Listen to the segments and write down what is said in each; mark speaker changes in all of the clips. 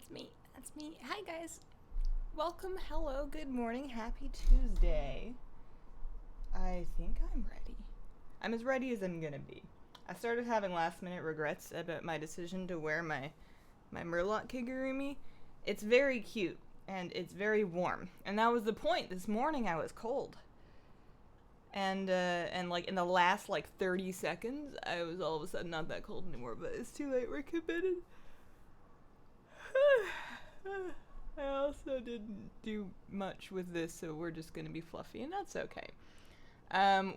Speaker 1: That's me. That's me. Hi, guys. Welcome. Hello. Good morning. Happy Tuesday. I think I'm ready. I'm as ready as I'm gonna be. I started having last-minute regrets about my decision to wear my Murloc kigurumi. It's very cute and it's very warm, and that was the point. This morning I was cold, and like in the last 30 seconds, I was all of a sudden not that cold anymore. But it's too late. We're committed. I also didn't do much with this, so we're just gonna be fluffy, and that's okay.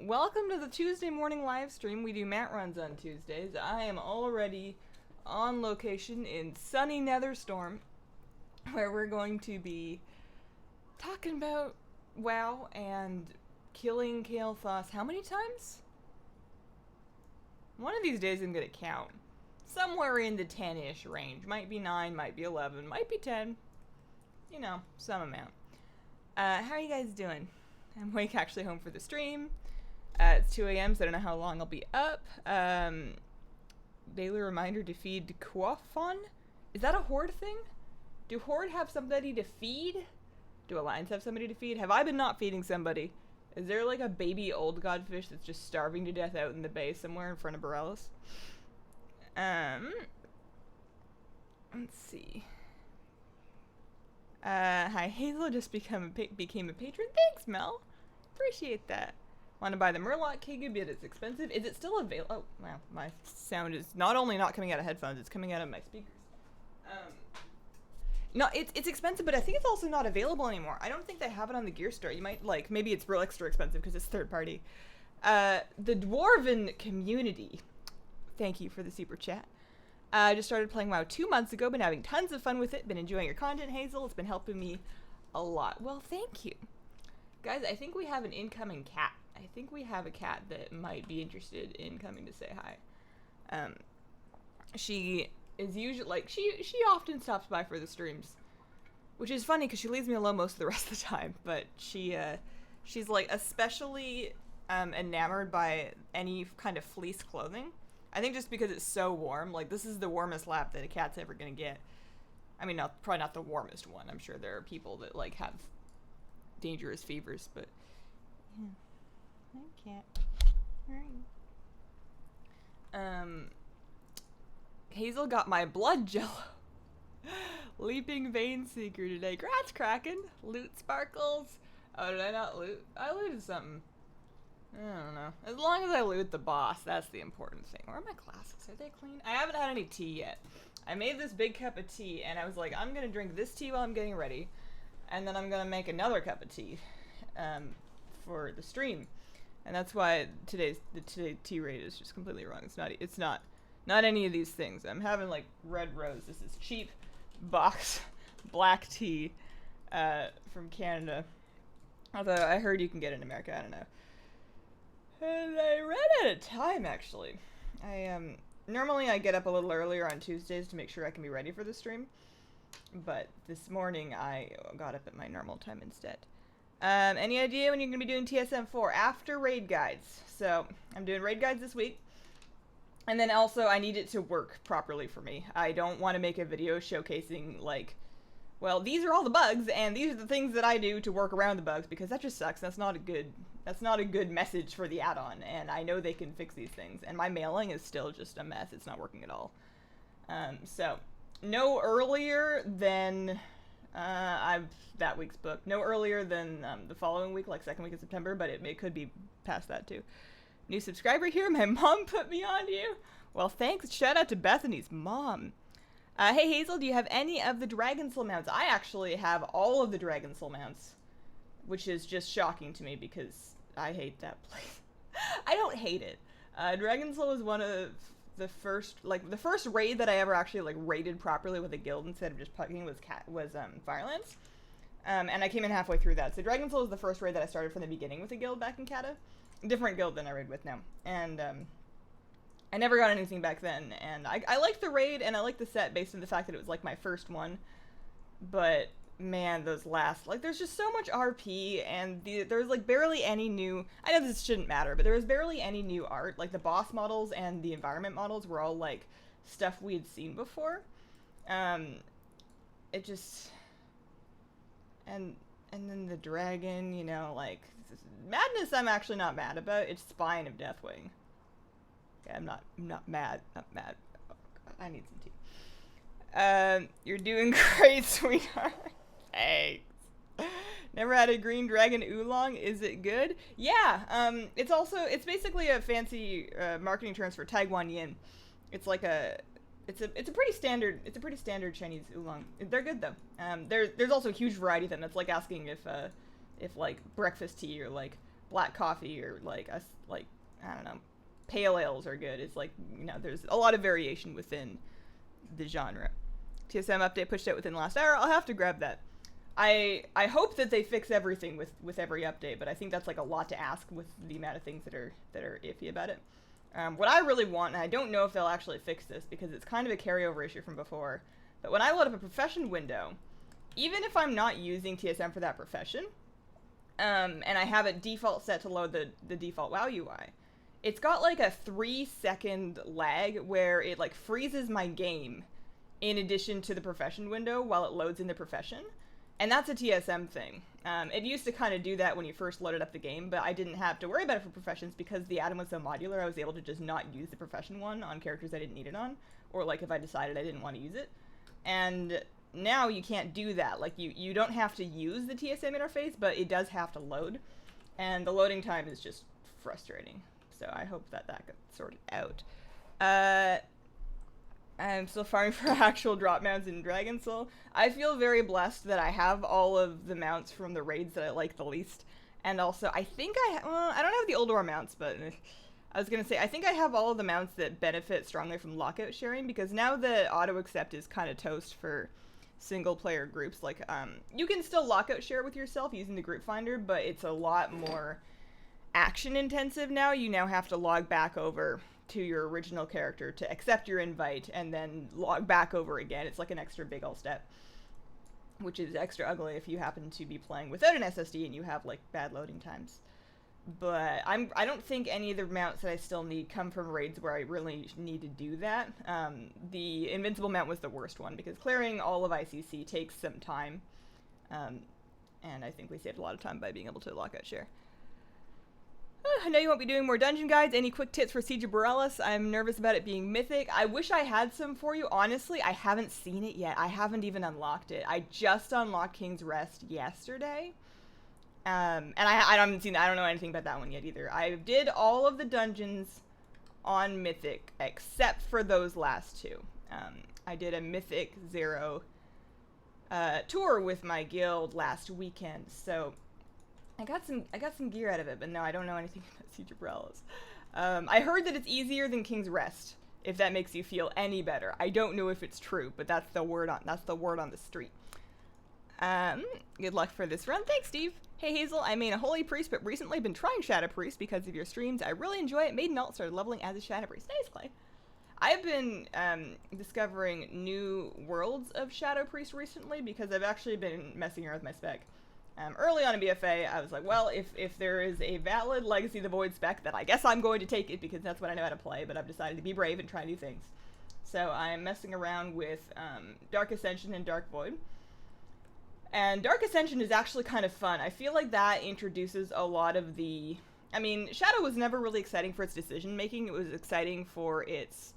Speaker 1: Welcome to the Tuesday morning live stream. We do mat runs on Tuesdays. I am already on location in sunny Netherstorm, where we're going to be talking about WoW and killing Kael'thas. How many times? One of these days I'm gonna count. Somewhere in the 10-ish range. Might be 9, might be 11, might be 10. You know, some amount. How are you guys doing? I'm actually home for the stream. It's 2 a.m., so I don't know how long I'll be up. Daily reminder to feed Quaffon? Is that a Horde thing? Do Horde have somebody to feed? Do Alliance have somebody to feed? Have I been not feeding somebody? Is there like a baby old godfish that's just starving to death out in the bay somewhere in front of Borellis? Let's see. Hi, Hazel just became a patron. Thanks, Mel. Appreciate that. Want to buy the Murloc Kigu, but it's expensive. Is it still available? Oh, wow. My sound is not only not coming out of headphones, it's coming out of my speakers. No, it's expensive, but I think it's also not available anymore. I don't think they have it on the gear store. You might, maybe it's real extra expensive because it's third party. The Dwarven community. Thank you for the super chat. I just started playing WoW 2 months ago, been having tons of fun with it, been enjoying your content, Hazel. It's been helping me a lot. Well, thank you. Guys, I think we have an incoming cat. I think we have a cat that might be interested in coming to say hi. She is usually, she often stops by for the streams, which is funny because she leaves me alone most of the rest of the time, but she's especially enamored by any kind of fleece clothing. I think just because it's so warm, this is the warmest lap that a cat's ever gonna get. I mean, probably not the warmest one. I'm sure there are people that, have dangerous fevers, but, yeah. Hi, cat. Alright. Hazel got my blood jello. Leaping Vein Seeker today. Grats, Kraken. Loot sparkles. Oh, did I not loot? I looted something. I don't know. As long as I loot the boss, that's the important thing. Where are my glasses? Are they clean? I haven't had any tea yet. I made this big cup of tea, and I was like, I'm gonna drink this tea while I'm getting ready, and then I'm gonna make another cup of tea for the stream. And that's why today's tea rate is just completely wrong. It's not any of these things. I'm having red rose. This is cheap box black tea from Canada. Although I heard you can get it in America. I don't know. And I ran out of time, actually. Normally I get up a little earlier on Tuesdays to make sure I can be ready for the stream. But this morning I got up at my normal time instead. Any idea when you're going to be doing TSM4? After raid guides. So, I'm doing raid guides this week. And then also, I need it to work properly for me. I don't want to make a video showcasing, well, these are all the bugs, and these are the things that I do to work around the bugs, because that just sucks. That's not a good message for the add-on, and I know they can fix these things. And my mailing is still just a mess. It's not working at all. So, no earlier than, that week's book. No earlier than, the following week, second week of September, but it could be past that, too. New subscriber here. My mom put me on to you. Well, thanks. Shout out to Bethany's mom. Hey, Hazel, do you have any of the Dragon Soul mounts? I actually have all of the Dragon Soul mounts, which is just shocking to me because I hate that place. I don't hate it. Dragon Soul was one of the first, the first raid that I ever actually, raided properly with a guild instead of just pugging was Firelands. And I came in halfway through that. So Dragon Soul was the first raid that I started from the beginning with a guild back in Kata. Different guild than I raid with now. And, I never got anything back then, and I liked the raid, and I liked the set based on the fact that it was, my first one. But, man, those last, there's just so much RP, and there's, barely any new, I know this shouldn't matter, but there was barely any new art. The boss models and the environment models were all, stuff we had seen before. it just, and then the dragon, you know, like, madness I'm actually not mad about. It's Spine of Deathwing. Okay, I'm not mad. Oh, God, I need some tea. You're doing great, sweetheart. Thanks. Never had a green dragon oolong. Is it good? Yeah. It's basically a fancy marketing terms for Taiguan Yin. It's like it's a pretty standard Chinese oolong. They're good though. There's also a huge variety of them. It's like asking if like breakfast tea or like black coffee or like I don't know, pale ales are good. It's like, you know, there's a lot of variation within the genre. TSM update pushed out within the last hour. I'll have to grab that. I hope that they fix everything with every update, but I think that's like a lot to ask with the amount of things that are iffy about it. What I really want, and I don't know if they'll actually fix this because it's kind of a carryover issue from before, but when I load up a profession window, even if I'm not using TSM for that profession, and I have it default set to load the default WoW UI, it's got like a 3-second lag where it like freezes my game in addition to the profession window while it loads in the profession. And that's a TSM thing. It used to kind of do that when you first loaded up the game, but I didn't have to worry about it for professions because the addon was so modular. I was able to just not use the profession one on characters I didn't need it on, or like if I decided I didn't want to use it. And now you can't do that. Like you don't have to use the TSM interface, but it does have to load, and the loading time is just frustrating. So I hope that gets sorted out. I'm still farming for actual drop mounts in Dragon Soul. I feel very blessed that I have all of the mounts from the raids that I like the least. And also, I think I don't have the Old War mounts, but I was going to say, I think I have all of the mounts that benefit strongly from lockout sharing, because now the auto-accept is kind of toast for single-player groups. Like, you can still lockout share with yourself using the group finder, but it's a lot more action-intensive now. You now have to log back over to your original character to accept your invite and then log back over again. It's like an extra big ol' step, which is extra ugly if you happen to be playing without an SSD and you have like bad loading times. But I don't think any of the mounts that I still need come from raids where I really need to do that. The Invincible mount was the worst one because clearing all of ICC takes some time, and I think we saved a lot of time by being able to lockout share. I know you won't be doing more dungeon guides. Any quick tips for Siege of Borealis? I'm nervous about it being mythic. I wish I had some for you. Honestly, I haven't seen it yet. I haven't even unlocked it. I just unlocked King's Rest yesterday. And I haven't seen, I don't know anything about that one yet either. I did all of the dungeons on Mythic except for those last two. I did a Mythic 0 tour with my guild last weekend, so I got some gear out of it, but no, I don't know anything about Siege of Borealis. I heard that it's easier than King's Rest, if that makes you feel any better. I don't know if it's true, but that's the word on the street. Good luck for this run. Thanks, Steve. Hey Hazel, I made a Holy Priest, but recently been trying Shadow Priest because of your streams. I really enjoy it. Made an alt, started leveling as a Shadow Priest. Nice, Clay. I've been discovering new worlds of Shadow Priest recently because I've actually been messing around with my spec. Early on in BFA, I was like, well, if there is a valid Legacy of the Void spec, then I guess I'm going to take it because that's what I know how to play, but I've decided to be brave and try new things. So I'm messing around with Dark Ascension and Dark Void. And Dark Ascension is actually kind of fun. I feel like that introduces a lot of the... I mean, Shadow was never really exciting for its decision-making. It was exciting for its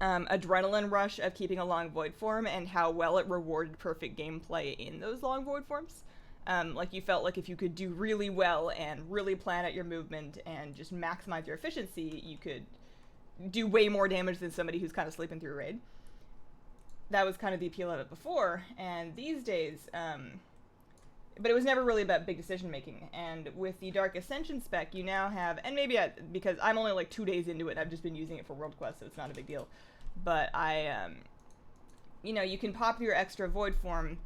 Speaker 1: adrenaline rush of keeping a long void form and how well it rewarded perfect gameplay in those long void forms. Like, you felt like if you could do really well and really plan out your movement and just maximize your efficiency, you could do way more damage than somebody who's kind of sleeping through a raid. That was kind of the appeal of it before, and these days, but it was never really about big decision making. And with the Dark Ascension spec, you now have, and maybe because I'm only like 2 days into it, I've just been using it for World Quest, so it's not a big deal. But you know, you can pop your extra void form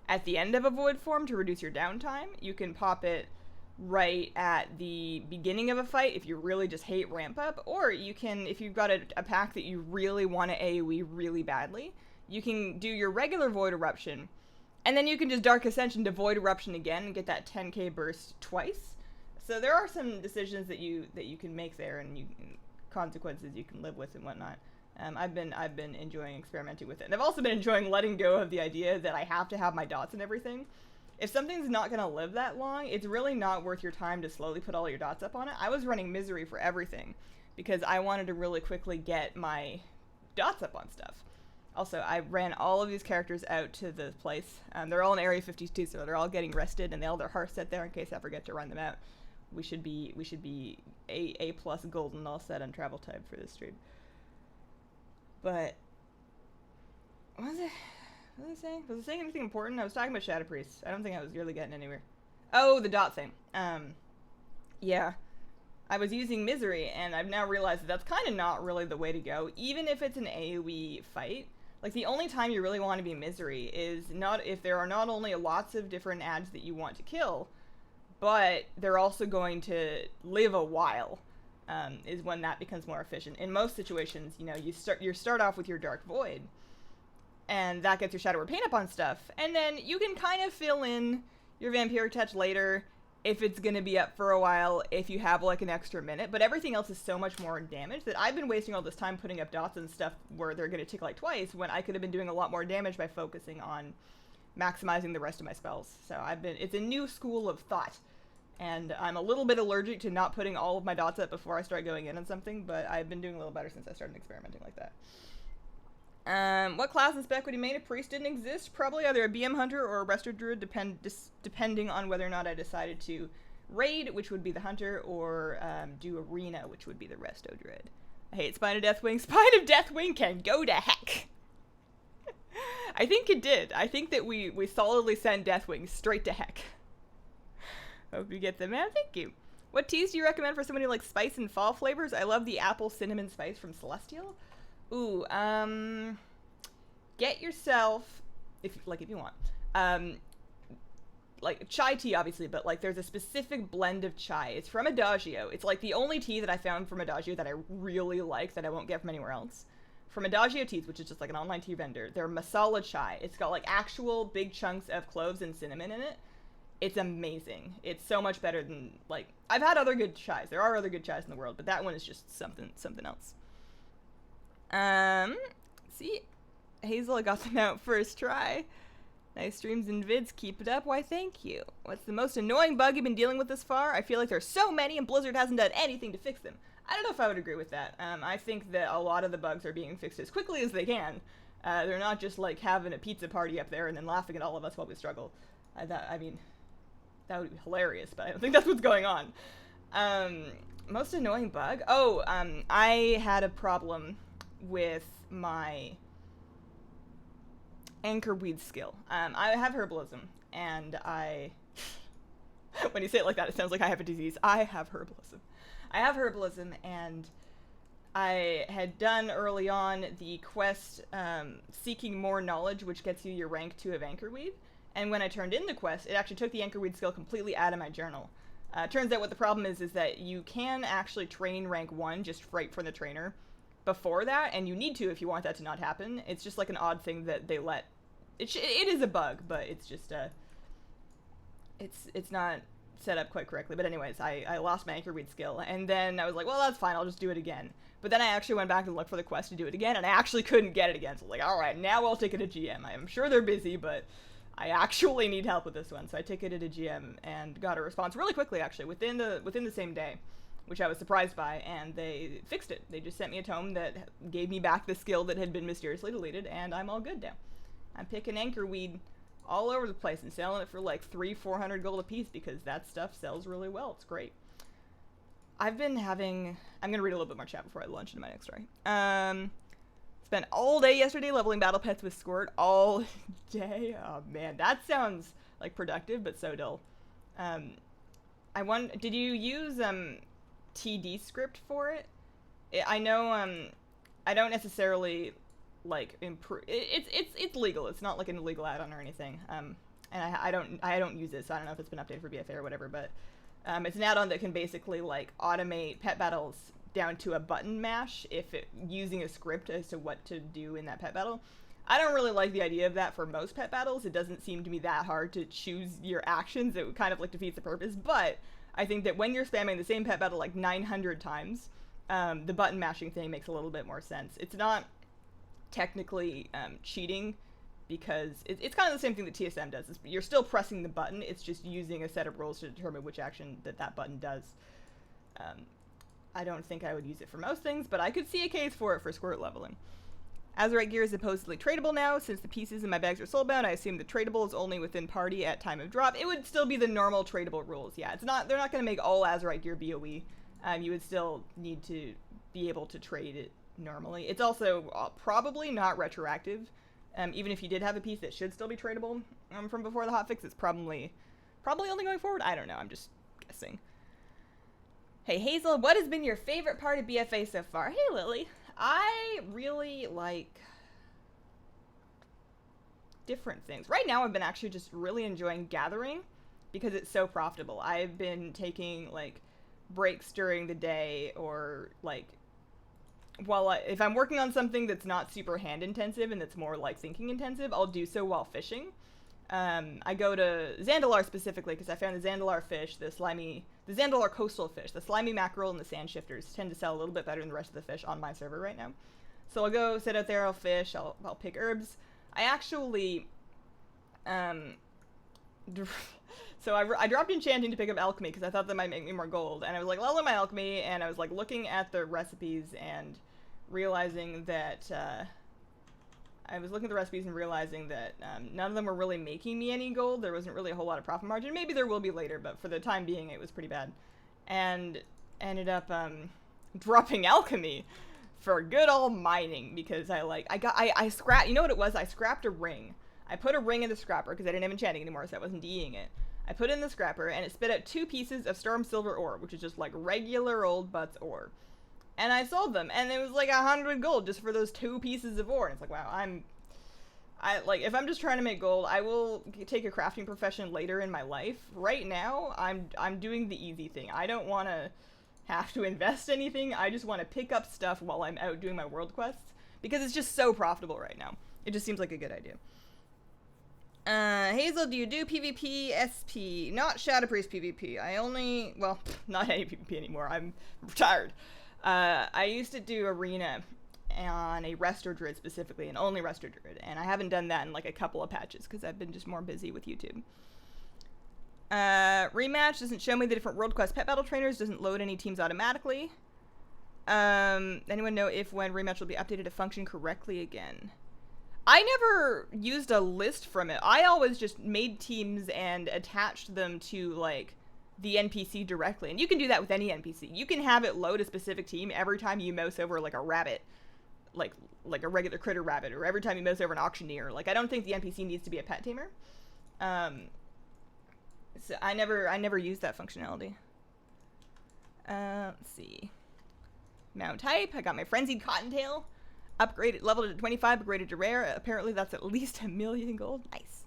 Speaker 1: at the end of a void form to reduce your downtime. You can pop it right at the beginning of a fight if you really just hate ramp up, or you can, if you've got a pack that you really want to AoE really badly, you can do your regular Void Eruption, and then you can just Dark Ascension to Void Eruption again and get that 10k burst twice. So there are some decisions that you can make there, and consequences you can live with and whatnot. I've been enjoying experimenting with it, and I've also been enjoying letting go of the idea that I have to have my dots and everything. If something's not gonna live that long, it's really not worth your time to slowly put all your dots up on it. I was running misery for everything because I wanted to really quickly get my dots up on stuff. Also, I ran all of these characters out to the place. They're all in Area 52, so they're all getting rested, and they all their hearts set there in case I forget to run them out. We should be A plus golden all set on travel type for this stream. But what was it? What was I saying? Was I saying anything important? I was talking about Shadow Priests. I don't think I was really getting anywhere. Oh, the dot thing. Yeah. I was using Misery, and I've now realized that that's kind of not really the way to go, even if it's an AoE fight. Like, the only time you really want to be Misery is not if there are not only lots of different ads that you want to kill, but they're also going to live a while, is when that becomes more efficient. In most situations, you know, you start off with your Dark Void, and that gets your Shadow Word paint up on stuff, and then you can kind of fill in your Vampiric Touch later, if it's gonna be up for a while, if you have like an extra minute, but everything else is so much more damage that I've been wasting all this time putting up dots and stuff where they're gonna tick like twice when I could have been doing a lot more damage by focusing on maximizing the rest of my spells. So it's a new school of thought, and I'm a little bit allergic to not putting all of my dots up before I start going in on something, but I've been doing a little better since I started experimenting like that. What class in spec would you main if priest didn't exist? Probably either a BM hunter or a resto druid, depending on whether or not I decided to raid, which would be the hunter, or do arena, which would be the resto druid. I hate Spine of Deathwing. Spine of Deathwing can go to heck. I think it did. I think that we solidly sent Deathwing straight to heck. Hope you get them, man. Thank you. What teas do you recommend for somebody who likes spice and fall flavors? I love the apple cinnamon spice from Celestial. Ooh, get yourself, if you want, like chai tea, obviously, but like there's a specific blend of chai. It's from Adagio. It's like the only tea that I found from Adagio that I really like that I won't get from anywhere else. From Adagio Teas, which is just like an online tea vendor, they're masala chai. It's got like actual big chunks of cloves and cinnamon in it. It's amazing. It's so much better than, like, I've had other good chais. There are other good chais in the world, but that one is just something else. See, Hazel, I got them out first try. Nice streams and vids, keep it up. Why, thank you. What's the most annoying bug you've been dealing with this far? I feel like there's so many and Blizzard hasn't done anything to fix them. I don't know if I would agree with that. I think that a lot of the bugs are being fixed as quickly as they can. They're not just like having a pizza party up there and then laughing at all of us while we struggle. I mean, that would be hilarious, but I don't think that's what's going on. Most annoying bug? Oh, I had a problem with my anchor weed skill. I have herbalism, and when you say it like that, it sounds like I have a disease. I have herbalism. And I had done early on the quest, Seeking More Knowledge, which gets you your rank 2 of anchor weed, and when I turned in the quest, it actually took the anchor weed skill completely out of my journal. Turns out what the problem is that you can actually train rank 1 just right from the trainer before that, and you need to if you want that to not happen. It's just like an odd thing that they let. It is a bug, but it's just it's not set up quite correctly. But anyways, I lost my anchor weed skill, and then I was like, well, that's fine, I'll just do it again. But then I actually went back and looked for the quest to do it again, and I actually couldn't get it again. So I was like, all right, now I'll take it to GM. I'm sure they're busy, but I actually need help with this one. So I ticketed a GM and got a response really quickly, actually, within the same day, which I was surprised by, and they fixed it. They just sent me a tome that gave me back the skill that had been mysteriously deleted, and I'm all good now. I'm picking anchor weed all over the place and selling it for like 300-400 gold a piece because that stuff sells really well. It's great. I'm gonna read a little bit more chat before I launch into my next story. Spent all day yesterday leveling battle pets with Squirt. All day? Oh man, that sounds like productive, but so dull. Did you use TD script for it? I know I don't necessarily like improve. It's legal. It's not like an illegal add-on or anything. And I don't use it, so I don't know if it's been updated for BFA or whatever. But it's an add-on that can basically like automate pet battles down to a button mash using a script as to what to do in that pet battle. I don't really like the idea of that for most pet battles. It doesn't seem to me that hard to choose your actions. It kind of like defeats the purpose, but I think that when you're spamming the same pet battle like 900 times, the button mashing thing makes a little bit more sense. It's not technically cheating, because it's kind of the same thing that TSM does. You're still pressing the button, it's just using a set of rules to determine which action that button does. I don't think I would use it for most things, but I could see a case for it for squirt leveling. Azurite gear is supposedly tradable now. Since the pieces in my bags are soulbound, I assume the tradable is only within party at time of drop. It would still be the normal tradable rules. Yeah, it's not. They're not going to make all Azurite gear BOE. You would still need to be able to trade it normally. It's also probably not retroactive. Even if you did have a piece that should still be tradable from before the hotfix, it's probably only going forward. I don't know. I'm just guessing. Hey Hazel, what has been your favorite part of BFA so far? Hey Lily. I really like different things. Right now I've been actually just really enjoying gathering because it's so profitable. I've been taking like breaks during the day, or like if I'm working on something that's not super hand intensive and that's more like thinking intensive, I'll do so while fishing. I go to Zandalar specifically because I found the Zandalar fish, the Zandalar coastal fish, the slimy mackerel and the sand shifters tend to sell a little bit better than the rest of the fish on my server right now. So I'll go sit out there, I'll fish, I'll pick herbs. I actually, so I dropped enchanting to pick up alchemy because I thought that might make me more gold, and I was like leveling my alchemy, and I was like looking at the recipes and realizing that, none of them were really making me any gold. There wasn't really a whole lot of profit margin. Maybe there will be later, but for the time being, it was pretty bad. And ended up dropping alchemy for good old mining because I scrapped. You know what it was? I scrapped a ring. I put a ring in the scrapper because I didn't have enchanting anymore, so I wasn't DEing it. I put it in the scrapper, and it spit out 2 pieces of storm silver ore, which is just like regular old butts ore. And I sold them, and it was like 100 gold just for those 2 pieces of ore. And it's like, wow, if I'm just trying to make gold, I will take a crafting profession later in my life. Right now, I'm doing the easy thing. I don't want to have to invest anything. I just want to pick up stuff while I'm out doing my world quests, because it's just so profitable right now. It just seems like a good idea. Hazel, do you do PvP SP? Not Shadow Priest PvP. Not any PvP anymore. I'm retired. I used to do Arena on a Resto Druid specifically, and only Resto Druid, and I haven't done that in like a couple of patches because I've been just more busy with YouTube. Rematch doesn't show me the different World Quest pet battle trainers, doesn't load any teams automatically. Anyone know if when Rematch will be updated to function correctly again? I never used a list from it. I always just made teams and attached them to, like, the NPC directly. And you can do that with any NPC. You can have it load a specific team every time you mouse over, like, a rabbit. Like a regular critter rabbit. Or every time you mouse over an auctioneer. Like, I don't think the NPC needs to be a pet tamer. So I never used that functionality. Let's see. Mount type. I got my Frenzied Cottontail. Upgraded, leveled to 25, upgraded to rare. Apparently that's at least 1 million gold. Nice.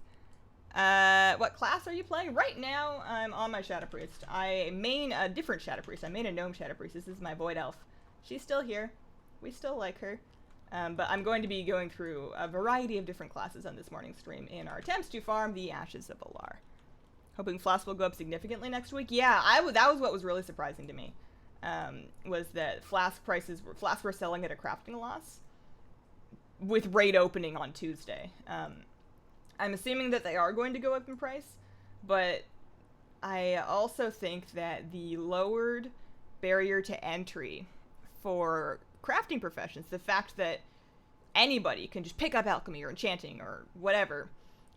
Speaker 1: What class are you playing? Right now, I'm on my Shadow Priest. I main a different Shadow Priest. I main a Gnome Shadow Priest. This is my Void Elf. She's still here. We still like her. But I'm going to be going through a variety of different classes on this morning's stream in our attempts to farm the Ashes of Alar. Hoping Flask will go up significantly next week. Yeah, that was what was really surprising to me. Was that Flask were selling at a crafting loss. With raid opening on Tuesday. I'm assuming that they are going to go up in price, but I also think that the lowered barrier to entry for crafting professions, the fact that anybody can just pick up alchemy or enchanting or whatever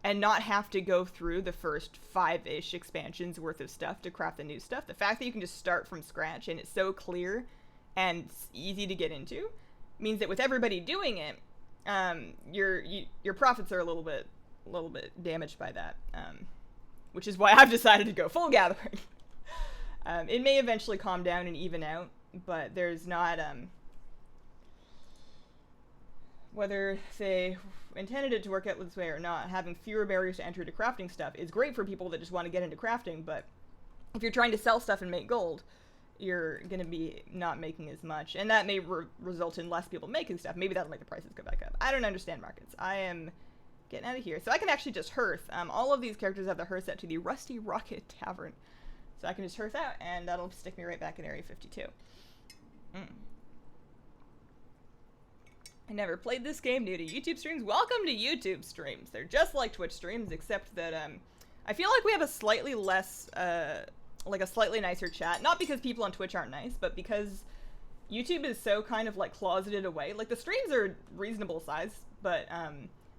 Speaker 1: and not have to go through the first 5-ish expansions worth of stuff to craft the new stuff, the fact that you can just start from scratch and it's so clear and easy to get into means that with everybody doing it, your profits are a little bit damaged by that, which is why I've decided to go full gathering. It may eventually calm down and even out, but there's not, whether they intended it to work out this way or not, having fewer barriers to entry to crafting stuff is great for people that just want to get into crafting, but if you're trying to sell stuff and make gold, you're going to be not making as much, and that may result in less people making stuff. Maybe that'll make the prices go back up. I don't understand markets. I am getting out of here. So I can actually just hearth. All of these characters have the hearth set to the Rusty Rocket Tavern. So I can just hearth out, and that'll stick me right back in Area 52. I never played this game, new to YouTube streams. Welcome to YouTube streams. They're just like Twitch streams, except that I feel like we have a slightly less, like a slightly nicer chat. Not because people on Twitch aren't nice, but because YouTube is so kind of like closeted away. Like the streams are reasonable size, but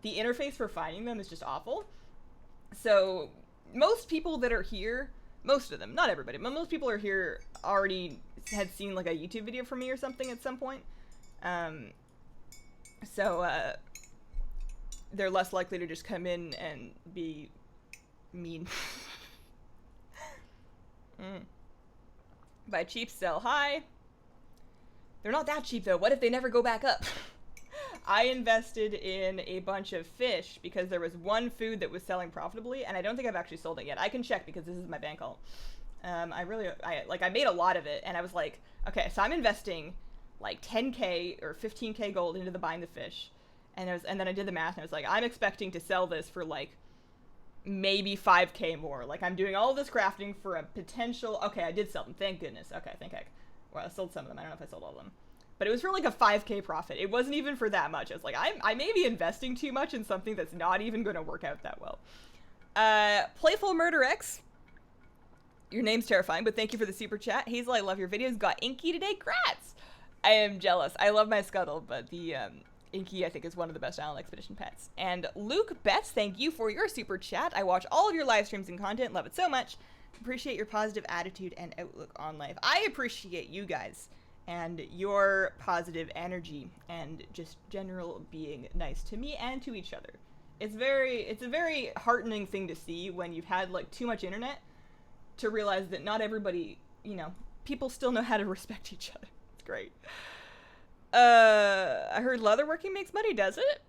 Speaker 1: the interface for finding them is just awful. So most people that are here, most of them, not everybody, but most people are here already had seen like a YouTube video from me or something at some point. So they're less likely to just come in and be mean. Buy cheap, sell high. They're not that cheap though. What if they never go back up? I invested in a bunch of fish because there was one food that was selling profitably, and I don't think I've actually sold it yet. I can check because this is my bank haul. I made a lot of it, and I was like, okay, so I'm investing like 10k or 15k gold into buying the fish, and then I did the math, and I was like, I'm expecting to sell this for like maybe 5k more. Like I'm doing all of this crafting for a potential. Okay, I did sell them. Thank goodness. Okay, thank heck. Well, I sold some of them. I don't know if I sold all of them. But it was for like a 5k profit. It wasn't even for that much. I was like, I may be investing too much in something that's not even going to work out that well. Playful Murder X. Your name's terrifying, but thank you for the super chat. Hazel, I love your videos. Got Inky today. Grats! I am jealous. I love my Scuttle, but the Inky, I think, is one of the best Island Expedition pets. And Luke Betts, thank you for your super chat. I watch all of your live streams and content. Love it so much. Appreciate your positive attitude and outlook on life. I appreciate you guys and your positive energy and just general being nice to me and to each other. It's a very heartening thing to see when you've had like too much internet to realize that not everybody, you know, people still know how to respect each other. It's great. I heard leatherworking makes money, does it?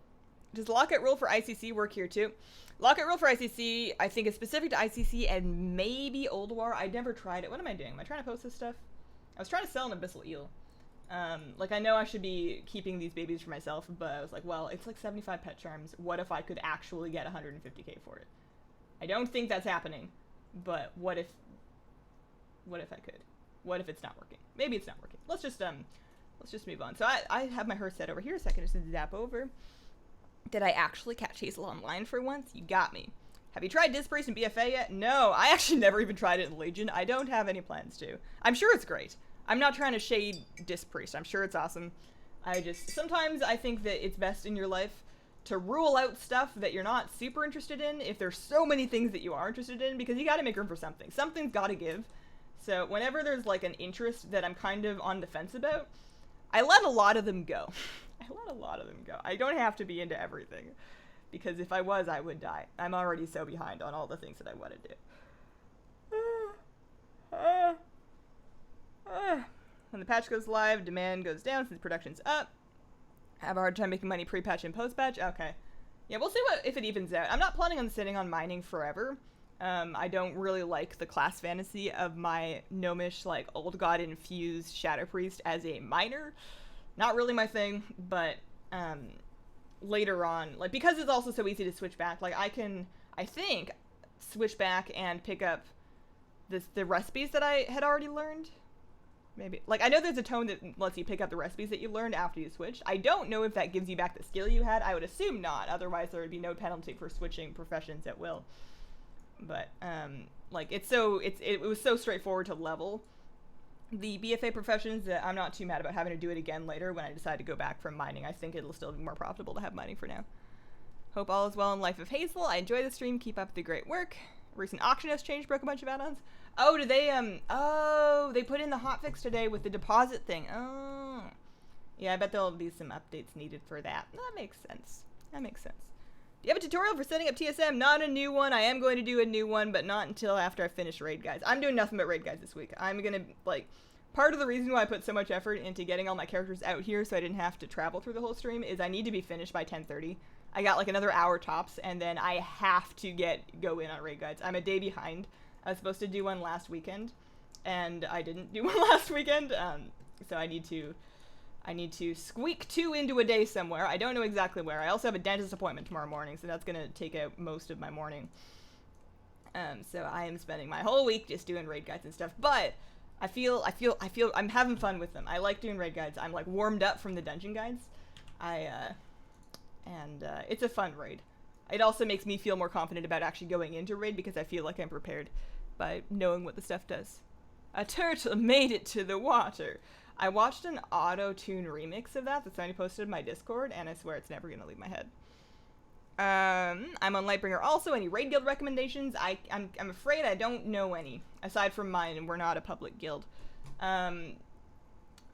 Speaker 1: Does lockout rule for ICC work here too? Lockout rule for ICC, I think is specific to ICC and maybe Old War. I never tried it. What am I doing? Am I trying to post this stuff? I was trying to sell an abyssal eel. Like, I know I should be keeping these babies for myself, but I was like, well, it's like 75 pet charms. What if I could actually get 150k for it? I don't think that's happening, but what if I could? What if it's not working? Maybe it's not working. Let's just move on. So I have my her set over here, so I can just zap over. Did I actually catch Hazel online for once? You got me. Have you tried Disc Priest and BFA yet? No, I actually never even tried it in Legion. I don't have any plans to. I'm sure it's great. I'm not trying to shade Disc Priest. I'm sure it's awesome. Sometimes I think that it's best in your life to rule out stuff that you're not super interested in if there's so many things that you are interested in, because you gotta make room for something. Something's gotta give. So whenever there's like an interest that I'm kind of on the fence about, I let a lot of them go. I don't have to be into everything, because if I was, I would die. I'm already so behind on all the things that I want to do. When the patch goes live, demand goes down since production's up. Have a hard time making money pre-patch and post-patch? Okay. Yeah, we'll see if it evens out. I'm not planning on sitting on mining forever. I don't really like the class fantasy of my gnomish, like, old god infused Shadow Priest as a miner. Not really my thing, but later on, like, because it's also so easy to switch back, like, I think, switch back and pick up the recipes that I had already learned. Maybe. Like, I know there's a tone that lets you pick up the recipes that you learned after you switch. I don't know if that gives you back the skill you had. I would assume not. Otherwise, there would be no penalty for switching professions at will. But, like, it was so straightforward to level the BFA professions that I'm not too mad about having to do it again later when I decide to go back from mining. I think it'll still be more profitable to have mining for now. Hope all is well in life of Hazel. I enjoy the stream. Keep up the great work. Recent auction has changed, broke a bunch of add-ons. Oh, did they, they put in the hotfix today with the deposit thing. Oh. Yeah, I bet there'll be some updates needed for that. That makes sense. Do you have a tutorial for setting up TSM? Not a new one. I am going to do a new one, but not until after I finish raid guides. I'm doing nothing but raid guides this week. I'm gonna, like, part of the reason why I put so much effort into getting all my characters out here so I didn't have to travel through the whole stream is I need to be finished by 10:30. I got like another hour tops, and then I have to go in on raid guides. I'm a day behind. I was supposed to do one last weekend, and I didn't do one last weekend, so I need to squeak 2 into a day somewhere. I don't know exactly where. I also have a dentist appointment tomorrow morning, so that's gonna take out most of my morning. So I am spending my whole week just doing raid guides and stuff, but I feel I'm having fun with them. I like doing raid guides. I'm like warmed up from the dungeon guides. It's a fun raid. It also makes me feel more confident about actually going into raid because I feel like I'm prepared by knowing what the stuff does. A turtle made it to the water. I watched an auto-tune remix of that somebody posted in my Discord, and I swear it's never gonna leave my head. I'm on Lightbringer also. Any raid guild recommendations? I'm afraid I don't know any, aside from mine, and we're not a public guild.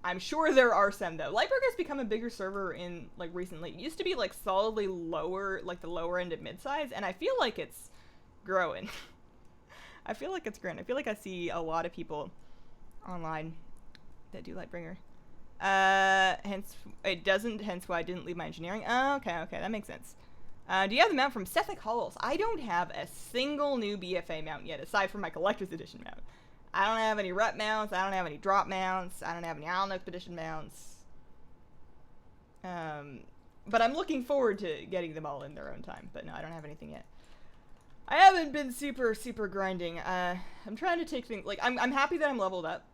Speaker 1: I'm sure there are some, though. Lightbringer has become a bigger server in, like, recently. It used to be, like, solidly lower, like, the lower end of mid-size, and I feel like it's growing. I feel like it's growing. I feel like I see a lot of people online that do Lightbringer. Hence why I didn't leave my engineering. Oh, okay, that makes sense. Do you have the mount from Sethic Halls? I don't have a single new BFA mount yet, aside from my Collector's Edition mount. I don't have any rep mounts, I don't have any drop mounts, I don't have any Island Expedition mounts. But I'm looking forward to getting them all in their own time, but no, I don't have anything yet. I haven't been super grinding. I'm trying to take things, like, I'm happy that I'm leveled up,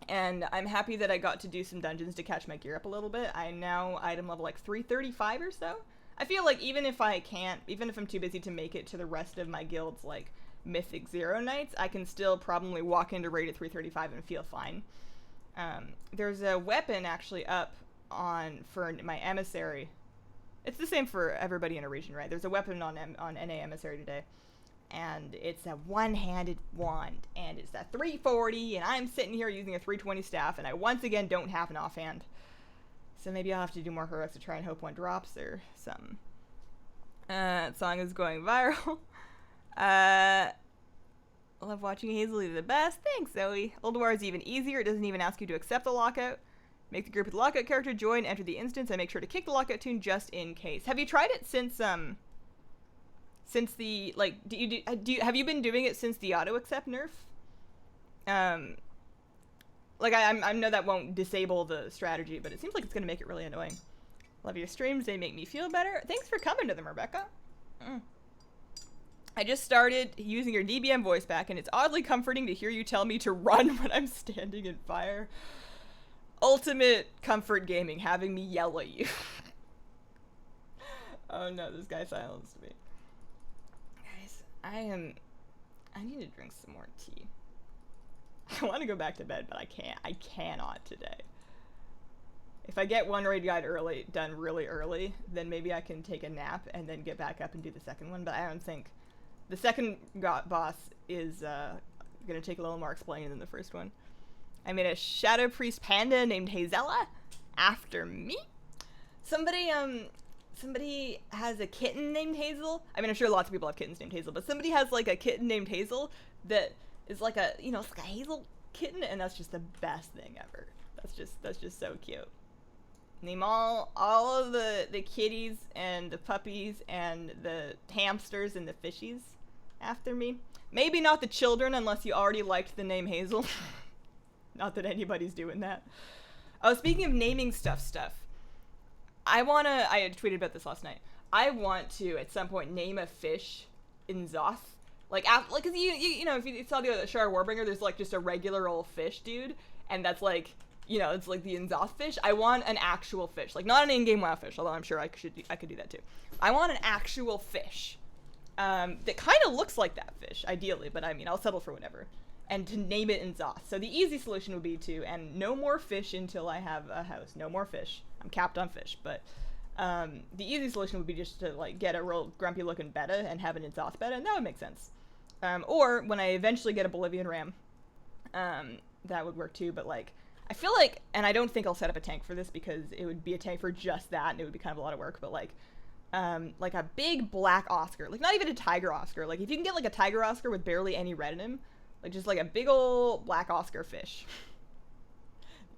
Speaker 1: and I'm happy that I got to do some dungeons to catch my gear up a little bit. I'm now item level, like, 335 or so. I feel like even if I'm too busy to make it to the rest of my guild's, like, Mythic Zero Nights, I can still probably walk into raid at 335 and feel fine. There's a weapon actually up for my emissary. It's the same for everybody in a region, right? There's a weapon on NA emissary today, and it's a one-handed wand, and it's a 340, and I'm sitting here using a 320 staff, and I once again don't have an offhand. So maybe I'll have to do more heroics to try and hope one drops or something. That song is going viral. I love watching Hazel, you're the best. Thanks, Zoe. Old War is even easier. It doesn't even ask you to accept the lockout. Make the group with the lockout character, join, enter the instance, and make sure to kick the lockout tune just in case. Have you tried it since the, like, have you been doing it since the auto accept nerf? Like, I know that won't disable the strategy, but it seems like it's gonna make it really annoying. Love your streams, they make me feel better. Thanks for coming to them, Rebecca. I just started using your DBM voice back, and it's oddly comforting to hear you tell me to run when I'm standing in fire. Ultimate comfort gaming, having me yell at you. Oh no, this guy silenced me. Guys, I need to drink some more tea. I want to go back to bed, but I can't. I cannot today. If I get one raid guide done really early, then maybe I can take a nap and then get back up and do the second one, but I don't think... The second boss is going to take a little more explaining than the first one. I made a Shadow Priest Panda named Hazela after me. Somebody has a kitten named Hazel. I mean, I'm sure lots of people have kittens named Hazel, but somebody has, like, a kitten named Hazel that is like a, you know, it's like a Hazel kitten, and that's just the best thing ever. That's just so cute. Name all of the kitties and the puppies and the hamsters and the fishies after me. Maybe not the children unless you already liked the name Hazel. Not that anybody's doing that. Oh, speaking of naming stuff. I had tweeted about this last night. I want to, at some point, name a fish in Zoth. Like, cause you know, if you saw the Shar Warbringer, there's, like, just a regular old fish dude, and that's, like, you know, it's like the N'Zoth fish. I want an actual fish. Like, not an in-game WoW fish, although I'm sure I could do that too. I want an actual fish that kind of looks like that fish, ideally, but I mean, I'll settle for whatever. And to name it N'Zoth. So the easy solution would be and no more fish until I have a house. No more fish. I'm capped on fish, but the easy solution would be just to, like, get a real grumpy-looking betta and have an N'Zoth betta, and that would make sense. Or when I eventually get a Bolivian ram, that would work too, but, like, I feel like, and I don't think I'll set up a tank for this because it would be a tank for just that, and it would be kind of a lot of work, but, like a big black Oscar, like, not even a tiger Oscar, like, if you can get, like, a tiger Oscar with barely any red in him, like, just, like, a big ol' black Oscar fish.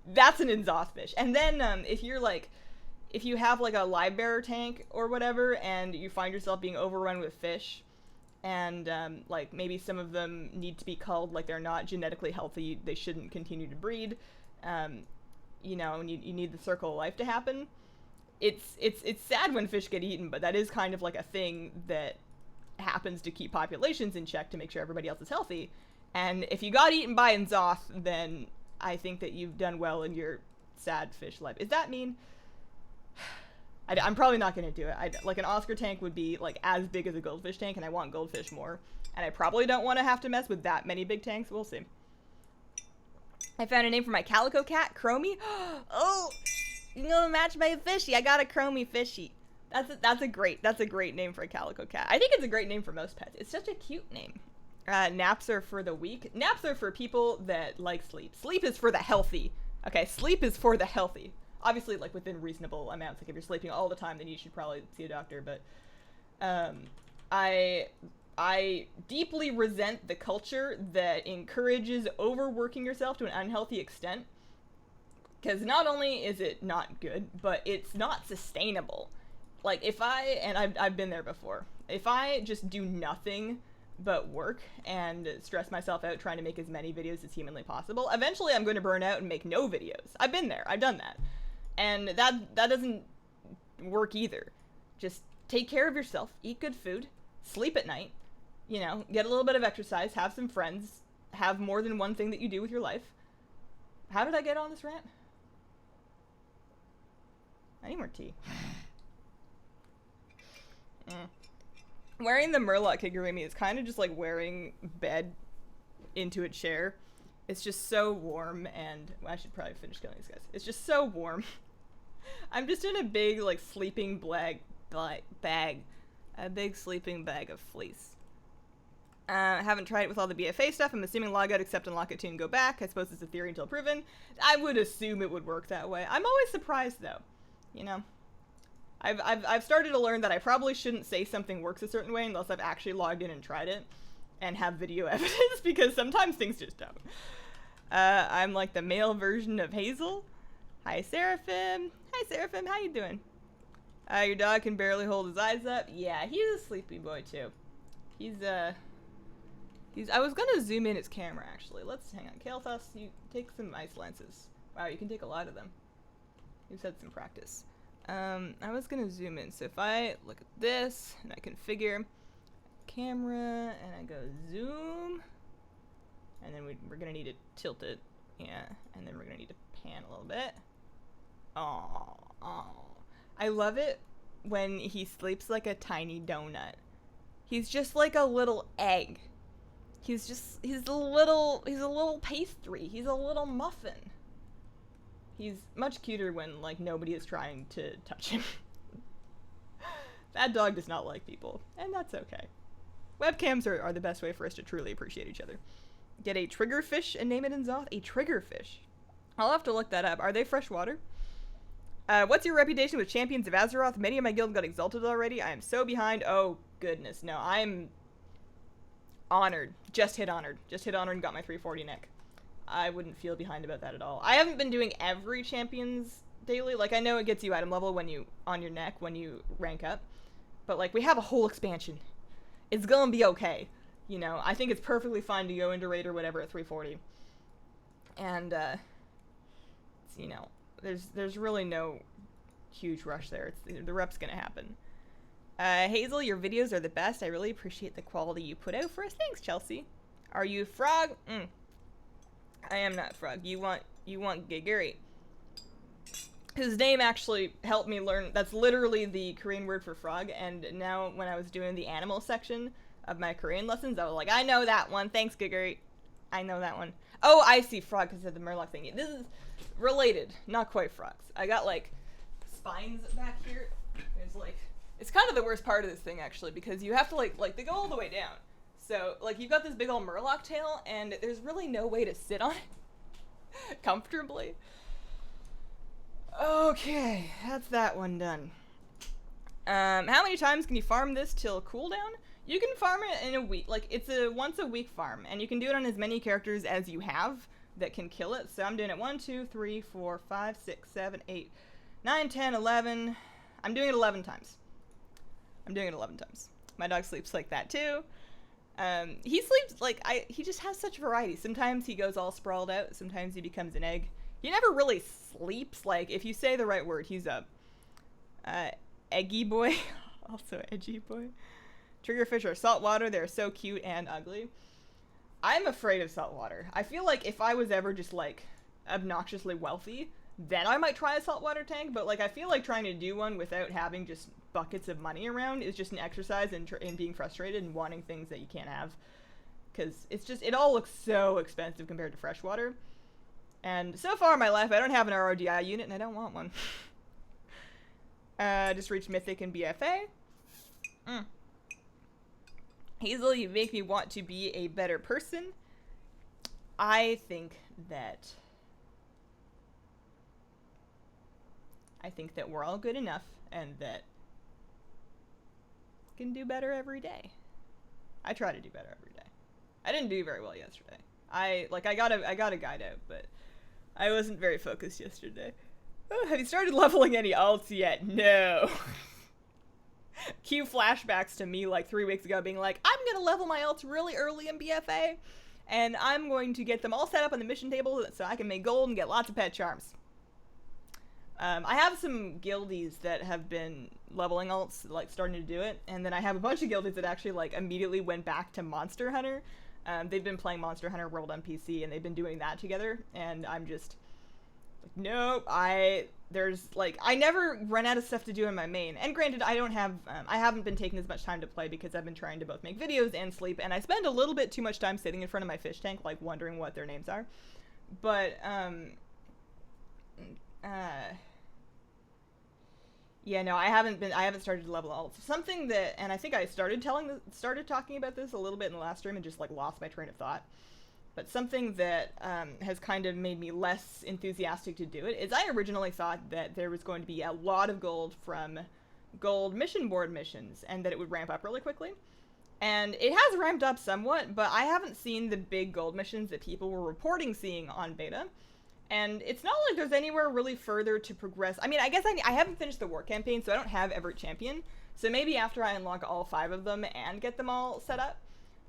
Speaker 1: That's an N'Zoth fish. And then, if you have, like, a live bearer tank or whatever, and you find yourself being overrun with fish, and, like, maybe some of them need to be culled, like, they're not genetically healthy, they shouldn't continue to breed, you know, and you need the circle of life to happen. It's sad when fish get eaten, but that is kind of like a thing that happens to keep populations in check to make sure everybody else is healthy. And if you got eaten by N'Zoth, then I think that you've done well in your sad fish life. Is that mean? I'm probably not going to do it. Like, an Oscar tank would be, like, as big as a goldfish tank, and I want goldfish more. And I probably don't want to have to mess with that many big tanks. We'll see. I found a name for my calico cat, Chromie. Oh, you know, match my fishy. I got a Chromie fishy. That's a great name for a calico cat. I think it's a great name for most pets. It's such a cute name. Naps are for the weak. Naps are for people that like sleep. Sleep is for the healthy. Okay, sleep is for the healthy. Obviously, like, within reasonable amounts. Like, if you're sleeping all the time, then you should probably see a doctor. But I deeply resent the culture that encourages overworking yourself to an unhealthy extent. Because not only is it not good, but it's not sustainable. Like, I've been there before. If I just do nothing but work and stress myself out trying to make as many videos as humanly possible, eventually I'm going to burn out and make no videos. I've been there. I've done that. And that doesn't work either. Just take care of yourself, eat good food, sleep at night, you know, get a little bit of exercise, have some friends, have more than one thing that you do with your life. How did I get on this rant? I need more tea. Wearing the Murloc Kigurumi is kind of just like wearing bed into a chair. It's just so warm, and well, I should probably finish killing these guys. It's just so warm. I'm just in a big, like, sleeping bag. A big sleeping bag of fleece. I haven't tried it with all the BFA stuff. I'm assuming log out, accept, unlock it, tune, go back. I suppose it's a theory until proven. I would assume it would work that way. I'm always surprised, though. You know? I've started to learn that I probably shouldn't say something works a certain way unless I've actually logged in and tried it and have video evidence, because sometimes things just don't. I'm like the male version of Hazel. Hi, Seraphim. Hi, Seraphim. How you doing? Your dog can barely hold his eyes up. Yeah, he's a sleepy boy, too. I was gonna zoom in his camera, actually. Let's hang on. Kael'thas, you take some ice lenses. Wow, you can take a lot of them. You've had some practice. I was gonna zoom in, so if I look at this, and I configure camera, and I go zoom, and then we're gonna need to tilt it, yeah, and then we're gonna need to pan a little bit. Oh, I love it when he sleeps like a tiny donut. He's just like a little egg. He's a little pastry. He's a little muffin. He's much cuter when, like, nobody is trying to touch him. That dog does not like people, and that's okay. Webcams are the best way for us to truly appreciate each other. Get a triggerfish and name it in Zoth? A triggerfish. I'll have to look that up. Are they freshwater? What's your reputation with Champions of Azeroth? Many of my guild got exalted already. I am so behind. Oh, goodness. No, I'm honored. Just hit honored. Just hit honored and got my 340 neck. I wouldn't feel behind about that at all. I haven't been doing every Champions daily. Like, I know it gets you item level on your neck when you rank up. But, like, we have a whole expansion. It's gonna be okay. You know, I think it's perfectly fine to go into raid or whatever at 340. And, you know, there's really no huge rush there. The rep's gonna happen. Hazel, your videos are the best. I really appreciate the quality you put out for us. Thanks, Chelsea. Are you frog? I am not frog. You want Giguri. His name actually helped me learn. That's literally the Korean word for frog. And now when I was doing the animal section of my Korean lessons, I was like, I know that one. Thanks, Giguri. I know that one. Oh, I see, frog, because of the Murloc thing. This is related, not quite frogs. I got, like, spines back here. There's, like, it's kind of the worst part of this thing, actually, because you have to, like, they go all the way down. So, like, you've got this big old Murloc tail, and there's really no way to sit on it comfortably. Okay, that's that one done. How many times can you farm this till cooldown? You can farm it in a week. Like, it's a once-a-week farm, and you can do it on as many characters as you have that can kill it. So I'm doing it 1, 2, 3, 4, 5, 6, 7, 8, 9, 10, 11. I'm doing it 11 times. My dog sleeps like that, too. He sleeps, like, he just has such variety. Sometimes he goes all sprawled out. Sometimes he becomes an egg. He never really sleeps. Like, if you say the right word, he's a eggy boy. Also edgy boy. Triggerfish are saltwater. They're so cute and ugly. I'm afraid of saltwater. I feel like if I was ever just, like, obnoxiously wealthy, then I might try a saltwater tank, but like I feel like trying to do one without having just buckets of money around is just an exercise in being frustrated and wanting things that you can't have, because it's just, it all looks so expensive compared to freshwater. And so far in my life, I don't have an RODI unit, and I don't want one. Just reached Mythic and BFA. Hazel, you make me want to be a better person. I think that we're all good enough, and that we can do better every day. I try to do better every day. I didn't do very well yesterday. I got a guide out, but I wasn't very focused yesterday. Oh, have you started leveling any alts yet? No. Cue flashbacks to me like 3 weeks ago being like, I'm gonna level my alts really early in BFA, and I'm going to get them all set up on the mission table so I can make gold and get lots of pet charms. I have some guildies that have been leveling alts, like starting to do it, and then I have a bunch of guildies that actually like immediately went back to Monster Hunter. They've been playing Monster Hunter World on PC, and they've been doing that together, and I'm just like, nope, I never run out of stuff to do in my main. And granted, I haven't been taking as much time to play because I've been trying to both make videos and sleep, and I spend a little bit too much time sitting in front of my fish tank, like wondering what their names are. But, yeah, no, I haven't started to level alts. Something that, and I think I started talking about this a little bit in the last stream and just like lost my train of thought. But something that has kind of made me less enthusiastic to do it is I originally thought that there was going to be a lot of gold from gold mission board missions and that it would ramp up really quickly. And it has ramped up somewhat, but I haven't seen the big gold missions that people were reporting seeing on beta. And it's not like there's anywhere really further to progress. I mean, I guess I haven't finished the war campaign, so I don't have Everett Champion. So maybe after I unlock all 5 of them and get them all set up.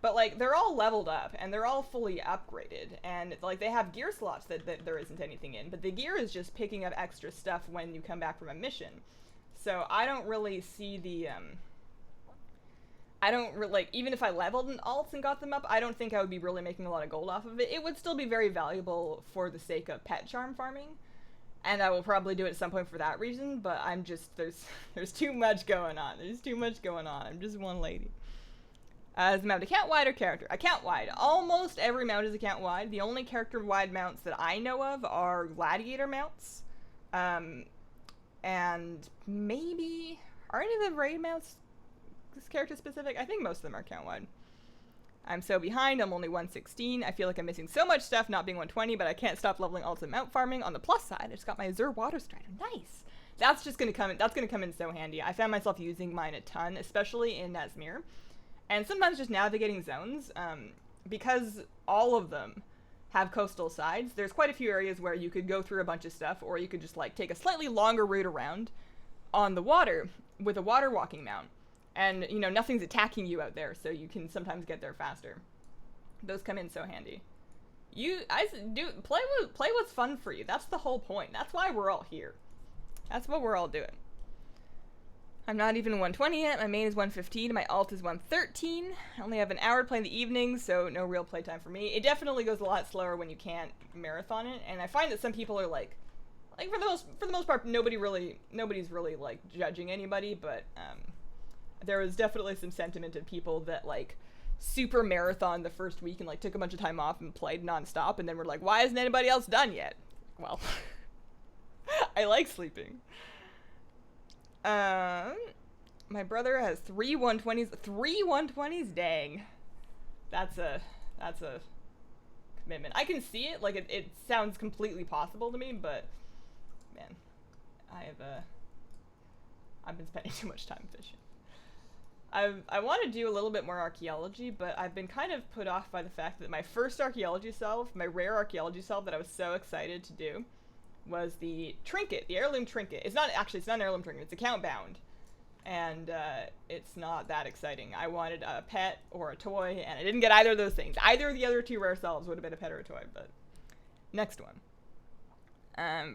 Speaker 1: But, like, they're all leveled up, and they're all fully upgraded, and, like, they have gear slots that there isn't anything in, but the gear is just picking up extra stuff when you come back from a mission. So I don't really see the, even if I leveled in alts and got them up, I don't think I would be really making a lot of gold off of it. It would still be very valuable for the sake of pet charm farming, and I will probably do it at some point for that reason, but I'm just, there's too much going on. There's too much going on. I'm just one lady. Is the mount account wide or character? Account wide. Almost every mount is account wide. The only character wide mounts that I know of are gladiator mounts. And maybe, are any of the raid mounts character specific? I think most of them are account wide. I'm so behind. I'm only 116. I feel like I'm missing so much stuff not being 120, but I can't stop leveling alts and mount farming. On the plus side, I just got my Azure Water Strider. Nice. That's gonna come in so handy. I found myself using mine a ton, especially in Nazmir. And sometimes just navigating zones, because all of them have coastal sides, there's quite a few areas where you could go through a bunch of stuff, or you could just like take a slightly longer route around on the water with a water walking mount. And, you know, nothing's attacking you out there, so you can sometimes get there faster. Those come in so handy. Play what's fun for you. That's the whole point. That's why we're all here. That's what we're all doing. I'm not even 120 yet. My main is 115. My alt is 113. I only have an hour to play in the evenings, so no real playtime for me. It definitely goes a lot slower when you can't marathon it, and I find that some people are like for the most part, nobody's really like judging anybody, but there was definitely some sentiment of people that like super marathon the first week and like took a bunch of time off and played nonstop, and then were like, why isn't anybody else done yet? Well, I like sleeping. My brother has 3 120s. 3 120s? Dang. That's a commitment. I can see it, like it sounds completely possible to me, but man, I've been spending too much time fishing. I want to do a little bit more archaeology, but I've been kind of put off by the fact that my first archaeology solve, my rare archaeology solve that I was so excited to do, was the trinket, the heirloom trinket. It's not an heirloom trinket, it's account bound. And it's not that exciting. I wanted a pet or a toy, and I didn't get either of those things. Either of the other 2 rare solves would have been a pet or a toy, but next one.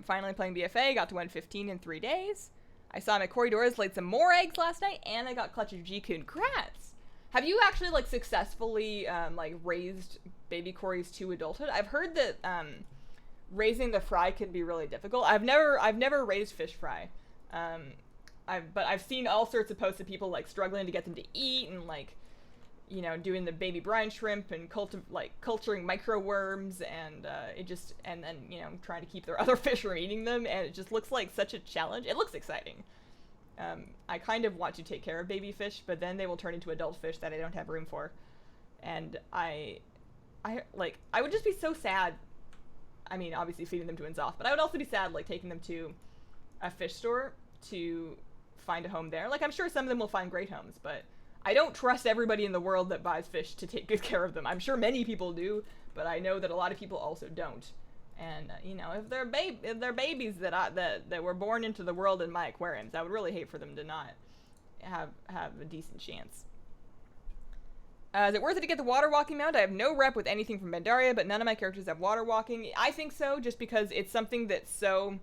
Speaker 1: Finally playing BFA, got to 115 in 3 days. I saw my Corridors laid some more eggs last night, and I got Clutch of G. Congrats! Have you actually, like, successfully, like, raised baby Corys to adulthood? I've heard that, raising the fry can be really difficult. I've never raised fish fry. But I've seen all sorts of posts of people like struggling to get them to eat and like, you know, doing the baby brine shrimp and culturing micro worms and and then, you know, trying to keep their other fish from eating them, and it just looks like such a challenge. It looks exciting. I kind of want to take care of baby fish, but then they will turn into adult fish that I don't have room for. And I would just be so sad. I mean, obviously feeding them to Inzoth, but I would also be sad, like, taking them to a fish store to find a home there. Like, I'm sure some of them will find great homes, but I don't trust everybody in the world that buys fish to take good care of them. I'm sure many people do, but I know that a lot of people also don't. And, you know, if they're babies that were born into the world in my aquariums, I would really hate for them to not have a decent chance. Is it worth it to get the water walking mount? I have no rep with anything from Pandaria, but none of my characters have water walking. I think so, just because it's something that's so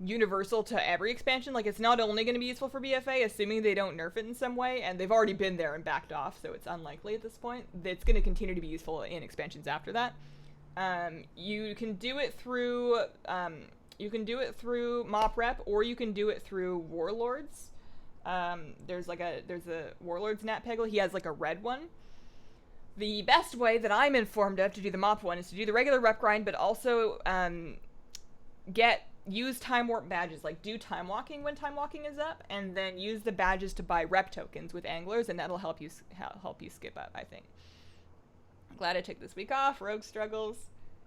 Speaker 1: universal to every expansion. Like, it's not only going to be useful for BFA, assuming they don't nerf it in some way, and they've already been there and backed off, so it's unlikely at this point. It's going to continue to be useful in expansions after that. You can do it through Mop Rep, or you can do it through Warlords. There's a Warlords Nat Peggle. He has like a red one. The best way that I'm informed of to do the Mop one is to do the regular rep grind, but also use time warp badges, like do time walking when time walking is up, and then use the badges to buy rep tokens with anglers, and that'll help you skip up, I think. I'm glad I took this week off. Rogue struggles.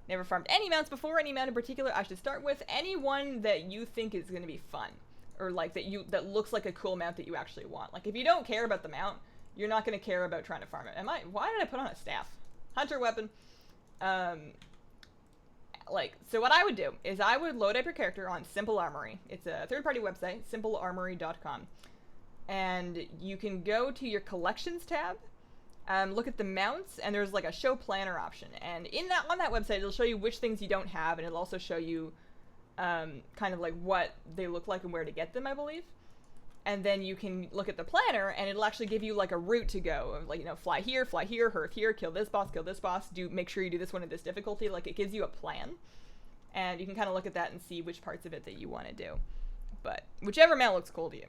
Speaker 1: Never farmed any mounts before. Any mount in particular I should start with? Any one that you think is going to be fun, or like that looks like a cool mount that you actually want. Like, if you don't care about the mount, you're not going to care about trying to farm it. Why did I put on a staff? Hunter weapon. So what I would do is I would load up your character on Simple Armory. It's a third-party website, simplearmory.com. And you can go to your collections tab, look at the mounts, and there's like a show planner option. And on that website, it'll show you which things you don't have, and it'll also show you kind of like what they look like and where to get them, I believe. And then you can look at the planner, and it'll actually give you like a route to go, like, you know, fly here, hearth here, kill this boss, make sure you do this one at this difficulty. Like, it gives you a plan, and you can kind of look at that and see which parts of it that you want to do. But whichever mount looks cool to you.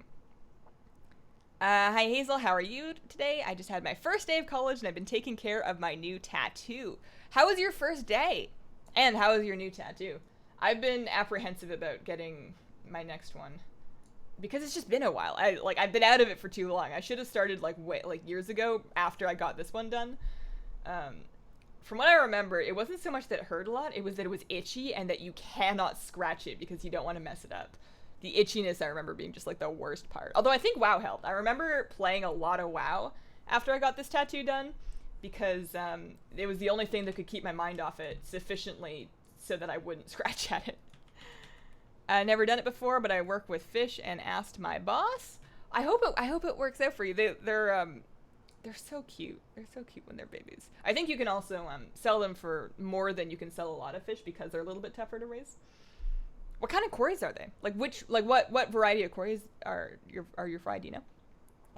Speaker 1: Hi Hazel, how are you today? I just had my first day of college, and I've been taking care of my new tattoo. How was your first day? And how is your new tattoo? I've been apprehensive about getting my next one, because it's just been a while. I've been out of it for too long. I should have started years ago after I got this one done. From what I remember, it wasn't so much that it hurt a lot, it was that it was itchy and that you cannot scratch it because you don't want to mess it up. The itchiness, I remember being just like the worst part. Although I think WoW helped. I remember playing a lot of WoW after I got this tattoo done, because it was the only thing that could keep my mind off it sufficiently so that I wouldn't scratch at it. I never done it before, but I work with fish and asked my boss. I hope it works out for you. They're so cute. They're so cute when they're babies. I think you can also sell them for more than you can sell a lot of fish, because they're a little bit tougher to raise. What kind of quarries are they? What variety of quarries are your fried, do you know?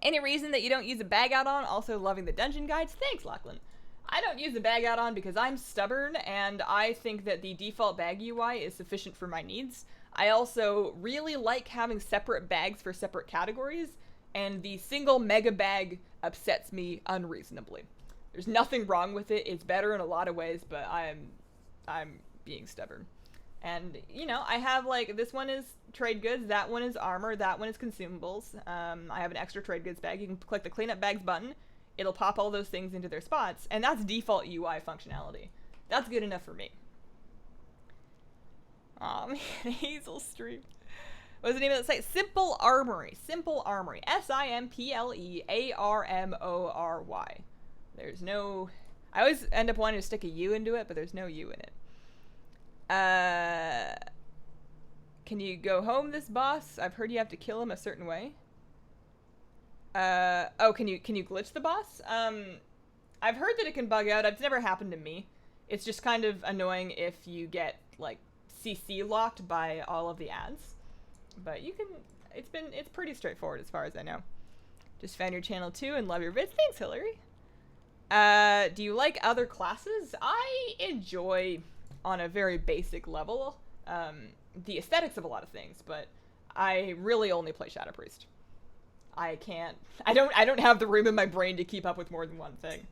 Speaker 1: Any reason that you don't use a bag add-on? Also loving the dungeon guides. Thanks, Lachlan. I don't use a bag add-on because I'm stubborn, and I think that the default bag UI is sufficient for my needs. I also really like having separate bags for separate categories, and the single mega bag upsets me unreasonably. There's nothing wrong with it. It's better in a lot of ways, but I'm being stubborn. And, you know, I have, like, this one is trade goods, that one is armor, that one is consumables. I have an extra trade goods bag. You can click the clean up bags button. It'll pop all those things into their spots, and that's default UI functionality. That's good enough for me. Aw, man, Hazel Street. What's the name of the site? Simple Armory. Simple Armory. SIMPLEARMORY. There's no... I always end up wanting to stick a U into it, but there's no U in it. Can you go home this boss? I've heard you have to kill him a certain way. Can you glitch the boss? I've heard that it can bug out. It's never happened to me. It's just kind of annoying if you get, like, CC locked by all of the ads. But you can, it's pretty straightforward as far as I know. Just found your channel too and love your vids. Thanks, Hillary. Do you like other classes? I enjoy on a very basic level the aesthetics of a lot of things, but I really only play Shadow Priest. I don't have the room in my brain to keep up with more than one thing.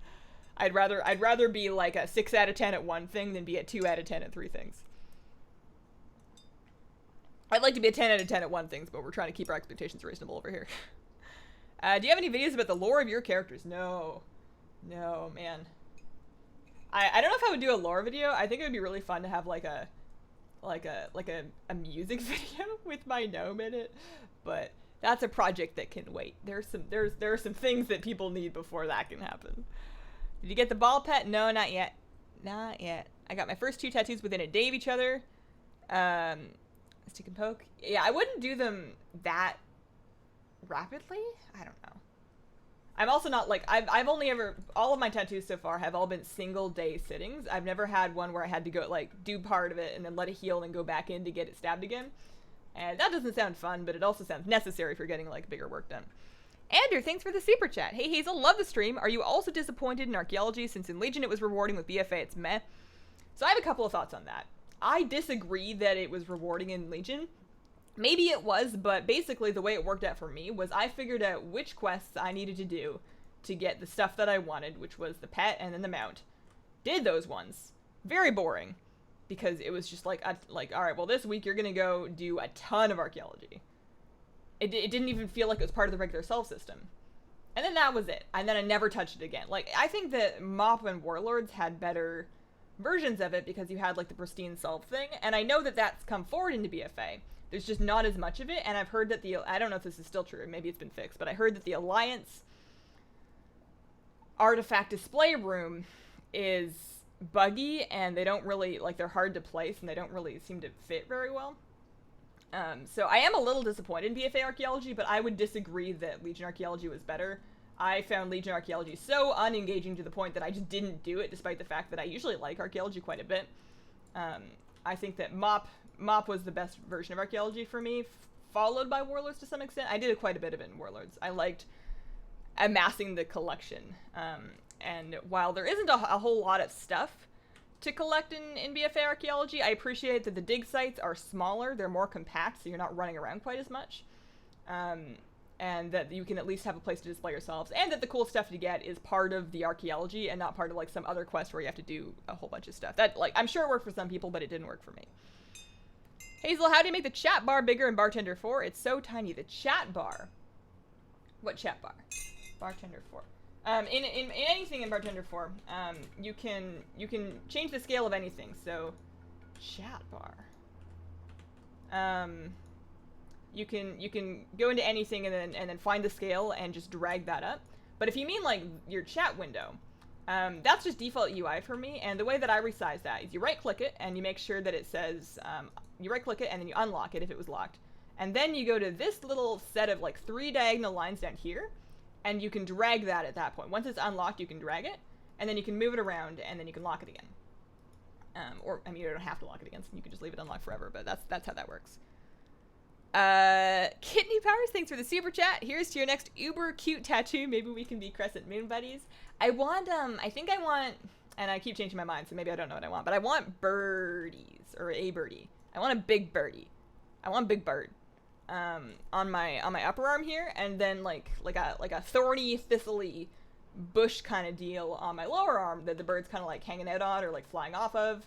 Speaker 1: I'd rather be like a 6 out of 10 at one thing than be a 2 out of 10 at 3 things. I'd like to be a 10 out of 10 at one thing, but we're trying to keep our expectations reasonable over here. Do you have any videos about the lore of your characters? No, man. I don't know if I would do a lore video. I think it would be really fun to have like a music video with my gnome in it, but that's a project that can wait. There are some things that people need before that can happen. Did you get the ball pet? No, not yet. Not yet. I got my first 2 tattoos within a day of each other. Stick and poke. Yeah, I wouldn't do them that rapidly. I don't know. I'm also not like, I've only ever, all of my tattoos so far have all been single day sittings. I've never had one where I had to go like do part of it and then let it heal and go back in to get it stabbed again. And that doesn't sound fun, but it also sounds necessary for getting like bigger work done. Andrew, thanks for the super chat. Hey Hazel, love the stream. Are you also disappointed in archaeology since in Legion it was rewarding, with BFA it's meh? So I have a couple of thoughts on that. I disagree that it was rewarding in Legion. Maybe it was, but basically the way it worked out for me was I figured out which quests I needed to do to get the stuff that I wanted, which was the pet and then the mount. Did those ones. Very boring. Because it was just like, alright, well this week you're gonna go do a ton of archaeology. It didn't even feel like it was part of the regular self system. And then that was it. And then I never touched it again. Like, I think that Mop and Warlords had better versions of it because you had like the pristine self thing, and I know that that's come forward into BFA. There's just not as much of it, and I've heard that I don't know if this is still true, maybe it's been fixed, but I heard that the Alliance artifact display room is buggy, and they don't really, like, they're hard to place, and they don't really seem to fit very well. So I am a little disappointed in BFA Archaeology, but I would disagree that Legion Archaeology was better. I found Legion Archaeology so unengaging to the point that I just didn't do it, despite the fact that I usually like Archaeology quite a bit. I think that Mop was the best version of Archaeology for me, followed by Warlords to some extent. I did quite a bit of it in Warlords. I liked amassing the collection. And while there isn't a whole lot of stuff to collect in BFA Archaeology, I appreciate that the dig sites are smaller, they're more compact, so you're not running around quite as much. And that you can at least have a place to display yourselves, and that the cool stuff to get is part of the archaeology and not part of like some other quest where you have to do a whole bunch of stuff. That, like, I'm sure it worked for some people, but it didn't work for me. Hazel, how do you make the chat bar bigger in Bartender 4? It's so tiny. The chat bar. What chat bar? Bartender 4. In anything in Bartender 4, you can change the scale of anything. So, chat bar. You can go into anything and then find the scale and just drag that up. But if you mean like your chat window, that's just default UI for me. And the way that I resize that is you right click it and you make sure that it says, you right click it and then you unlock it if it was locked. And then you go to this little set of like 3 diagonal lines down here, and you can drag that at that point. Once it's unlocked, you can drag it, and then you can move it around, and then you can lock it again. Or, I mean, you don't have to lock it again, so you can just leave it unlocked forever, but that's how that works. Kidney Powers, thanks for the super chat. Here's to your next uber cute tattoo. Maybe we can be Crescent Moon buddies. I want, I think I want, and I keep changing my mind, so maybe I don't know what I want, but I want birdies, or a birdie. I want a big birdie. I want a big bird. On my upper arm here, and then like a thorny, thistly bush kind of deal on my lower arm that the bird's kind of like hanging out on or like flying off of.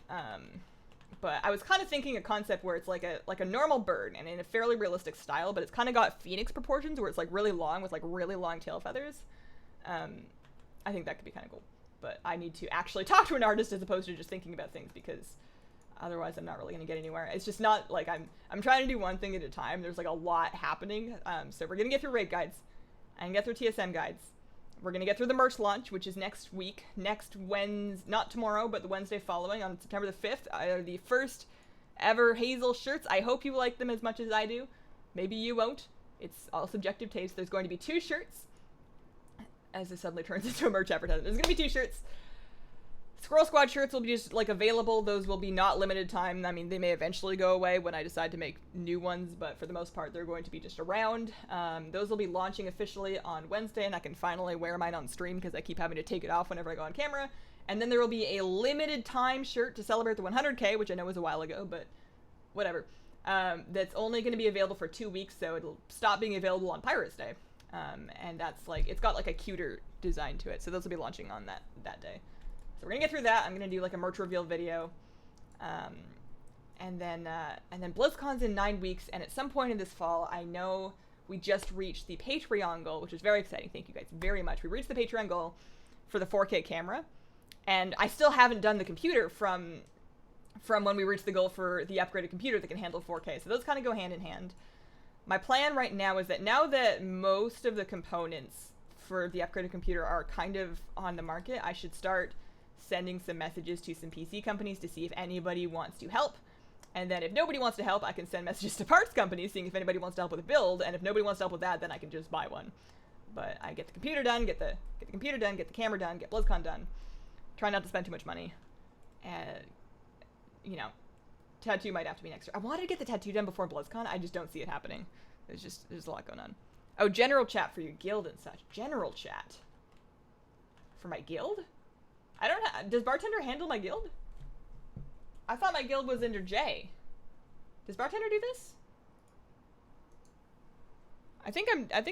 Speaker 1: But I was kind of thinking a concept where it's like a normal bird and in a fairly realistic style, but it's kind of got phoenix proportions where it's like really long with like really long tail feathers. I think that could be kind of cool, but I need to actually talk to an artist as opposed to just thinking about things, because otherwise I'm not really going to get anywhere. It's just not like I'm trying to do one thing at a time. There's like a lot happening. So we're going to get through raid guides and get through TSM guides. We're going to get through the merch launch, which is next week, next Wednesday, not tomorrow, but the Wednesday following on September the 5th. Are the first ever Hazel shirts. I hope you like them as much as I do. Maybe you won't. It's all subjective taste. There's going to be 2 shirts. As this suddenly turns into a merch advertisement. There's going to be 2 shirts. Squirrel Squad shirts will be just like available. Those will be not limited time. I mean, they may eventually go away when I decide to make new ones, but for the most part, they're going to be just around. Those will be launching officially on Wednesday, and I can finally wear mine on stream because I keep having to take it off whenever I go on camera. And then there will be a limited time shirt to celebrate the 100K, which I know was a while ago, but whatever. That's only going to be available for 2 weeks, so it'll stop being available on Pirates Day. And that's like, it's got like a cuter design to it, so those will be launching on that day. So we're gonna get through that. I'm gonna do like a merch reveal video, and then BlizzCon's in 9 weeks, and at some point in this fall, I know we just reached the Patreon goal, which is very exciting. Thank you guys very much. We reached the Patreon goal for the 4K camera, and I still haven't done the computer from when we reached the goal for the upgraded computer that can handle 4K. So those kind of go hand in hand. My plan right now is that now that most of the components for the upgraded computer are kind of on the market, I should start sending some messages to some PC companies to see if anybody wants to help. And then if nobody wants to help, I can send messages to parts companies seeing if anybody wants to help with a build. And if nobody wants to help with that, then I can just buy one. But I get the computer done, get the computer done, get the camera done, get BlizzCon done. Try not to spend too much money. And, you know, tattoo might have to be next year. I wanted to get the tattoo done before BlizzCon. I just don't see it happening. There's a lot going on. Oh, general chat for your guild and such. General chat. For my guild? I don't know. Does Bartender handle my guild? I thought my guild was under J. Does Bartender do this? I think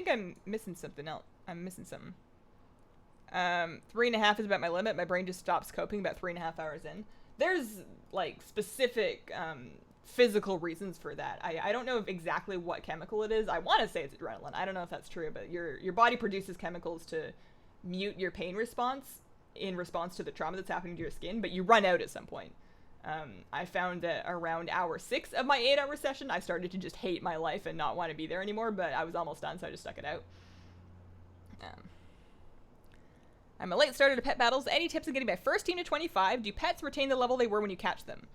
Speaker 1: I'm missing something else. I'm missing something. 3.5 is about my limit. My brain just stops coping about 3.5 hours in. There's like specific physical reasons for that. I don't know exactly what chemical it is. I want to say it's adrenaline. I don't know if that's true, but your body produces chemicals to mute your pain response in response to the trauma that's happening to your skin, but you run out at some point. I found that around hour 6 of my 8-hour session, I started to just hate my life and not want to be there anymore, but I was almost done, so I just stuck it out. I'm a late starter to pet battles. Any tips on getting my first team to 25? Do pets retain the level they were when you catch them?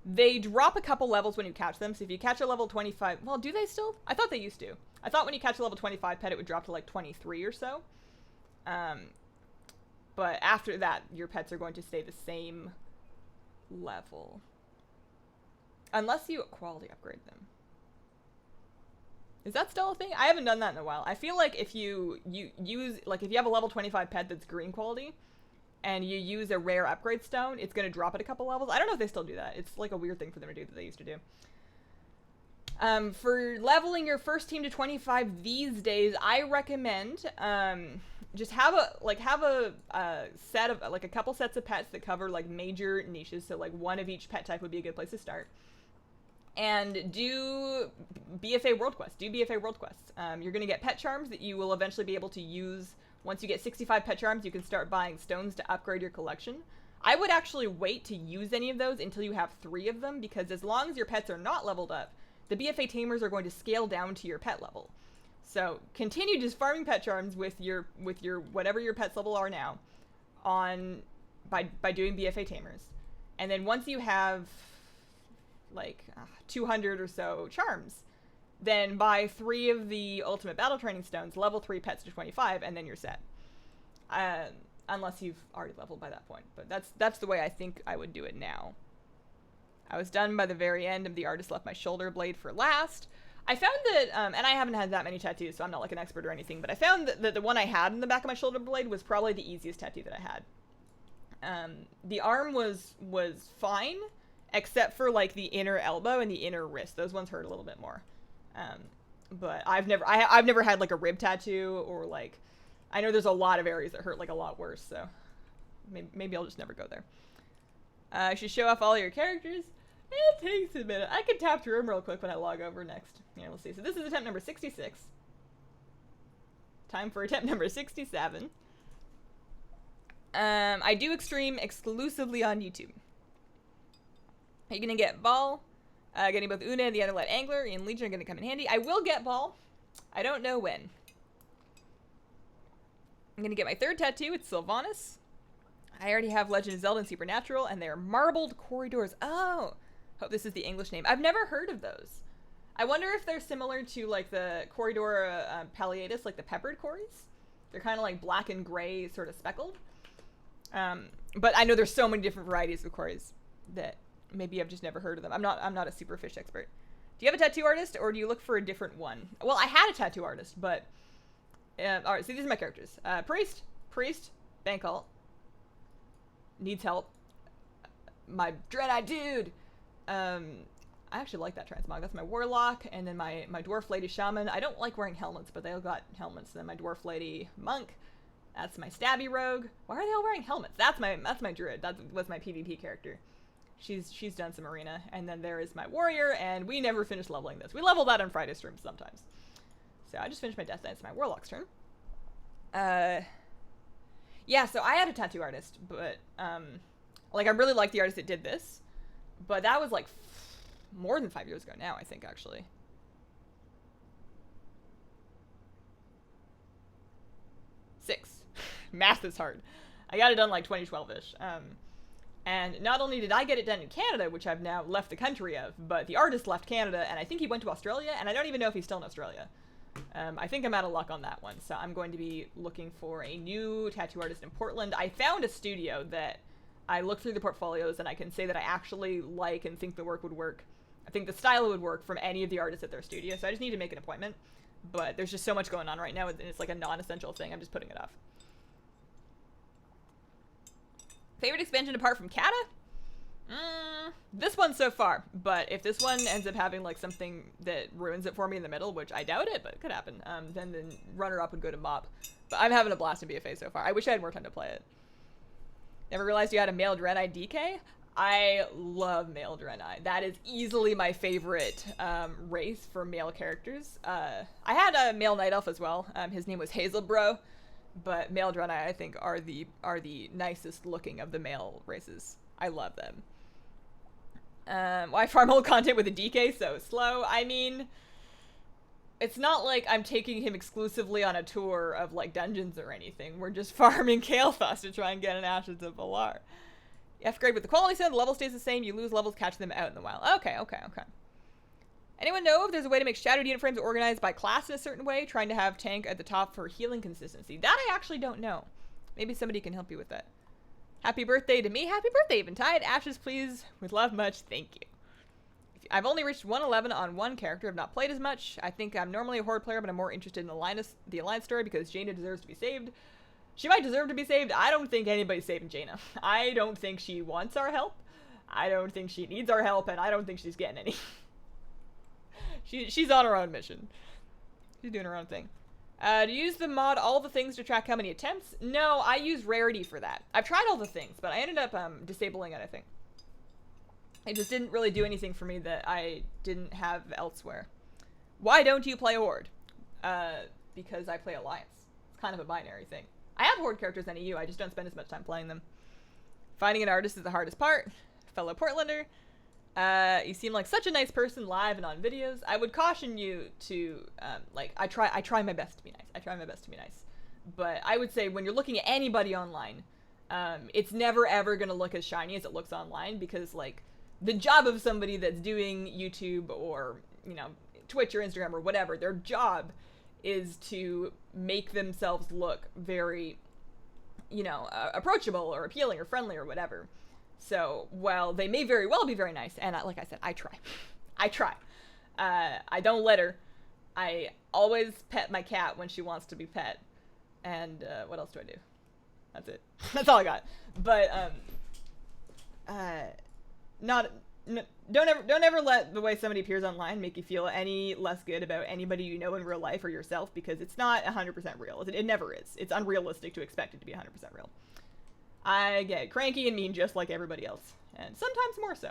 Speaker 1: They drop a couple levels when you catch them, so if you catch a level 25... Well, do they still? I thought they used to. I thought when you catch a level 25 pet, it would drop to like 23 or so. But after that, your pets are going to stay the same level. Unless you quality upgrade them. Is that still a thing? I haven't done that in a while. I feel like if you use, like if you have a level 25 pet that's green quality, and you use a rare upgrade stone, it's going to drop it a couple levels. I don't know if they still do that. It's like a weird thing for them to do that they used to do. For leveling your first team to 25 these days, I recommend just have a set of like a couple sets of pets that cover like major niches. So like one of each pet type would be a good place to start. And do BFA World Quest. Do BFA World Quests. You're going to get pet charms that you will eventually be able to use. Once you get 65 pet charms, you can start buying stones to upgrade your collection. I would actually wait to use any of those until you have 3 of them, because as long as your pets are not leveled up, the BFA tamers are going to scale down to your pet level. So continue just farming pet charms with your whatever your pet's level are now by doing BFA tamers. And then once you have like 200 or so charms, then buy 3 of the ultimate battle training stones, level 3 pets to 25, and then you're set. Unless you've already leveled by that point. But that's the way I think I would do it now. I was done by the very end of the artist left my shoulder blade for last. I found that, and I haven't had that many tattoos, so I'm not like an expert or anything, but I found that the one I had in the back of my shoulder blade was probably the easiest tattoo that I had. The arm was fine, except for like the inner elbow and the inner wrist. Those ones hurt a little bit more. But I've never had like a rib tattoo, or like, I know there's a lot of areas that hurt like a lot worse, so maybe I'll just never go there. I should show off all your characters. It takes a minute. I can tap through them real quick when I log over next. Yeah, we'll see. So this is attempt number 66. Time for attempt number 67. I do stream exclusively on YouTube. You're gonna get Ball. Getting both Una and the Underlet Angler in Legion are gonna come in handy. I will get Ball. I don't know when. I'm gonna get my 3rd tattoo. It's Sylvanas. I already have Legend of Zelda and Supernatural, and they're marbled corridors. Oh! Hope this is the English name. I've never heard of those. I wonder if they're similar to, like, the Corridor Palliatus, like the peppered quarries. They're kind of like black and gray, sort of speckled. But I know there's so many different varieties of quarries that maybe I've just never heard of them. I'm not a super fish expert. Do you have a tattoo artist, or do you look for a different one? Well, I had a tattoo artist, but all right. So these are my characters: priest, bank alt, needs help. My dread-eyed dude. I actually like that transmog. That's my warlock, and then my dwarf lady shaman. I don't like wearing helmets, but they all got helmets. And then my dwarf lady monk. That's my stabby rogue. Why are they all wearing helmets? That's my druid. That was my PvP character. She's done some arena. And then there is my warrior, and we never finished leveling this. We level that on Friday streams sometimes. So I just finished my death knight. It's my warlock's turn. Yeah, so I had a tattoo artist, but like I really like the artist that did this, but that was like more than 5 years ago now, I think, actually. Six. Math is hard. I got it done like 2012-ish. And not only did I get it done in Canada, which I've now left the country of, but the artist left Canada, and I think he went to Australia, and I don't even know if he's still in Australia. I think I'm out of luck on that one, so I'm going to be looking for a new tattoo artist in Portland. I found a studio that I looked through the portfolios, and I can say that I actually like and think the work would work. I think the style would work from any of the artists at their studio, so I just need to make an appointment. But there's just so much going on right now, and it's like a non-essential thing. I'm just putting it off. Favorite expansion apart from Kata? This one so far, but if this one ends up having like something that ruins it for me in the middle, which I doubt it, but it could happen, then the runner-up would go to Mop. But I'm having a blast in BFA so far. I wish I had more time to play it. Never realized you had a male Draenei DK? I love male Draenei. That is easily my favorite race for male characters. I had a male Night Elf as well. His name was Hazelbro, but male Draenei I think are the nicest looking of the male races. I love them. Why farm old content with a DK so slow? I mean, it's not like I'm taking him exclusively on a tour of like dungeons or anything. We're just farming Kael'thas to try and get an Ashes of Valar. You upgrade with the quality stone, the level stays the same, you lose levels, catch them out in the wild. Okay. Anyone know if there's a way to make shadowed unit frames organized by class in a certain way, trying to have tank at the top for healing consistency? That I actually don't know. Maybe somebody can help you with that. Happy birthday to me. Happy birthday, Eventide. Ashes, please. With love much. Thank you. I've only reached 111 on one character. I've not played as much. I think I'm normally a Horde player, but I'm more interested in the Alliance story because Jaina deserves to be saved. She might deserve to be saved. I don't think anybody's saving Jaina. I don't think she wants our help. I don't think she needs our help, and I don't think she's getting any. She's on her own mission. She's doing her own thing. Do you use the mod all the things to track how many attempts? No, I use rarity for that. I've tried all the things, but I ended up disabling it, I think. It just didn't really do anything for me that I didn't have elsewhere. Why don't you play Horde? Because I play Alliance. It's kind of a binary thing. I have Horde characters in EU, I just don't spend as much time playing them. Finding an artist is the hardest part. Fellow Portlander. You seem like such a nice person live and on videos. I would caution you to, like, I try my best to be nice. But I would say when you're looking at anybody online, it's never ever gonna look as shiny as it looks online, because, like, the job of somebody that's doing YouTube or, you know, Twitch or Instagram or whatever, their job is to make themselves look very, you know, approachable or appealing or friendly or whatever. So, while they may very well be very nice, and like I said, I try. I don't litter. I always pet my cat when she wants to be pet. And, what else do I do? That's it. That's all I got. But, don't ever let the way somebody appears online make you feel any less good about anybody you know in real life or yourself, because it's not 100% real. It never is. It's unrealistic to expect it to be 100% real. I get cranky and mean just like everybody else, and sometimes more so.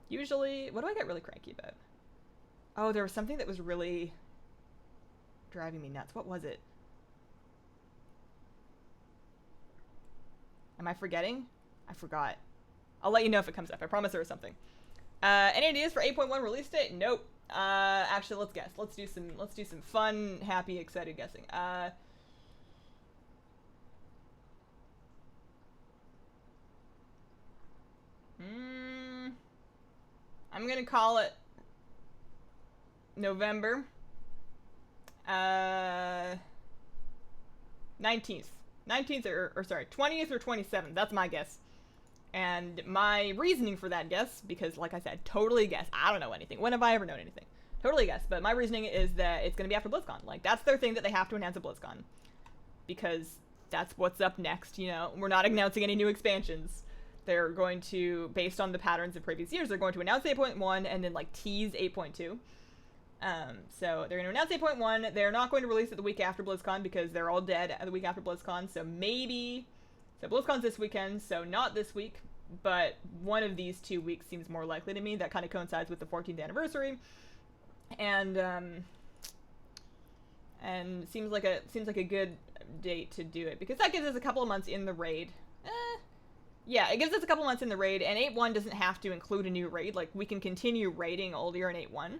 Speaker 1: Usually, what do I get really cranky about? Oh, there was something that was really driving me nuts. What was it? Am I forgetting? I forgot. I'll let you know if it comes up. I promise there was something. Any ideas for 8.1 release date? Nope. Actually, let's guess. Let's do some fun, happy, excited guessing. I'm gonna call it November 19th. 19th or sorry, 20th or 27th. That's my guess. And my reasoning for that guess, because like I said, totally guess. I don't know anything. When have I ever known anything? Totally guess. But my reasoning is that it's going to be after BlizzCon. Like, that's their thing that they have to announce at BlizzCon. Because that's what's up next, you know? We're not announcing any new expansions. They're going to, based on the patterns of previous years, they're going to announce 8.1 and then, like, tease 8.2. So they're going to announce 8.1. They're not going to release it the week after BlizzCon because they're all dead the week after BlizzCon. So maybe... So BlizzCon's this weekend, so not this week, but one of these 2 weeks seems more likely to me. That kind of coincides with the 14th anniversary. And seems like a good date to do it because that gives us a couple of months in the raid. Yeah, it gives us a couple months in the raid, and 8.1 doesn't have to include a new raid. Like, we can continue raiding Old Year in 8.1.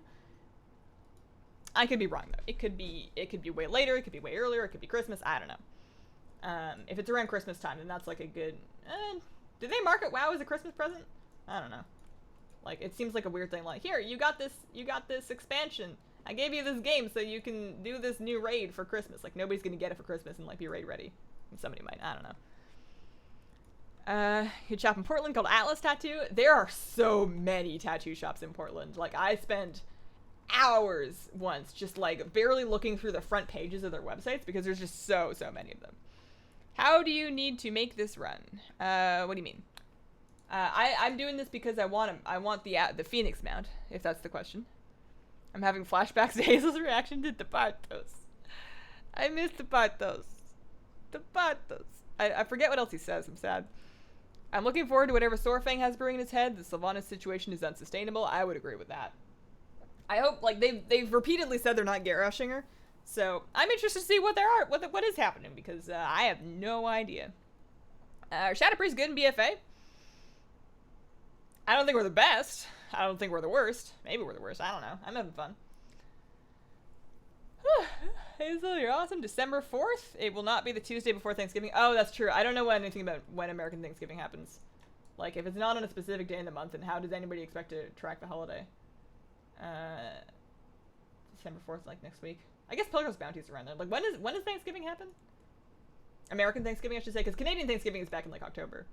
Speaker 1: I could be wrong though. It could be way later. It could be way earlier. It could be Christmas. I don't know. If it's around Christmas time, then that's like a good. Did they market WoW as a Christmas present? I don't know. Like, it seems like a weird thing. Like, here, you got this expansion. I gave you this game so you can do this new raid for Christmas. Like, nobody's gonna get it for Christmas and like be raid ready. And somebody might. I don't know. Good shop in Portland called Atlas Tattoo. There are so many tattoo shops in Portland. Like, I spent hours once just like barely looking through the front pages of their websites because there's just so many of them. How do you need to make this run? What do you mean? I'm doing this because I want the Phoenix mount, if that's the question. I'm having flashbacks to Hazel's reaction to the Bartos. I miss the Bartos. The Bartos. I forget what else he says. I'm sad. I'm looking forward to whatever Sorfang has brewing in his head. The Sylvanas situation is unsustainable. I would agree with that. I hope, like, they've repeatedly said they're not get-rushing her. So, I'm interested to see what is happening, because I have no idea. Shadowpre's good in BFA. I don't think we're the best. I don't think we're the worst. Maybe we're the worst. I don't know. I'm having fun. Hazel, you're awesome. December 4th. It will not be the Tuesday before Thanksgiving. Oh, that's true. I don't know anything about when American Thanksgiving happens. Like, if it's not on a specific day in the month, then how does anybody expect to track the holiday? December 4th, like next week. I guess Pilgrim's Bounty's around there. Like, when does Thanksgiving happen? American Thanksgiving, I should say, because Canadian Thanksgiving is back in, like, October.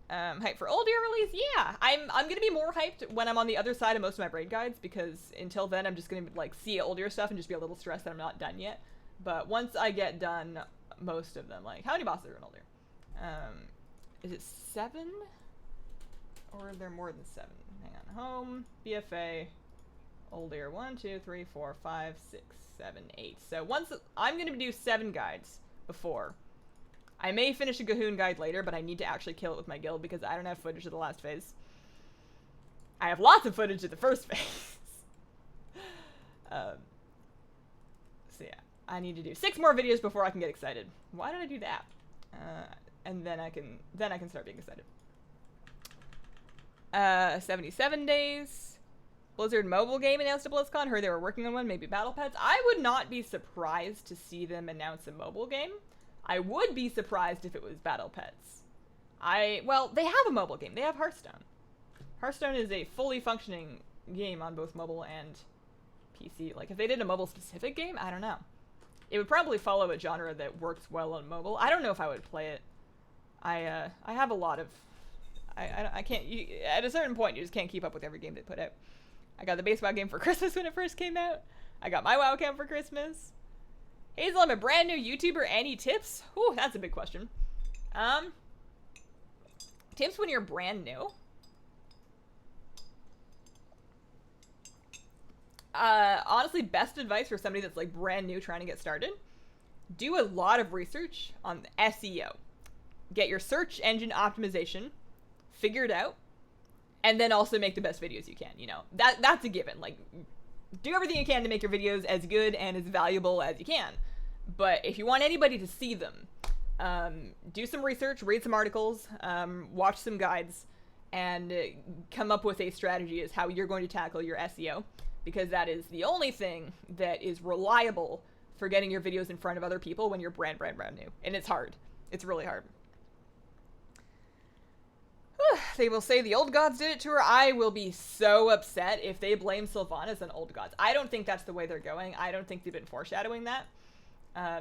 Speaker 1: Hyped for Old Year release? Yeah! I'm gonna be more hyped when I'm on the other side of most of my braid guides, because until then I'm just gonna, like, see Old Year stuff and just be a little stressed that I'm not done yet. But once I get done most of them, like, how many bosses are in Old Year? Is it 7? Or are there more than 7? Hang on. Home, BFA, Old Year 1, 2, 3, 4, 5, 6, 7, 8. So once I'm gonna do 7 guides before. I may finish a Gahoon guide later, but I need to actually kill it with my guild because I don't have footage of the last phase. I have lots of footage of the first phase. So yeah, I need to do 6 more videos before I can get excited. Why did I do that? And then I can start being excited. 77 days. Blizzard mobile game announced at BlizzCon. Heard they were working on one, maybe Battle Pets. I would not be surprised to see them announce a mobile game. I would be surprised if it was Battle Pets. Well, they have a mobile game. They have Hearthstone. Hearthstone is a fully functioning game on both mobile and PC. Like, if they did a mobile-specific game, I don't know. It would probably follow a genre that works well on mobile. I don't know if I would play it. I have a lot of... I can't... at a certain point, you just can't keep up with every game they put out. I got the base WoW game for Christmas when it first came out. I got my WoW account for Christmas. Hazel, I'm a brand new YouTuber. Any tips? Ooh, that's a big question. Tips when you're brand new? Honestly, best advice for somebody that's like brand new trying to get started. Do a lot of research on SEO. Get your search engine optimization figured out. And then also make the best videos you can, you know. That's a given. Like, do everything you can to make your videos as good and as valuable as you can. But if you want anybody to see them, do some research, read some articles, watch some guides, and come up with a strategy as how you're going to tackle your SEO. Because that is the only thing that is reliable for getting your videos in front of other people when you're brand new. And it's hard. It's really hard. They will say the old gods did it to her. I will be so upset if they blame Sylvanas on old gods. I don't think that's the way they're going. I don't think they've been foreshadowing that.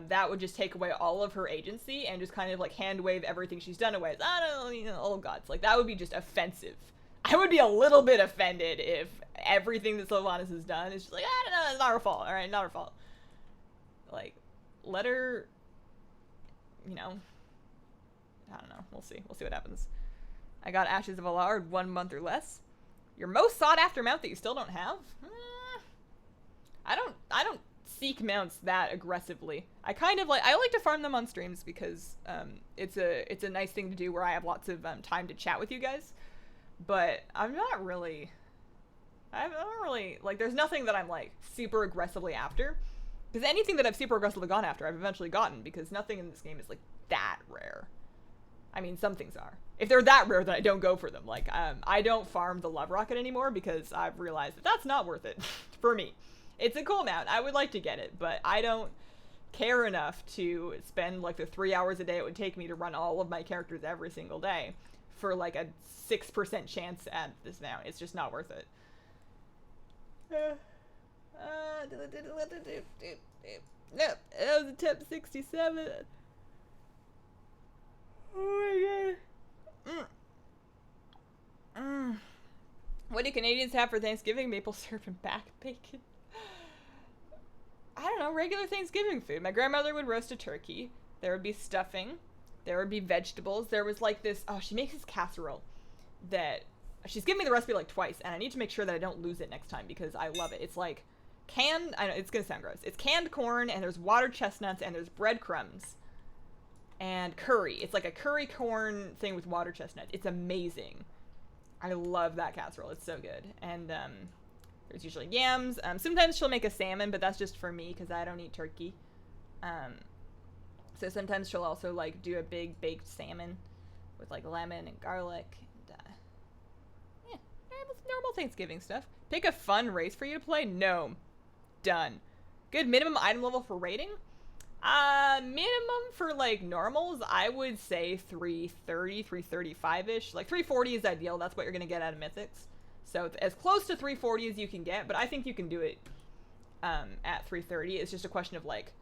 Speaker 1: that would just take away all of her agency and just kind of like hand wave everything she's done away. I don't know, you know, oh gods, like that would be just offensive. I would be a little bit offended if everything that Sylvanas has done is just like, I don't know, it's not her fault. All right, not her fault. Like, let her, you know, I don't know. We'll see. We'll see what happens. I got Ashes of Allard 1 month or less. Your most sought after mount that you still don't have? I don't seek mounts that aggressively. I like to farm them on streams because it's a nice thing to do where I have lots of time to chat with you guys. But I don't really, like, there's nothing that I'm like super aggressively after. Because anything that I've super aggressively gone after, I've eventually gotten, because nothing in this game is like that rare. I mean, some things are. If they're that rare, then I don't go for them. Like, I don't farm the Love Rocket anymore because I've realized that that's not worth it for me. It's a cool mount. I would like to get it, but I don't care enough to spend like the 3 hours a day it would take me to run all of my characters every single day for like a 6% chance at this mount. It's just not worth it. Nope, that was a tip 67. Oh my god. What do Canadians have for Thanksgiving? Maple syrup and back bacon. I don't know, regular Thanksgiving food. My grandmother would roast a turkey. There would be stuffing. There would be vegetables. There was like this, she makes this casserole that, she's given me the recipe like twice, and I need to make sure that I don't lose it next time because I love it. It's like canned, I know, it's gonna sound gross. It's canned corn, and there's water chestnuts, and there's breadcrumbs. And curry. It's like a curry corn thing with water chestnut. It's amazing. I love that casserole. It's so good. And there's usually yams. Sometimes she'll make a salmon, but that's just for me because I don't eat turkey. So sometimes she'll also like do a big baked salmon with like lemon and garlic. And, yeah, normal Thanksgiving stuff. Pick a fun race for you to play? No. Done. Good minimum item level for rating? Minimum for like normals, I would say 330, 335-ish. Like 340 is ideal. That's what you're gonna get out of mythics. So as close to 340 as you can get, but I think you can do it at 330. It's just a question of like,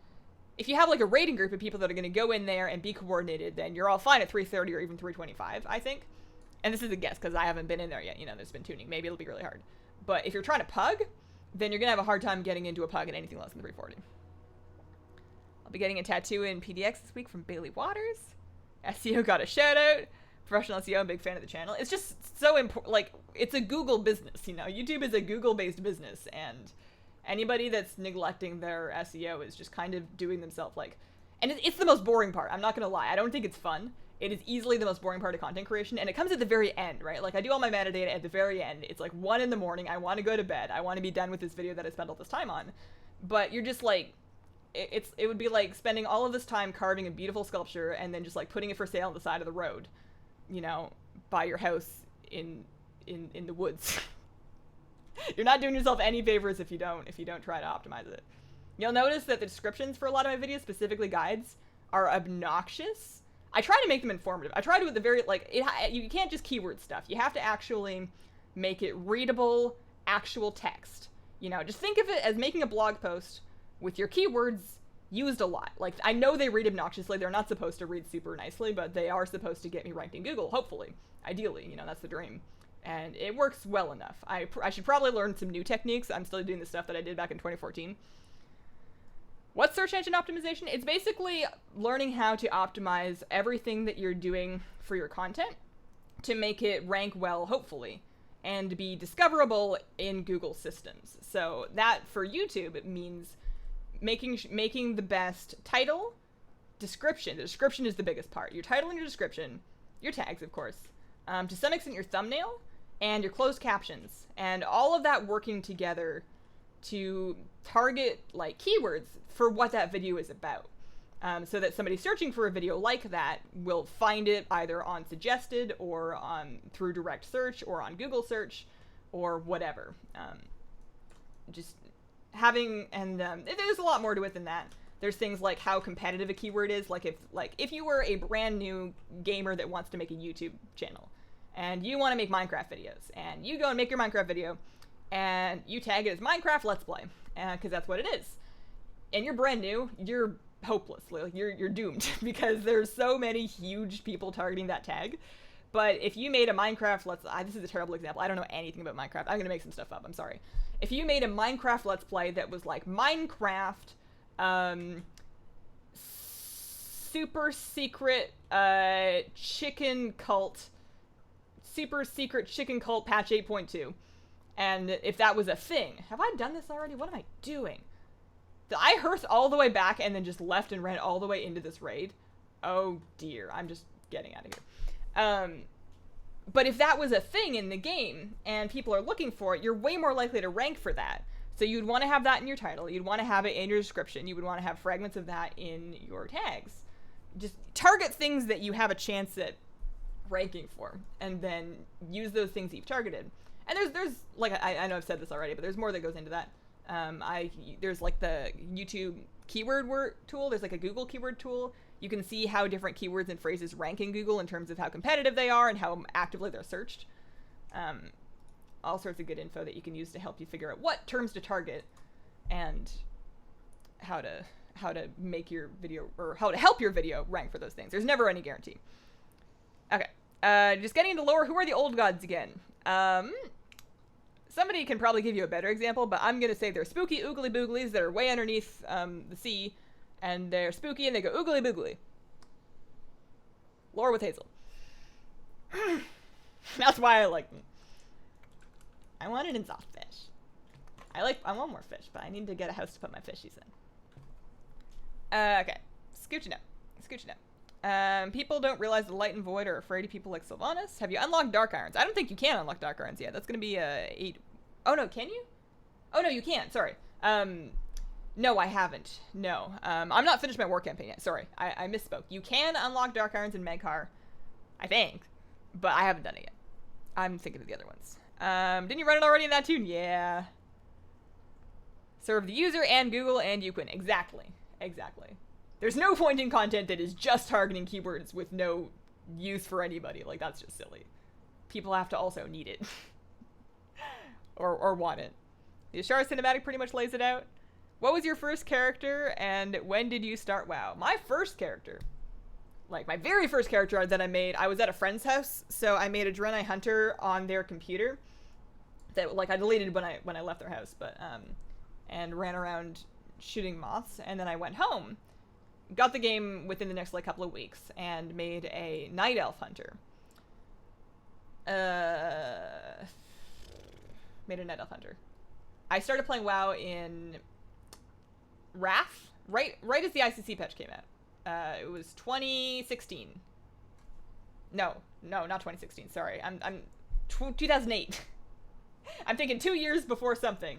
Speaker 1: if you have like a raiding group of people that are gonna go in there and be coordinated, then you're all fine at 330 or even 325, I think. And this is a guess because I haven't been in there yet. You know, there's been tuning. Maybe it'll be really hard. But if you're trying to pug, then you're gonna have a hard time getting into a pug at anything less than 340. I'll be getting a tattoo in PDX this week from Bailey Waters. SEO got a shout out. Professional SEO, I'm a big fan of the channel. It's just so important. Like, it's a Google business, you know? YouTube is a Google-based business, and anybody that's neglecting their SEO is just kind of doing themselves like... And it's the most boring part. I'm not gonna lie. I don't think it's fun. It is easily the most boring part of content creation, and it comes at the very end, right? Like, I do all my metadata at the very end. It's like 1 in the morning. I want to go to bed. I want to be done with this video that I spent all this time on. But you're just like... It would be like spending all of this time carving a beautiful sculpture and then just like putting it for sale on the side of the road, you know, by your house in the woods. You're not doing yourself any favors if you don't try to optimize it. You'll notice that the descriptions for a lot of my videos, specifically guides, are obnoxious. I try to make them informative. I try to at the very, like, you can't just keyword stuff. You have to actually make it readable, actual text. You know, just think of it as making a blog post with your keywords used a lot. Like, I know they read obnoxiously. They're not supposed to read super nicely, but they are supposed to get me ranked in Google, hopefully. Ideally, you know, that's the dream. And it works well enough. I should probably learn some new techniques. I'm still doing the stuff that I did back in 2014. What's search engine optimization? It's basically learning how to optimize everything that you're doing for your content to make it rank well, hopefully, and be discoverable in Google systems. So that, for YouTube, it means making the best title, description. The description is the biggest part. Your title and your description, your tags, of course, to some extent your thumbnail, and your closed captions, and all of that working together to target like keywords for what that video is about, so that somebody searching for a video like that will find it either on suggested or through direct search or on Google search or whatever. Just having, and there's a lot more to it than that. There's things like how competitive a keyword is. Like if you were a brand new gamer that wants to make a YouTube channel and you want to make Minecraft videos, and you go and make your Minecraft video and you tag it as Minecraft Let's Play, because that's what it is, and you're brand new, you're hopeless. Like you're doomed because there's so many huge people targeting that tag. But if you made a Minecraft this is a terrible example. I don't know anything about Minecraft. I'm gonna make some stuff up. I'm sorry. If you made a Minecraft Let's Play that was like Minecraft, super secret chicken cult patch 8.2, and if that was a thing, have I done this already? What am I doing? Did I hearth all the way back and then just left and ran all the way into this raid? Oh dear, I'm just getting out of here. But if that was a thing in the game and people are looking for it, you're way more likely to rank for that. So you'd want to have that in your title. You'd want to have it in your description. You would want to have fragments of that in your tags. Just target things that you have a chance at ranking for, and then use those things that you've targeted. And there's like, I know I've said this already, but there's more that goes into that. There's like the YouTube keyword word tool. There's like a Google keyword tool. You can see how different keywords and phrases rank in Google in terms of how competitive they are and how actively they're searched. All sorts of good info that you can use to help you figure out what terms to target and how to make your video, or how to help your video rank for those things. There's never any guarantee. Okay, just getting into lore. Who are the old gods again? Somebody can probably give you a better example, but I'm gonna say they're spooky oogly booglies that are way underneath the sea, and they're spooky and they go oogly boogly. Lore with Hazel. That's why I like them. I want it in soft fish. I want more fish, but I need to get a house to put my fishies in. Okay. Scooching up. People don't realize the light and void are afraid of people like Sylvanas. Have you unlocked Dark Irons? I don't think you can unlock Dark Irons yet. That's gonna be 8. Oh no, can you? Oh no, you can't. Sorry. No, I haven't. No. I'm not finished my war campaign yet. Sorry. I misspoke. You can unlock Dark Irons in Meghar, I think, but I haven't done it yet. I'm thinking of the other ones. Didn't you run it already in that tune? Yeah. Serve the user and Google and Uquin. Exactly. There's no point in content that is just targeting keywords with no use for anybody. Like, that's just silly. People have to also need it. or want it. The Ashara cinematic pretty much lays it out. What was your first character and when did you start WoW? My first character, like my very first character that I made, I was at a friend's house, so I made a Draenei Hunter on their computer that like I deleted when I left their house, but and ran around shooting moths, and then I went home, got the game within the next like couple of weeks, and made a Night Elf Hunter. Made a Night Elf Hunter. I started playing WoW in Wrath, right as the ICC patch came out. It was 2016. No, not 2016. Sorry, I'm 2008. I'm thinking 2 years before something,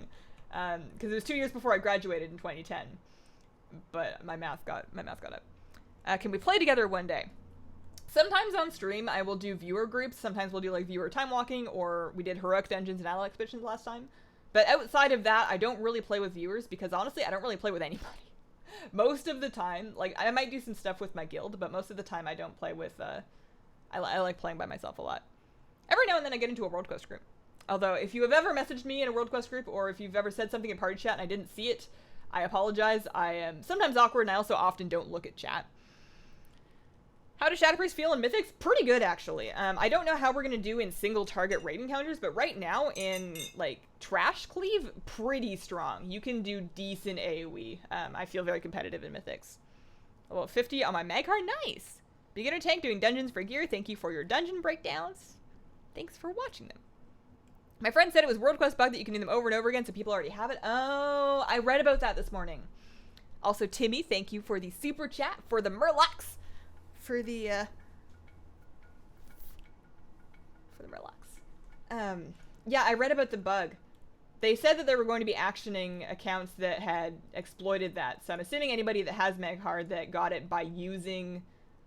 Speaker 1: because it was 2 years before I graduated in 2010. But my math got up. Can we play together one day? Sometimes on stream I will do viewer groups. Sometimes we'll do like viewer time walking, or we did heroic dungeons and ally expeditions last time. But outside of that, I don't really play with viewers because honestly, I don't really play with anybody. Most of the time, like I might do some stuff with my guild, but most of the time I don't play with, I like playing by myself a lot. Every now and then I get into a World Quest group. Although if you have ever messaged me in a World Quest group, or if you've ever said something in party chat and I didn't see it, I apologize. I am sometimes awkward and I also often don't look at chat. How does Shadow Priest feel in Mythics? Pretty good, actually. I don't know how we're going to do in single target raid encounters, but right now in, like, Trash Cleave, pretty strong. You can do decent AoE. I feel very competitive in Mythics. Level 50 on my Maghar, nice! Beginner tank doing dungeons for gear, thank you for your dungeon breakdowns. Thanks for watching them. My friend said it was World Quest bug that you can do them over and over again, so people already have it. Oh, I read about that this morning. Also, Timmy, thank you for the super chat, for the Murlocs. For the Murlocs. Yeah, I read about the bug. They said that they were going to be actioning accounts that had exploited that. So I'm assuming anybody that has Maghar that got it by using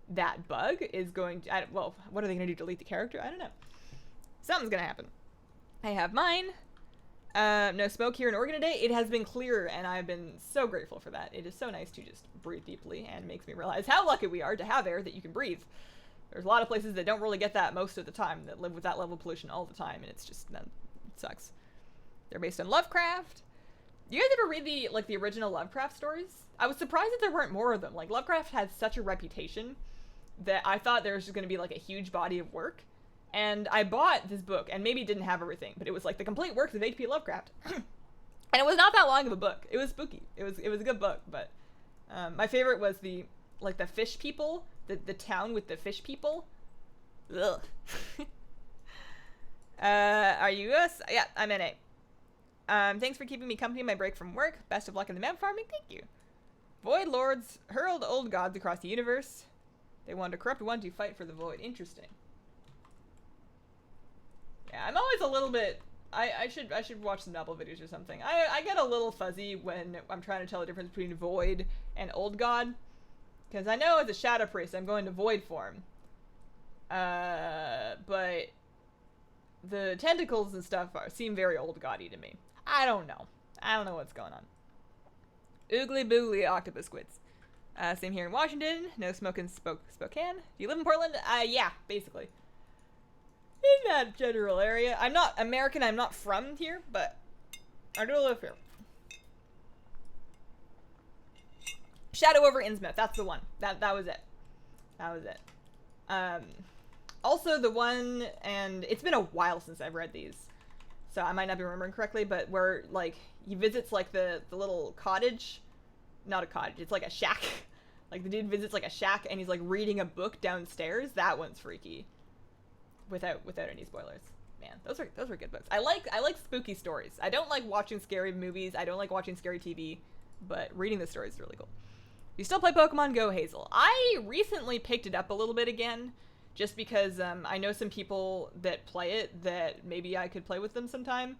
Speaker 1: that bug is going to, well, what are they going to do, delete the character? I don't know. Something's going to happen. I have mine. No smoke here in Oregon today. It has been clear, and I've been so grateful for that. It is so nice to just breathe deeply, and makes me realize how lucky we are to have air that you can breathe. There's a lot of places that don't really get that most of the time, that live with that level of pollution all the time, and it's just, that sucks. They're based on Lovecraft. Do you guys ever read the original Lovecraft stories? I was surprised that there weren't more of them. Like, Lovecraft had such a reputation that I thought there was just going to be like a huge body of work. And I bought this book, and maybe it didn't have everything, but it was like the complete works of H.P. Lovecraft. And it was not that long of a book. It was spooky. It was a good book, but my favorite was the fish people, the town with the fish people. Ugh. Are you US? Yeah, I'm NA. Thanks for keeping me company on my break from work. Best of luck in the mount farming. Thank you. Void lords hurled old gods across the universe. They wanted to corrupt one to fight for the void. Interesting. Yeah, I'm always a little bit... I should watch some novel videos or something. I get a little fuzzy when I'm trying to tell the difference between void and old god. Because I know as a shadow priest I'm going to void form. But the tentacles and stuff seem very old god-y to me. I don't know. I don't know what's going on. Oogly boogly octopus squids. Same here in Washington. No smoking Spokane. Do you live in Portland? Yeah, basically. In that general area. I'm not American, I'm not from here, but I do live here. Shadow over Innsmouth, that's the one. That was it. That was it. Also the one, and it's been a while since I've read these, so I might not be remembering correctly, but where, like, he visits, like, the little cottage. Not a cottage, it's like a shack. Like, the dude visits, like, a shack, and he's, like, reading a book downstairs. That one's freaky. Without any spoilers. Man, those are good books. I like spooky stories. I don't like watching scary movies. I don't like watching scary TV, but reading the stories is really cool. You still play Pokemon Go, Hazel? I recently picked it up a little bit again, just because I know some people that play it that maybe I could play with them sometime.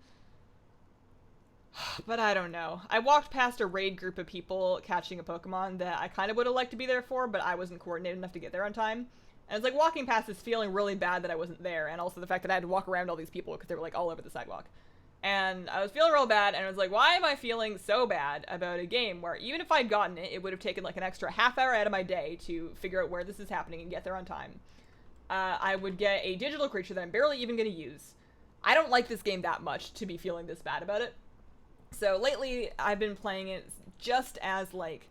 Speaker 1: But I don't know. I walked past a raid group of people catching a Pokemon that I kind of would have liked to be there for, but I wasn't coordinated enough to get there on time. And it's like walking past this feeling really bad that I wasn't there, and also the fact that I had to walk around all these people because they were like all over the sidewalk. And I was feeling real bad, and I was like, why am I feeling so bad about a game where even if I'd gotten it, it would have taken like an extra half hour out of my day to figure out where this is happening and get there on time. I would get a digital creature that I'm barely even going to use. I don't like this game that much to be feeling this bad about it. So lately, I've been playing it just as like,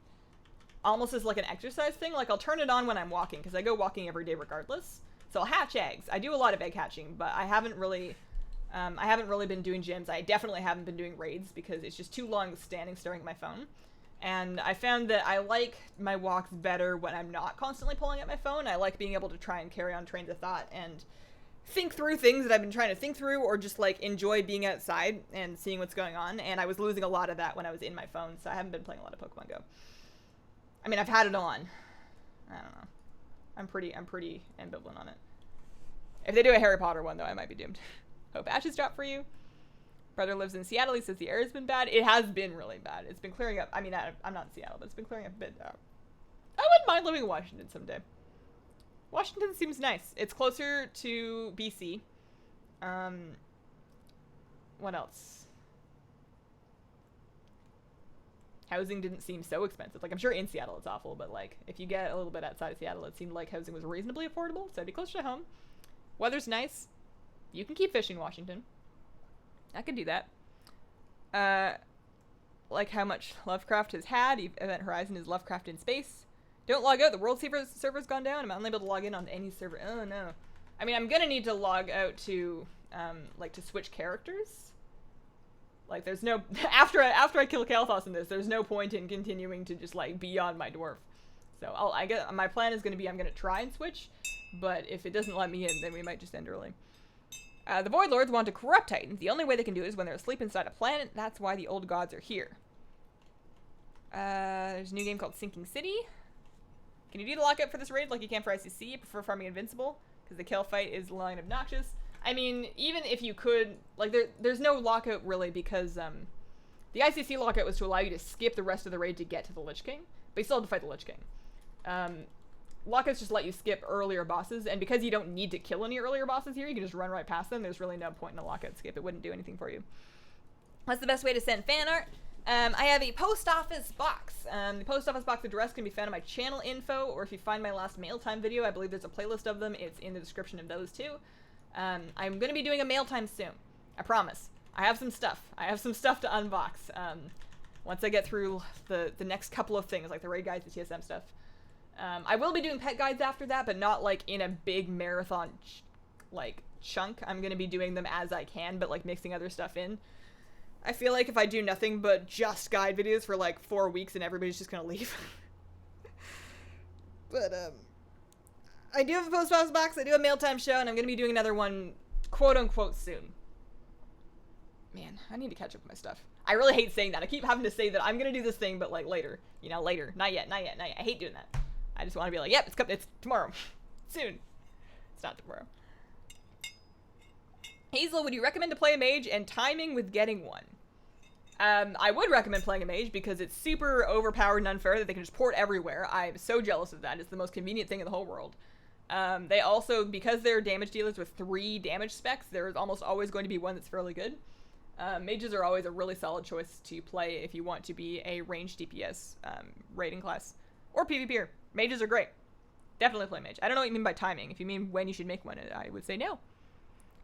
Speaker 1: almost as like an exercise thing. Like, I'll turn it on when I'm walking, because I go walking every day regardless. So I'll hatch eggs. I do a lot of egg hatching, but I haven't really been doing gyms. I definitely haven't been doing raids, because it's just too long standing staring at my phone. And I found that I like my walks better when I'm not constantly pulling at my phone. I like being able to try and carry on trains of thought and think through things that I've been trying to think through, or just like enjoy being outside and seeing what's going on. And I was losing a lot of that when I was in my phone, so I haven't been playing a lot of Pokemon Go. I mean, I've had it on. I don't know. I'm pretty ambivalent on it. If they do a Harry Potter one, though, I might be doomed. Hope Ashes drop for you. Brother lives in Seattle. He says the air has been bad. It has been really bad. It's been clearing up. I mean, I'm not in Seattle, but it's been clearing up a bit. I wouldn't mind living in Washington someday. Washington seems nice. It's closer to BC. What else? Housing didn't seem so expensive. Like, I'm sure in Seattle it's awful, but like, if you get a little bit outside of Seattle, it seemed like housing was reasonably affordable, so it'd be closer to home. Weather's nice. You can keep fishing, Washington. I could do that. Like how much Lovecraft has had. Event Horizon is Lovecraft in space. Don't log out. The world server's gone down. I'm unable to log in on any server. Oh, no. I mean, I'm gonna need to log out to, like, to switch characters. Like, there's no... After I kill Kalthos in this, there's no point in continuing to just, like, be on my dwarf. So, my plan is gonna be I'm gonna try and switch, but if it doesn't let me in, then we might just end early. The Void Lords want to corrupt Titans. The only way they can do it is when they're asleep inside a planet. That's why the old gods are here. There's a new game called Sinking City. Can you do the lockout for this raid like you can for ICC? I prefer farming Invincible, because the kill fight is lying obnoxious. I mean, even if you could, like, there's no lockout really, because the ICC lockout was to allow you to skip the rest of the raid to get to the Lich King, but you still have to fight the Lich King. Lockouts just let you skip earlier bosses, and because you don't need to kill any earlier bosses here, you can just run right past them. There's really no point in a lockout skip. It wouldn't do anything for you. What's the best way to send fan art? I have a post office box. The post office box address can be found on my channel info, or if you find my last mail time video, I believe there's a playlist of them. It's in the description of those too. I'm going to be doing a mail time soon. I promise. I have some stuff. I have some stuff to unbox. Once I get through the next couple of things, like the raid guides, the TSM stuff. I will be doing pet guides after that, but not like in a big marathon chunk. I'm gonna be doing them as I can, but like mixing other stuff in. I feel like if I do nothing but just guide videos for like 4 weeks and everybody's just gonna leave. But I do have a post office box, I do a mail time show, and I'm gonna be doing another one quote unquote soon. Man, I need to catch up with my stuff. I really hate saying that. I keep having to say that I'm gonna do this thing, but like later. You know, later. Not yet, not yet, not yet. I hate doing that. I just want to be like, yep, it's tomorrow. Soon. It's not tomorrow. Hazel, would you recommend to play a mage and timing with getting one? I would recommend playing a mage because it's super overpowered and unfair that they can just port everywhere. I'm so jealous of that. It's the most convenient thing in the whole world. They also, because they're damage dealers with 3 damage specs, there's almost always going to be one that's fairly good. Mages are always a really solid choice to play if you want to be a ranged DPS raiding class. Or PvPer. Mages are great. Definitely play mage. I don't know what you mean by timing. If you mean when you should make one, I would say no.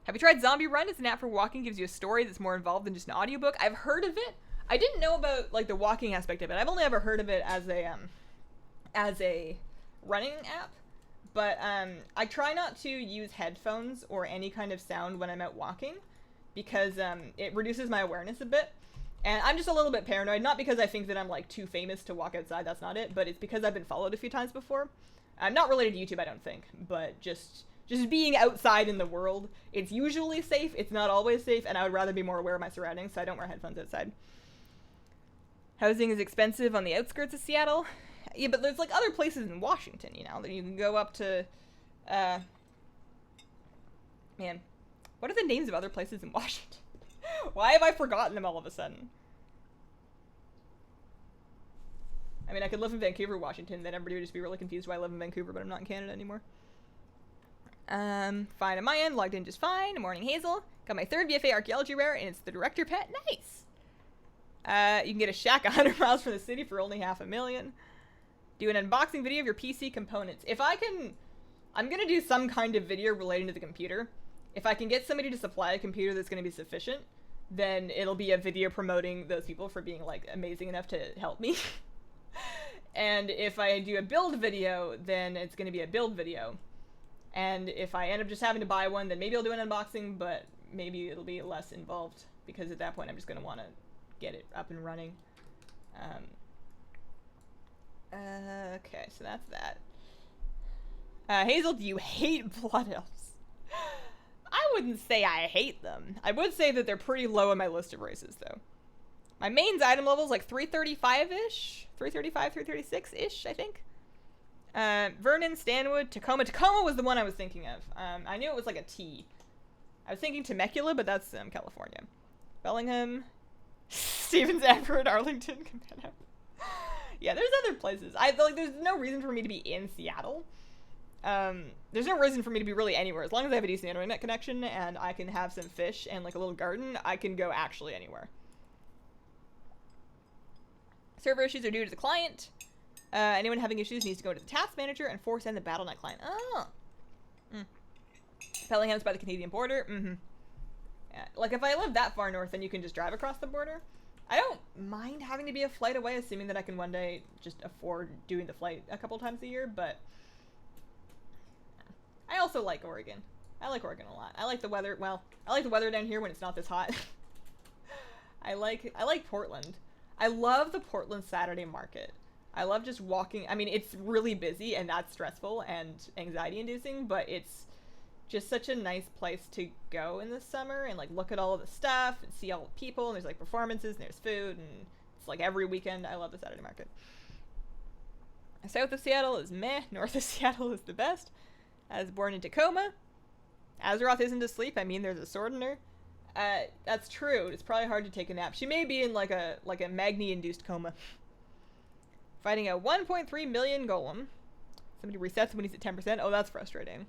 Speaker 1: Have you tried Zombie Run? It's an app for walking, gives you a story that's more involved than just an audiobook. I've heard of it. I didn't know about like the walking aspect of it. I've only ever heard of it as a running app. But I try not to use headphones or any kind of sound when I'm out walking because it reduces my awareness a bit. And I'm just a little bit paranoid, not because I think that I'm like too famous to walk outside, that's not it, but it's because I've been followed a few times before. Not related to YouTube, I don't think, but just being outside in the world. It's usually safe, it's not always safe, and I would rather be more aware of my surroundings, so I don't wear headphones outside. Housing is expensive on the outskirts of Seattle. Yeah, but there's like other places in Washington, you know, that you can go up to, man, what are the names of other places in Washington? Why have I forgotten them all of a sudden? I mean, I could live in Vancouver, Washington, then everybody would just be really confused why I live in Vancouver, but I'm not in Canada anymore. Fine on my end, logged in just fine. Morning, Hazel. Got my 3rd BFA archaeology rare, and it's the director pet. Nice! You can get a shack 100 miles from the city for only $500,000. Do an unboxing video of your PC components. If I can... I'm gonna do some kind of video relating to the computer. If I can get somebody to supply a computer that's gonna be sufficient, then it'll be a video promoting those people for being, like, amazing enough to help me. And if I do a build video, then it's gonna be a build video. And if I end up just having to buy one, then maybe I'll do an unboxing, but maybe it'll be less involved, because at that point I'm just gonna want to get it up and running. Okay, so that's that. Hazel, do you hate Blood Elves? I wouldn't say I hate them. I would say that they're pretty low on my list of races, though. My main's item level is like 335-ish? 335, 336-ish, I think. Vernon, Stanwood, Tacoma. Tacoma was the one I was thinking of. I knew it was like a T. I was thinking Temecula, but that's California. Bellingham, Stevens, Everett, Arlington, Camino. Yeah, there's other places. There's no reason for me to be in Seattle. There's no reason for me to be really anywhere. As long as I have a decent internet connection and I can have some fish and like a little garden, I can go actually anywhere. Server issues are due to the client. Anyone having issues needs to go to the task manager and force end the BattleNet client. Oh. Bellingham's by the Canadian border. Yeah. Like, if I live that far north, then you can just drive across the border. I don't mind having to be a flight away, assuming that I can one day just afford doing the flight a couple times a year, but... I also like Oregon. I like Oregon a lot. I like the weather. Well, I like the weather down here when it's not this hot. I like Portland. I love the Portland Saturday market. I love just walking. I mean, it's really busy and that's stressful and anxiety inducing, but it's just such a nice place to go in the summer and like look at all of the stuff and see all the people, and there's like performances and there's food, and it's like every weekend. I love the Saturday market. South of Seattle is meh. North of Seattle is the best. I was born in Tacoma. Azeroth isn't asleep. I mean, there's a sword in her. That's true. It's probably hard to take a nap. She may be in like a Magni-induced coma. Fighting a 1.3 million golem. Somebody resets when he's at 10%. Oh, that's frustrating.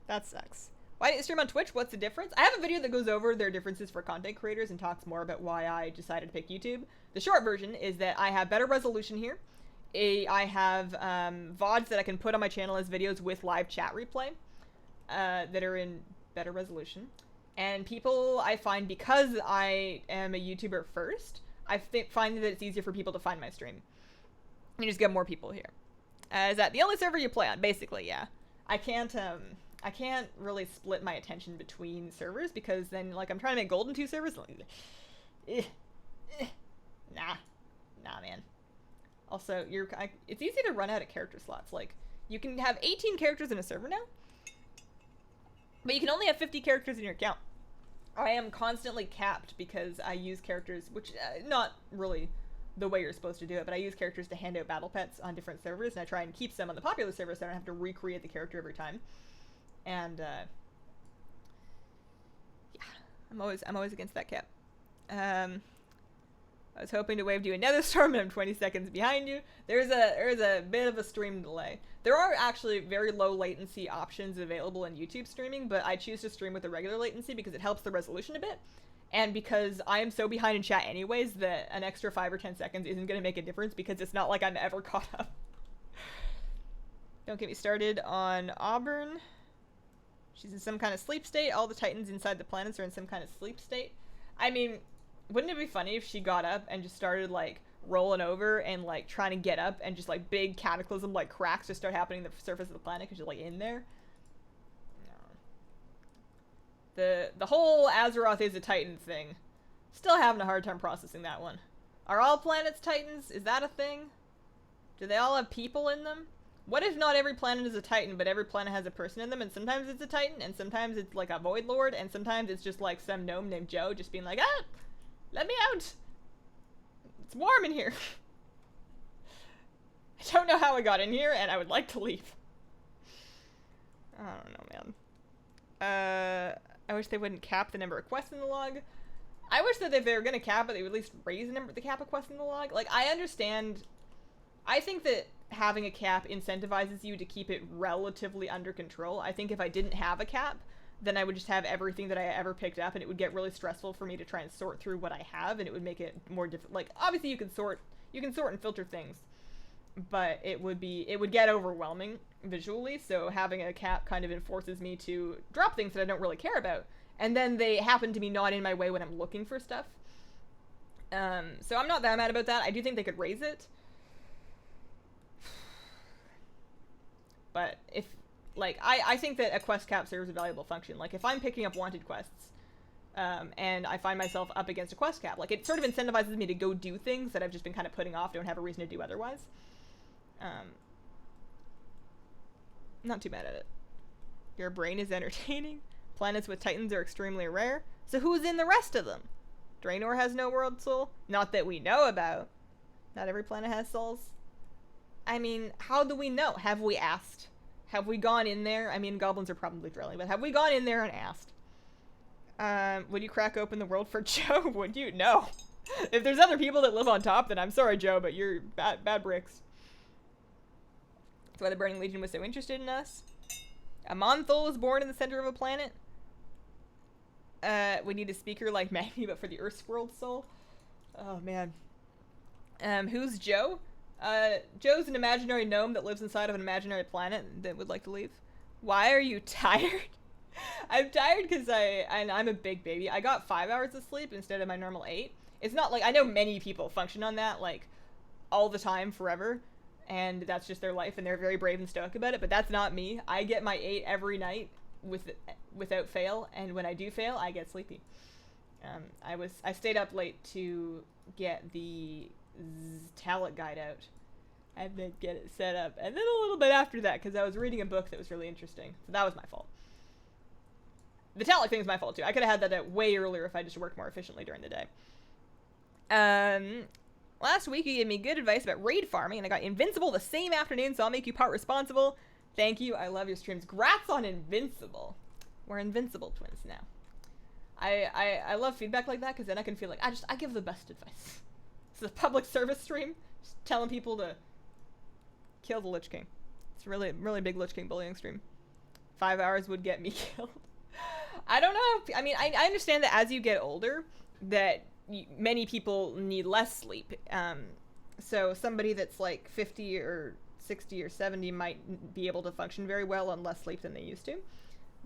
Speaker 1: That sucks. Why didn't you stream on Twitch? What's the difference? I have a video that goes over their differences for content creators and talks more about why I decided to pick YouTube. The short version is that I have better resolution here. I have VoDs that I can put on my channel as videos with live chat replay that are in better resolution. And people, I find, because I am a YouTuber first, find that it's easier for people to find my stream. You just get more people here. Is that the only server you play on? Basically, yeah. I can't really split my attention between servers because then, like, I'm trying to make gold in 2 servers. Nah, man. Also, it's easy to run out of character slots. Like, you can have 18 characters in a server now, but you can only have 50 characters in your account. I am constantly capped because I use characters, which, not really the way you're supposed to do it, but I use characters to hand out battle pets on different servers, and I try and keep some on the popular servers so I don't have to recreate the character every time. And, yeah, I'm always against that cap. I was hoping to wave you another storm, and I'm 20 seconds behind you. There's a bit of a stream delay. There are actually very low latency options available in YouTube streaming, but I choose to stream with a regular latency because it helps the resolution a bit. And because I am so behind in chat anyways that an extra 5 or 10 seconds isn't going to make a difference because it's not like I'm ever caught up. Don't get me started on Auburn. She's in some kind of sleep state. All the titans inside the planets are in some kind of sleep state. I mean, wouldn't it be funny if she got up and just started, like, rolling over and, like, trying to get up and just, like, big cataclysm, like, cracks just start happening on the surface of the planet because she's, like, in there? The whole Azeroth is a Titan thing. Still having a hard time processing that one. Are all planets Titans? Is that a thing? Do they all have people in them? What if not every planet is a Titan, but every planet has a person in them, and sometimes it's a Titan, and sometimes it's like a Void Lord, and sometimes it's just like some gnome named Joe just being like, ah, let me out. It's warm in here. I don't know how I got in here, and I would like to leave. I don't know, man. I wish they wouldn't cap the number of quests in the log. I wish that if they were going to cap it, they would at least raise the cap of quests in the log. Like, I understand. I think that having a cap incentivizes you to keep it relatively under control. I think if I didn't have a cap, then I would just have everything that I ever picked up, and it would get really stressful for me to try and sort through what I have, and it would make it more difficult. Like, obviously you can sort and filter things, but it would get overwhelming visually, so having a cap kind of enforces me to drop things that I don't really care about, and then they happen to be not in my way when I'm looking for stuff. So I'm not that mad about that. I do think they could raise it. But if, like, I think that a quest cap serves a valuable function. Like, if I'm picking up wanted quests, and I find myself up against a quest cap, like, it sort of incentivizes me to go do things that I've just been kind of putting off, don't have a reason to do otherwise. Not too bad at it. Your brain is entertaining. Planets with titans are extremely rare. So who's in the rest of them? Draenor has no world soul? Not that we know about. Not every planet has souls. I mean, how do we know? Have we asked? Have we gone in there? I mean, goblins are probably drilling, but have we gone in there and asked? Would you crack open the world for Joe? Would you? No. If there's other people that live on top, then I'm sorry, Joe, but you're bad bricks. That's why the Burning Legion was so interested in us. A Monthol was born in the center of a planet. We need a speaker like Magni, but for the Earth's world soul. Oh, man. Who's Joe? Joe's an imaginary gnome that lives inside of an imaginary planet that would like to leave. Why are you tired? I'm tired because I'm a big baby. I got 5 hours of sleep instead of my normal 8. It's not like, I know many people function on that, like, all the time, forever. And that's just their life, and they're very brave and stoic about it, but that's not me. I get my 8 every night without fail, and when I do fail, I get sleepy. I stayed up late to get the Talent guide out, and then get it set up, and then a little bit after that, because I was reading a book that was really interesting, so that was my fault. The Talent thing is my fault, too. I could have had that out way earlier if I just worked more efficiently during the day. Last week you gave me good advice about raid farming, and I got Invincible the same afternoon, so I'll make you part responsible. Thank you. I love your streams. Grats on Invincible. We're Invincible twins now. I love feedback like that, because then I can feel like I give the best advice. It's a public service stream, just telling people to kill the Lich King. It's a really big Lich King bullying stream. 5 hours would get me killed. I don't know. I mean, I understand that as you get older, that many people need less sleep. So somebody that's like 50 or 60 or 70 might be able to function very well on less sleep than they used to.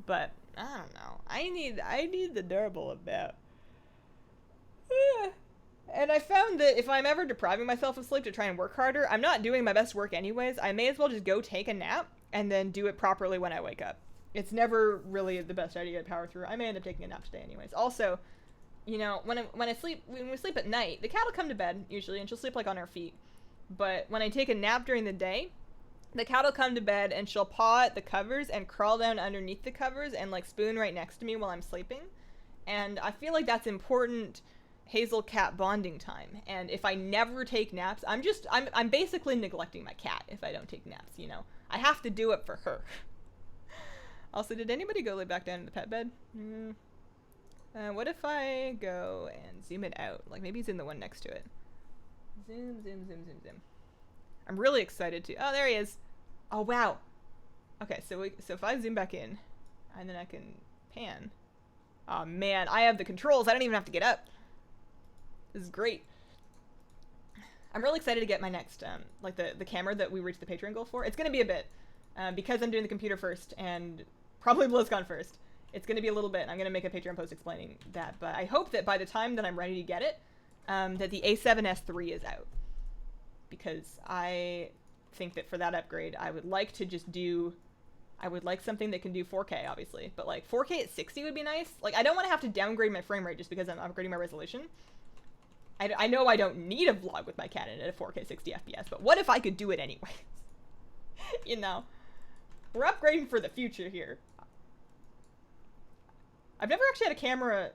Speaker 1: But I don't know. I need the durable about. And I found that if I'm ever depriving myself of sleep to try and work harder, I'm not doing my best work anyways. I may as well just go take a nap and then do it properly when I wake up. It's never really the best idea to power through. I may end up taking a nap today anyways. Also, you know, when we sleep at night, the cat will come to bed usually, and she'll sleep like on her feet. But when I take a nap during the day, the cat will come to bed and she'll paw at the covers and crawl down underneath the covers and like spoon right next to me while I'm sleeping. And I feel like that's important Hazel cat bonding time. And if I never take naps, I'm basically neglecting my cat if I don't take naps, you know. I have to do it for her. Also, did anybody go lay back down in the pet bed? What if I go and zoom it out? Like maybe it's in the one next to it. Zoom, zoom, zoom, zoom, zoom. I'm really excited to. Oh, there he is. Oh, wow. Okay, so if I zoom back in, and then I can pan. Oh man, I have the controls. I don't even have to get up. This is great. I'm really excited to get my next, like the camera that we reached the Patreon goal for. It's gonna be a bit, because I'm doing the computer first and probably BlizzCon first. It's gonna be a little bit. I'm gonna make a Patreon post explaining that, but I hope that by the time that I'm ready to get it, that the A7S III is out. Because I think that for that upgrade, I would like to just do, I would like something that can do 4K, obviously. But like 4K at 60 would be nice. Like I don't want to have to downgrade my frame rate just because I'm upgrading my resolution. I know I don't need a vlog with my cat in it at 4K 60 FPS, but what if I could do it anyways? You know, we're upgrading for the future here. I've never actually had a camera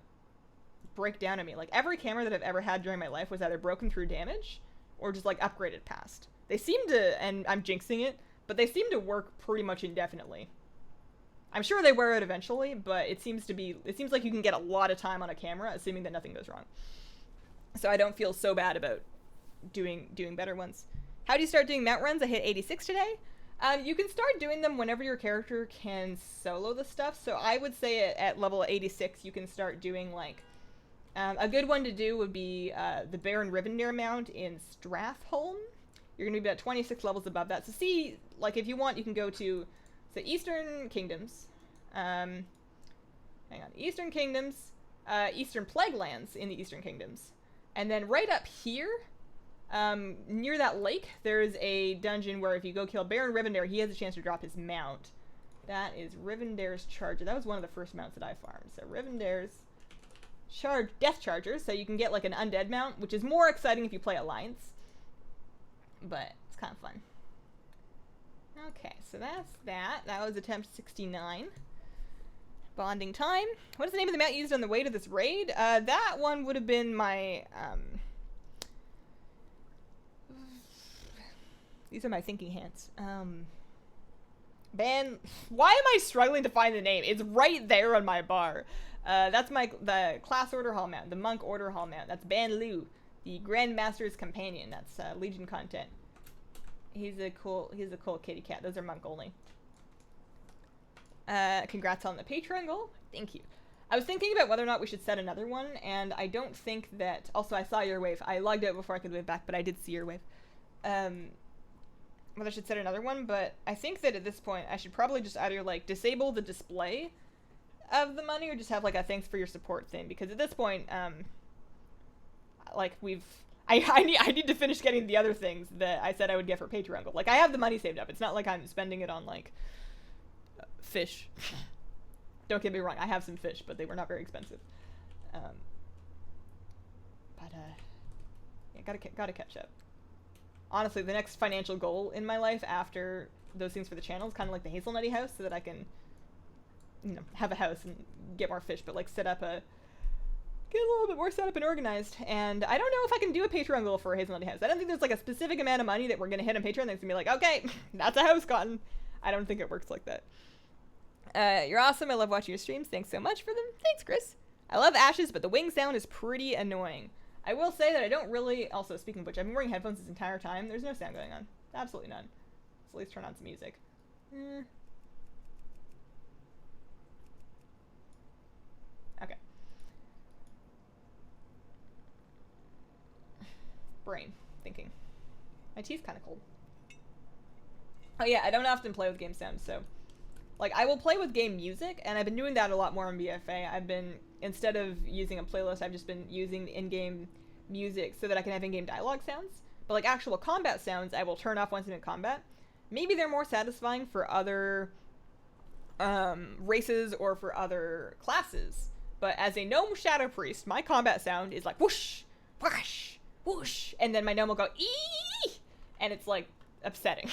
Speaker 1: break down on me. Like every camera that I've ever had during my life was either broken through damage or just like upgraded past. They seem to, and I'm jinxing it, but they seem to work pretty much indefinitely. I'm sure they wear it eventually, but it seems like you can get a lot of time on a camera, assuming that nothing goes wrong. So I don't feel so bad about doing better ones. How do you start doing mount runs? I hit 86 today. You can start doing them whenever your character can solo the stuff. So I would say at level 86, you can start doing like, a good one to do would be the Baron Rivendare mount in Strathholm. You're going to be about 26 levels above that. So see, like if you want, you can go to the Eastern Kingdoms. Hang on. Eastern Kingdoms, Eastern Plague Lands in the Eastern Kingdoms. And then right up here, near that lake, there's a dungeon where if you go kill Baron Rivendare, he has a chance to drop his mount. That is Rivendare's Charger. That was one of the first mounts that I farmed. So Rivendare's Death Charger. So you can get like an undead mount, which is more exciting if you play Alliance. But it's kind of fun. Okay, so that's that. That was attempt 69. Bonding time. What is the name of the mount used on the way to this raid? That one would have been my, these are my thinking hands. Why am I struggling to find the name? It's right there on my bar. That's the class order hall mount, the monk order hall mount. That's Ban Lu, the Grandmaster's companion. That's Legion content. He's a cool kitty cat. Those are monk only. Congrats on the Patreon goal. Thank you. I was thinking about whether or not we should set another one, and I don't think that... Also, I saw your wave. I logged out before I could wave back, but I did see your wave. Whether I should set another one, but I think that at this point, I should probably just either, like, disable the display of the money or just have, like, a thanks for your support thing, because at this point, like, I need to finish getting the other things that I said I would get for Patreon goal. Like, I have the money saved up. It's not like I'm spending it on, like... fish. Don't get me wrong, I have some fish, but they were not very expensive. Yeah, gotta catch up. Honestly, the next financial goal in my life after those things for the channel is kind of like the Hazelnutty house, so that I can, you know, have a house and get more fish, but like get a little bit more set up and organized. And I don't know if I can do a Patreon goal for a Hazelnutty house. I don't think there's like a specific amount of money that we're gonna hit on Patreon that's gonna be like, okay, that's a house gotten. I don't think it works like that. You're awesome. I love watching your streams. Thanks so much for them. Thanks, Chris. I love Ashes, but the wing sound is pretty annoying. I will say that I don't really... Also, speaking of which, I've been wearing headphones this entire time. There's no sound going on. Absolutely none. Let's at least turn on some music. Okay. Brain. Thinking. My tea's kind of cold. Oh yeah, I don't often play with game sound, so... Like, I will play with game music, and I've been doing that a lot more on BFA. Instead of using a playlist, I've just been using the in-game music so that I can have in-game dialogue sounds. But like actual combat sounds, I will turn off once I'm in combat. Maybe they're more satisfying for other races or for other classes. But as a gnome shadow priest, my combat sound is like whoosh, whoosh, whoosh, and then my gnome will go ee, and it's like upsetting.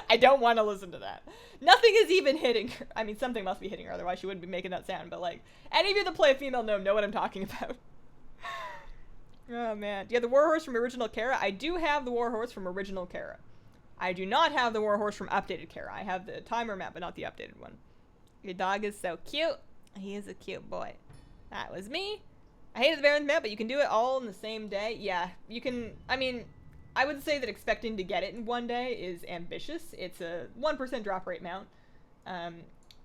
Speaker 1: I don't want to listen to that. Nothing is even hitting her. I mean, something must be hitting her, otherwise she wouldn't be making that sound. But like, any of you that play a female gnome know what I'm talking about. Oh man. Do you have the warhorse from original Kara? I do have the warhorse from original Kara. I do not have the warhorse from updated Kara. I have the timer map, but not the updated one. Your dog is so cute. He is a cute boy. That was me. I hated the Baron's map, but you can do it all in the same day. Yeah, you can. I mean, I would say that expecting to get it in one day is ambitious. It's a 1% drop rate mount.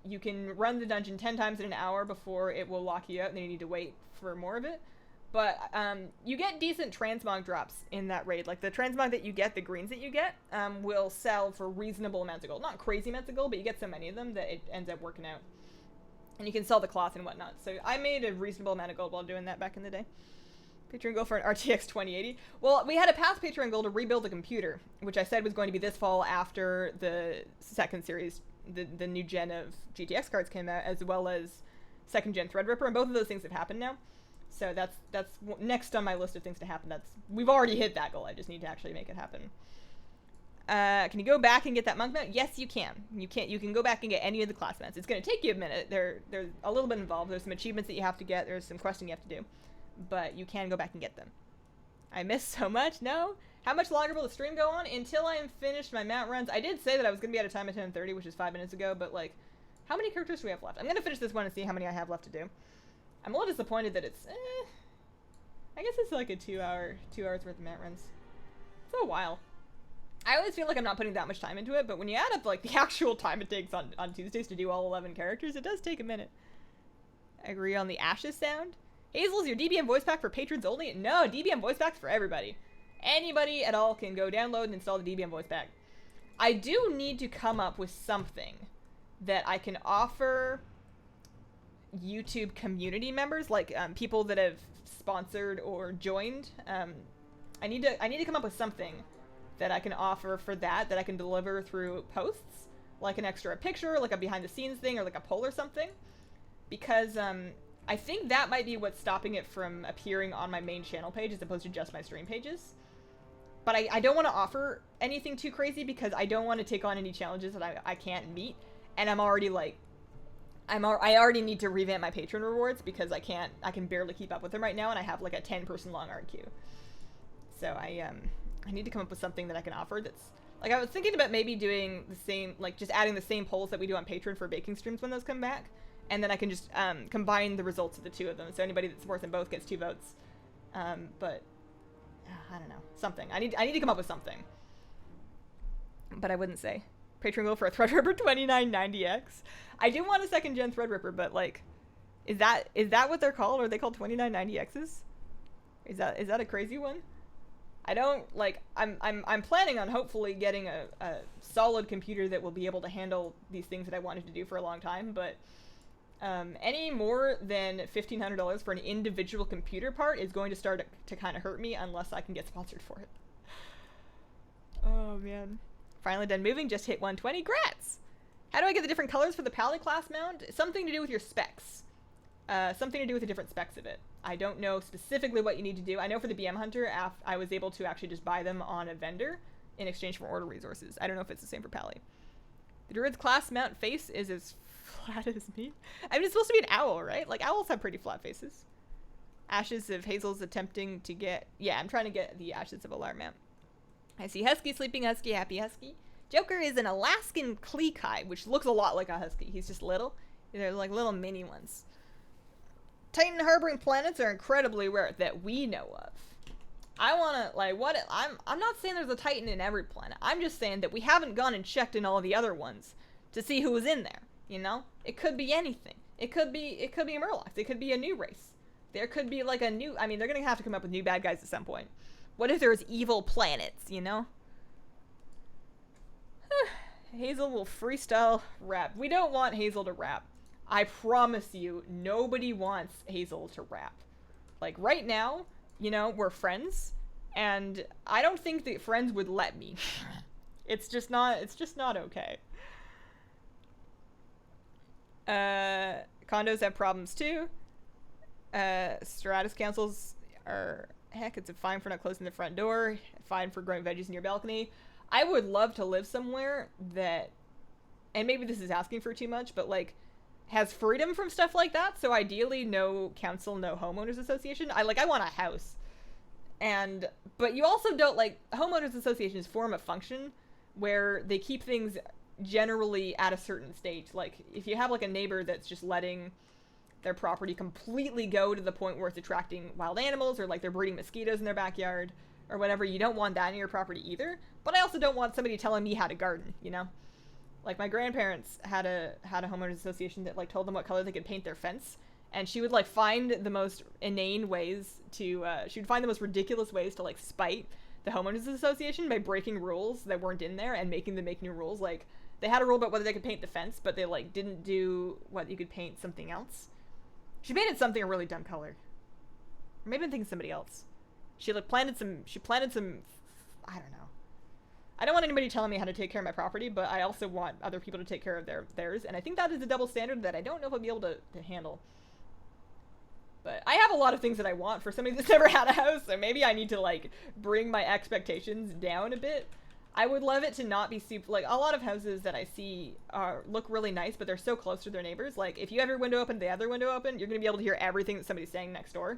Speaker 1: You can run the dungeon 10 times in an hour before it will lock you out, and then you need to wait for more of it. But you get decent transmog drops in that raid. Like the transmog that you get, the greens that you get, will sell for reasonable amounts of gold. Not crazy amounts of gold, but you get so many of them that it ends up working out. And you can sell the cloth and whatnot. So I made a reasonable amount of gold while doing that back in the day. Patreon goal for an RTX 2080. Well, we had a past Patreon goal to rebuild a computer, which I said was going to be this fall after the second series, the new gen of GTX cards came out, as well as second gen Threadripper, and both of those things have happened now. So that's next on my list of things to happen. We've already hit that goal. I just need to actually make it happen. Can you go back and get that monk mount? Yes, you can. You can go back and get any of the class mounts. It's going to take you a minute. They're a little bit involved. There's some achievements that you have to get. There's some questing you have to do. But you can go back and get them. I missed so much. No? How much longer will the stream go on? Until I am finished my mount runs. I did say that I was going to be out of time at 10:30, which is 5 minutes ago, but like, how many characters do we have left? I'm going to finish this one and see how many I have left to do. I'm a little disappointed that it's, I guess it's like a 2 hours worth of mount runs. It's a while. I always feel like I'm not putting that much time into it, but when you add up like the actual time it takes on Tuesdays to do all 11 characters, it does take a minute. I agree on the Ashes sound. Hazel's your DBM voice pack for patrons only? No, DBM voice pack's for everybody. Anybody at all can go download and install the DBM voice pack. I do need to come up with something that I can offer YouTube community members, like people that have sponsored or joined. I need to come up with something that I can offer for that I can deliver through posts, like an extra picture, like a behind the scenes thing, or like a poll or something, because I think that might be what's stopping it from appearing on my main channel page as opposed to just my stream pages. But I don't want to offer anything too crazy because I don't want to take on any challenges that I can't meet, and I'm already like, I already need to revamp my patron rewards because I can barely keep up with them right now, and I have like a 10-person long art queue. So I need to come up with something that I can offer that's, like, I was thinking about maybe doing the same, like just adding the same polls that we do on Patreon for baking streams when those come back, and then I can just combine the results of the two of them, so anybody that supports them both gets 2 votes. But I don't know, something. I need to come up with something. But I wouldn't say. Patreon goal for a Threadripper 2990X. I do want a second gen Threadripper, but like, is that what they're called? Are they called 2990Xs? Is that a crazy one? I don't, like, I'm planning on hopefully getting a solid computer that will be able to handle these things that I wanted to do for a long time, but any more than $1,500 for an individual computer part is going to start to kind of hurt me unless I can get sponsored for it. Oh, man. Finally done moving, just hit 120. Grats! How do I get the different colors for the Pally class mount? Something to do with your specs. Something to do with the different specs of it. I don't know specifically what you need to do. I know for the BM Hunter, I was able to actually just buy them on a vendor in exchange for order resources. I don't know if it's the same for Pally. The Druid's class mount face is as flat as me. I mean, it's supposed to be an owl, right? Like, owls have pretty flat faces. Ashes of Hazel's attempting to get... Yeah, I'm trying to get the Ashes of Alar mount. I see Husky, Sleeping Husky, Happy Husky. Joker is an Alaskan Kleekai, which looks a lot like a Husky. He's just little. They're like little mini ones. Titan harboring planets are incredibly rare that we know of. I want to, like, what... I'm not saying there's a Titan in every planet. I'm just saying that we haven't gone and checked in all the other ones to see who was in there, you know? It could be anything. It could be a Murlocs. It could be a new race. There could be, like, a new... I mean, they're going to have to come up with new bad guys at some point. What if there's evil planets, you know? Hazel will freestyle rap. We don't want Hazel to rap. I promise you, nobody wants Hazel to rap. Like, right now, you know, we're friends, and I don't think that friends would let me. It's just not okay. Condos have problems too. Stratus councils are, heck, it's a fine for not closing the front door, fine for growing veggies in your balcony. I would love to live somewhere that, and maybe this is asking for too much, but like has freedom from stuff like that. So ideally no council, no homeowners association. I want a house. But you also don't, like, homeowners associations form a function where they keep things generally at a certain state. Like if you have like a neighbor that's just letting their property completely go to the point where it's attracting wild animals, or like they're breeding mosquitoes in their backyard or whatever, you don't want that in your property either. But I also don't want somebody telling me how to garden, you know? Like my grandparents had a homeowners association that like told them what color they could paint their fence, and she would like find the most inane ways to she would find the most ridiculous ways to like spite the homeowners association by breaking rules that weren't in there and making them make new rules. Like they had a rule about whether they could paint the fence, but they like didn't do what you could paint something else. She painted something a really dumb color. Or maybe I'm thinking somebody else. She like planted some I don't know. I don't want anybody telling me how to take care of my property, but I also want other people to take care of theirs, and I think that is a double standard that I don't know if I'll be able to handle. But I have a lot of things that I want for somebody that's never had a house, so maybe I need to like bring my expectations down a bit. I would love it to not be super, like, a lot of houses that I see look really nice, but they're so close to their neighbors. Like, if you have your window open, the other window open, you're going to be able to hear everything that somebody's saying next door.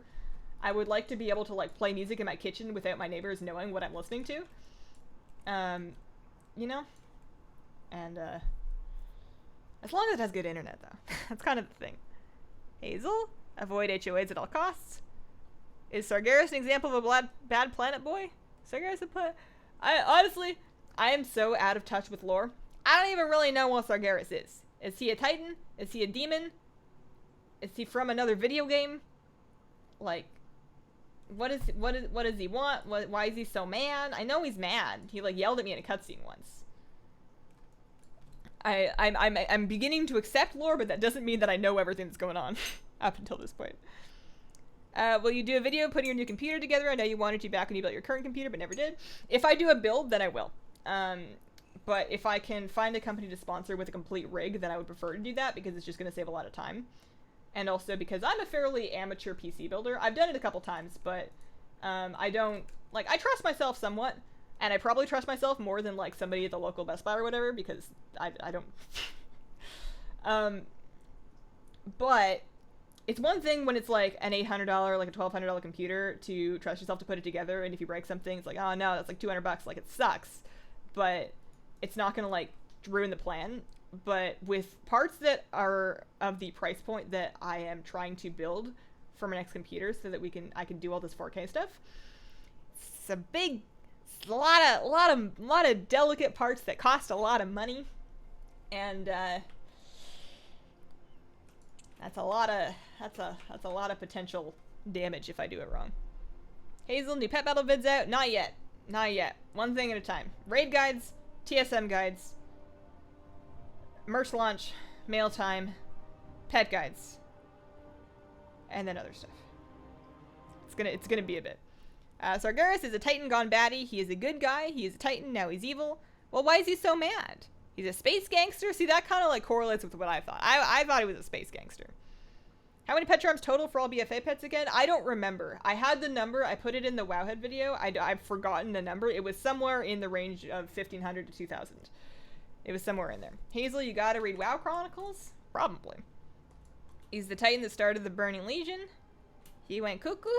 Speaker 1: I would like to be able to, like, play music in my kitchen without my neighbors knowing what I'm listening to. You know? And, as long as it has good internet, though. That's kind of the thing. Hazel? Avoid HOAs at all costs. Is Sargeras an example of a bad planet boy? Sargeras a planet... Honestly, I am so out of touch with lore. I don't even really know what Sargeras is. Is he a Titan? Is he a demon? Is he from another video game? Like, what does he want? Why is he so mad? I know he's mad. He like yelled at me in a cutscene once. I'm beginning to accept lore, but that doesn't mean that I know everything that's going on up until this point. Will you do a video putting your new computer together? I know you wanted to back when you built your current computer, but never did. If I do a build, then I will. But if I can find a company to sponsor with a complete rig, then I would prefer to do that, because it's just going to save a lot of time. And also because I'm a fairly amateur PC builder. I've done it a couple times, but I don't... Like, I trust myself somewhat, and I probably trust myself more than, like, somebody at the local Best Buy or whatever, because I don't... But... It's one thing when it's like an $800, like a $1,200 computer to trust yourself to put it together, and if you break something, it's like, oh no, that's like $200, like it sucks. But it's not gonna like ruin the plan. But with parts that are of the price point that I am trying to build for my next computer so that I can do all this 4K stuff, it's a lot of delicate parts that cost a lot of money. And that's a lot of potential damage if I do it wrong. Hazel, new pet battle vids out? Not yet. Not yet. One thing at a time. Raid guides, TSM guides, merch launch, mail time, pet guides, and then other stuff. It's gonna be a bit. Sargeras is a Titan gone batty. He is a good guy. He is a Titan. Now he's evil. Well, why is he so mad? He's a space gangster? See, that kind of like correlates with what I thought. I thought he was a space gangster. How many pet charms total for all BFA pets again? I don't remember. I had the number. I put it in the Wowhead video. I've forgotten the number. It was somewhere in the range of 1,500 to 2,000. It was somewhere in there. Hazel, you gotta read WoW Chronicles? Probably. He's the Titan that started the Burning Legion. He went cuckoo.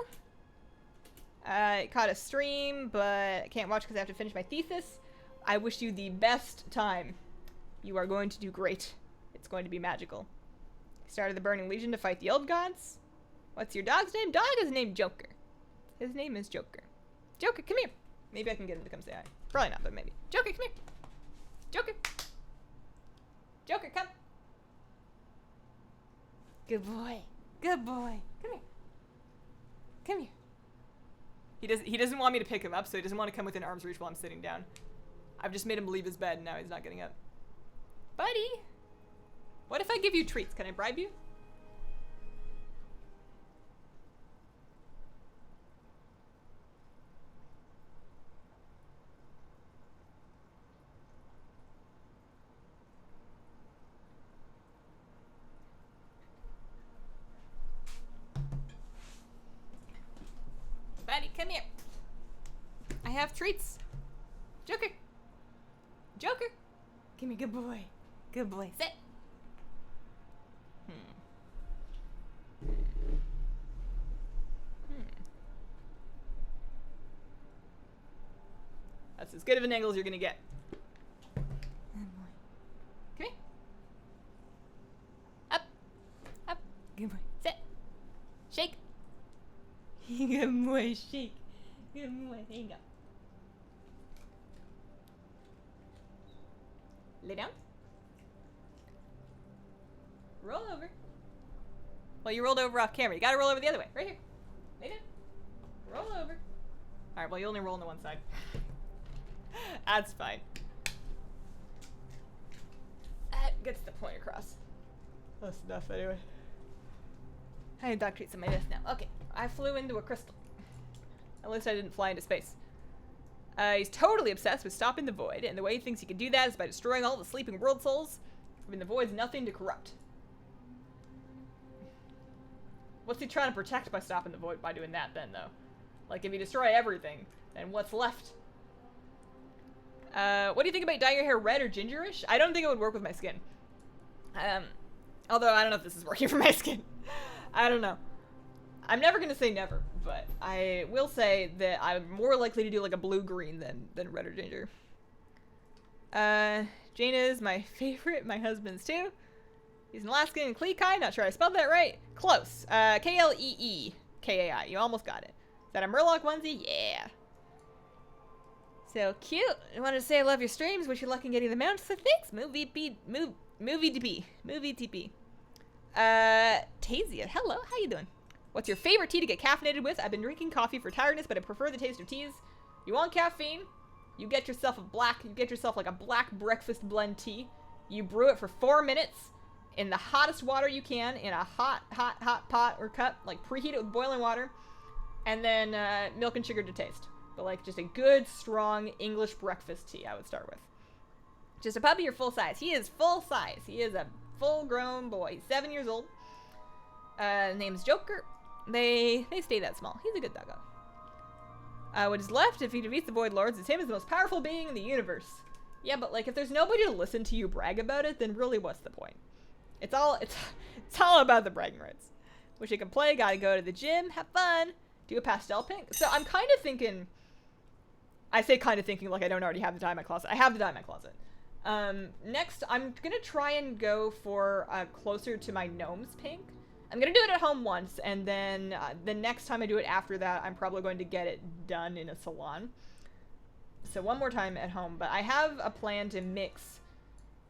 Speaker 1: Caught a stream, but I can't watch because I have to finish my thesis. I wish you the best time. You are going to do great. It's going to be magical. He started the Burning Legion to fight the old gods. What's your dog's name? Dog is named Joker. His name is Joker. Joker, come here. Maybe I can get him to come say hi. Probably not, but maybe. Joker, come here. Joker. Joker, come. Good boy. Good boy. Come here. Come here. He doesn't want me to pick him up, so he doesn't want to come within arm's reach while I'm sitting down. I've just made him leave his bed, and now he's not getting up. Buddy! What if I give you treats? Can I bribe you? Come here. I have treats. Joker. Joker. Come here, good boy. Good boy. Sit. That's as good of an angle as you're gonna get. Good boy. Come here. Up. Up. Good boy. Sit. Shake. Good boy. Shake. Good boy. There you go. Lay down. Roll over. Well, you rolled over off camera. You gotta roll over the other way. Right here. Lay down. Roll over. Alright, well, you only roll on the one side. That's fine. That gets the point across. That's enough anyway. I have dog treats on my desk now. Okay, I flew into a crystal. At least I didn't fly into space. He's totally obsessed with stopping the void, and the way he thinks he can do that is by destroying all the sleeping world souls. I mean, the void's nothing to corrupt. What's he trying to protect by stopping the void by doing that then, though? Like, if you destroy everything, then what's left? What do you think about dyeing your hair red or gingerish? I don't think it would work with my skin. Although I don't know if this is working for my skin. I don't know. I'm never gonna say never, but I will say that I'm more likely to do like a blue-green than red or ginger. Jane is my favorite, my husband's too. He's an Alaskan and Kleekai, not sure I spelled that right. Close. K-L-E-E-K-A-I, you almost got it. Is that a Murloc onesie? Yeah. So cute. I wanted to say I love your streams. Wish you luck in getting the mount. So thanks. Movie TP. Tasia. Hello. How you doing? What's your favorite tea to get caffeinated with? I've been drinking coffee for tiredness, but I prefer the taste of teas. You want caffeine? You get yourself like a black breakfast blend tea. You brew it for 4 minutes in the hottest water you can in a hot pot or cup. Like preheat it with boiling water, and then milk and sugar to taste. But like just a good, strong English breakfast tea I would start with. Just a puppy or full size? He is full size. He is a full-grown boy. He's 7 years old. Name's Joker. They stay that small. He's a good doggo. What is left if he defeats the Void Lords is him as the most powerful being in the universe. Yeah, but like if there's nobody to listen to you brag about it, then really what's the point? It's all about the bragging rights. Wish I could play. Gotta go to the gym. Have fun. Do a pastel pink. So I'm kind of thinking. I say kind of thinking like I don't already have the dye in my closet. I have the dye in my closet. Next, I'm gonna try and go for closer to my gnome's pink. I'm gonna do it at home once, and then the next time I do it after that, I'm probably going to get it done in a salon. So one more time at home, but I have a plan to mix.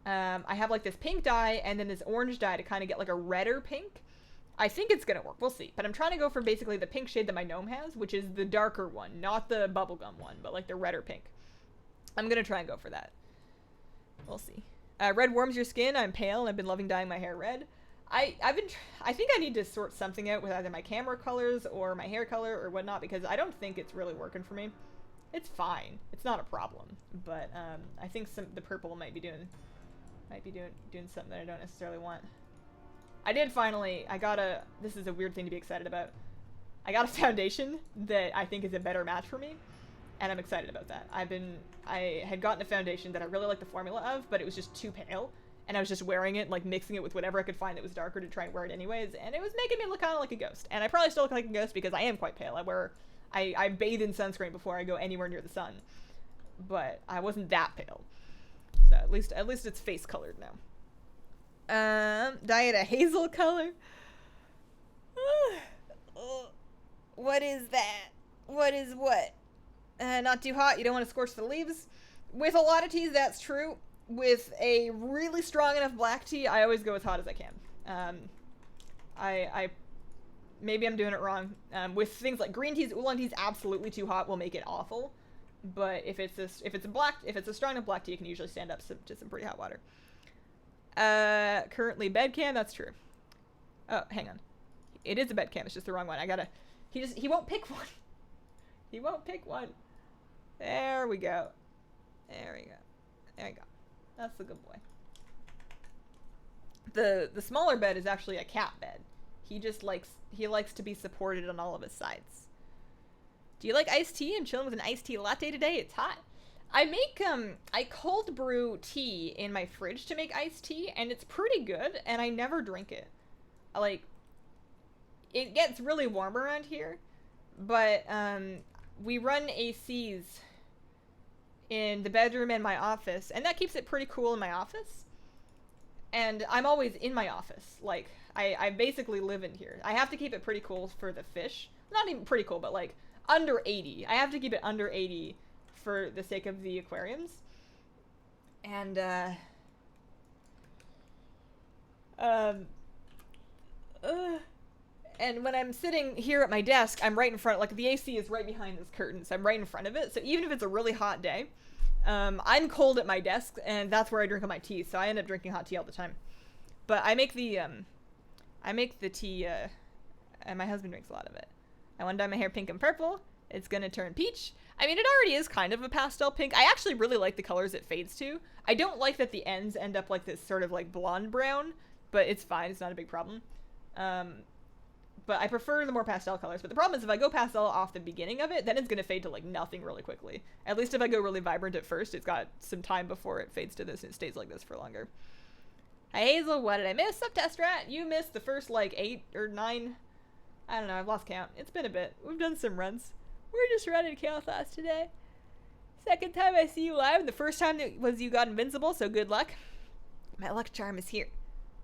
Speaker 1: I have like this pink dye and then this orange dye to kind of get like a redder pink. I think it's gonna work, we'll see. But I'm trying to go for basically the pink shade that my gnome has, which is the darker one, not the bubblegum one, but like the redder pink. I'm gonna try and go for that. We'll see. Red warms your skin. I'm pale and I've been loving dyeing my hair red. I think I need to sort something out with either my camera colors or my hair color or whatnot, because I don't think it's really working for me. It's fine. It's not a problem. But I think the purple might be doing something that I don't necessarily want. I did finally, this is a weird thing to be excited about. I got a foundation that I think is a better match for me, and I'm excited about that. I had gotten a foundation that I really like the formula of, but it was just too pale, and I was just wearing it, like mixing it with whatever I could find that was darker to try and wear it anyways, and it was making me look kind of like a ghost. And I probably still look like a ghost because I am quite pale. I bathe in sunscreen before I go anywhere near the sun, but I wasn't that pale. So at least it's face colored now. Dye it a hazel color. What is that? What is what? Not too hot. You don't want to scorch the leaves. With a lot of teas, that's true. With a really strong enough black tea, I always go as hot as I can. Maybe I'm doing it wrong. With things like green teas, oolong teas, absolutely too hot will make it awful. But if it's a strong enough black tea, it can usually stand up to some pretty hot water. Currently bed cam, that's true. Oh, hang on. It is a bed cam, it's just the wrong one. He won't pick one. He won't pick one. There we go. There we go. There we go. That's the good boy. The smaller bed is actually a cat bed. He likes to be supported on all of his sides. Do you like iced tea? I'm chilling with an iced tea latte today. It's hot. I make, I cold brew tea in my fridge to make iced tea, and it's pretty good, and I never drink it. Like, it gets really warm around here, but, we run ACs in the bedroom and my office, and that keeps it pretty cool in my office. And I'm always in my office. Like, I basically live in here. I have to keep it pretty cool for the fish. Not even pretty cool, but like under 80. I have to keep it under 80 for the sake of the aquariums. And, and when I'm sitting here at my desk, I'm right in front, like the AC is right behind this curtain, so I'm right in front of it. So even if it's a really hot day, I'm cold at my desk, and that's where I drink all my tea, so I end up drinking hot tea all the time. But I make the tea, and my husband drinks a lot of it. I want to dye my hair pink and purple. It's gonna turn peach. I mean, it already is kind of a pastel pink. I actually really like the colors it fades to. I don't like that the ends end up like this sort of like blonde brown, but it's fine. It's not a big problem. But I prefer the more pastel colors. But the problem is if I go pastel off the beginning of it, then it's going to fade to like nothing really quickly. At least if I go really vibrant at first, it's got some time before it fades to this and it stays like this for longer. Hi Hazel, what did I miss? Up Test Rat, you missed the first like 8 or 9. I don't know, I've lost count. It's been a bit. We've done some runs. We're just running Chaos today. Second time I see you live. The first time that was you got invincible, so good luck. My luck charm is here.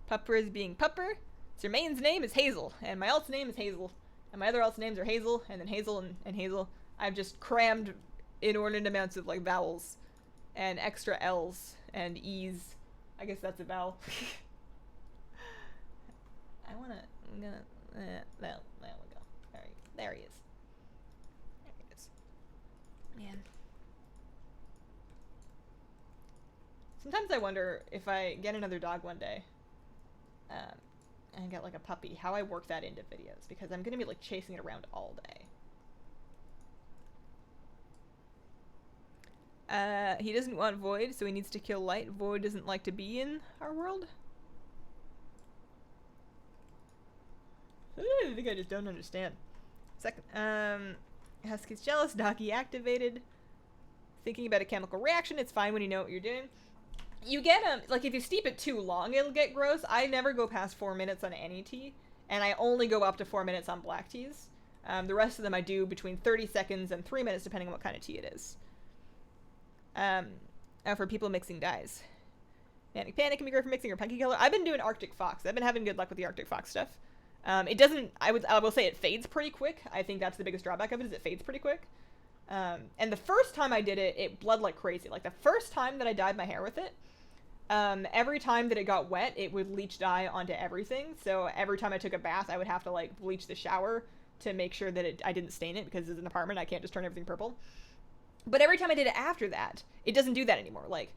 Speaker 1: Pupper is being Pupper. So your main's name is Hazel, and my alt's name is Hazel, and my other alt's names are Hazel, and then Hazel, and Hazel. I've just crammed inordinate amounts of, like, vowels, and extra L's, and E's. I guess that's a vowel. I'm gonna, there we go. There he is. There he is. Man. Sometimes I wonder if I get another dog one day, and get like a puppy, how I work that into videos, because I'm gonna be like chasing it around all day. He doesn't want VoD, so he needs to kill Light. VoD doesn't like to be in our world. I think I just don't understand. Second, Husky's jealous, doggy activated. Thinking about a chemical reaction, it's fine when you know what you're doing. You get, like, if you steep it too long, it'll get gross. I never go past 4 minutes on any tea, and I only go up to 4 minutes on black teas. The rest of them I do between 30 seconds and 3 minutes, depending on what kind of tea it is. For people mixing dyes. Manic Panic can be great for mixing or punky color. I've been doing Arctic Fox. I've been having good luck with the Arctic Fox stuff. It doesn't, I will say it fades pretty quick. I think that's the biggest drawback of it, is it fades pretty quick. And the first time I did it, it bled like crazy. Like, the first time that I dyed my hair with it, every time that it got wet, it would leach dye onto everything. So every time I took a bath, I would have to, like, bleach the shower to make sure that I didn't stain it, because it's an apartment, I can't just turn everything purple. But every time I did it after that, it doesn't do that anymore. Like,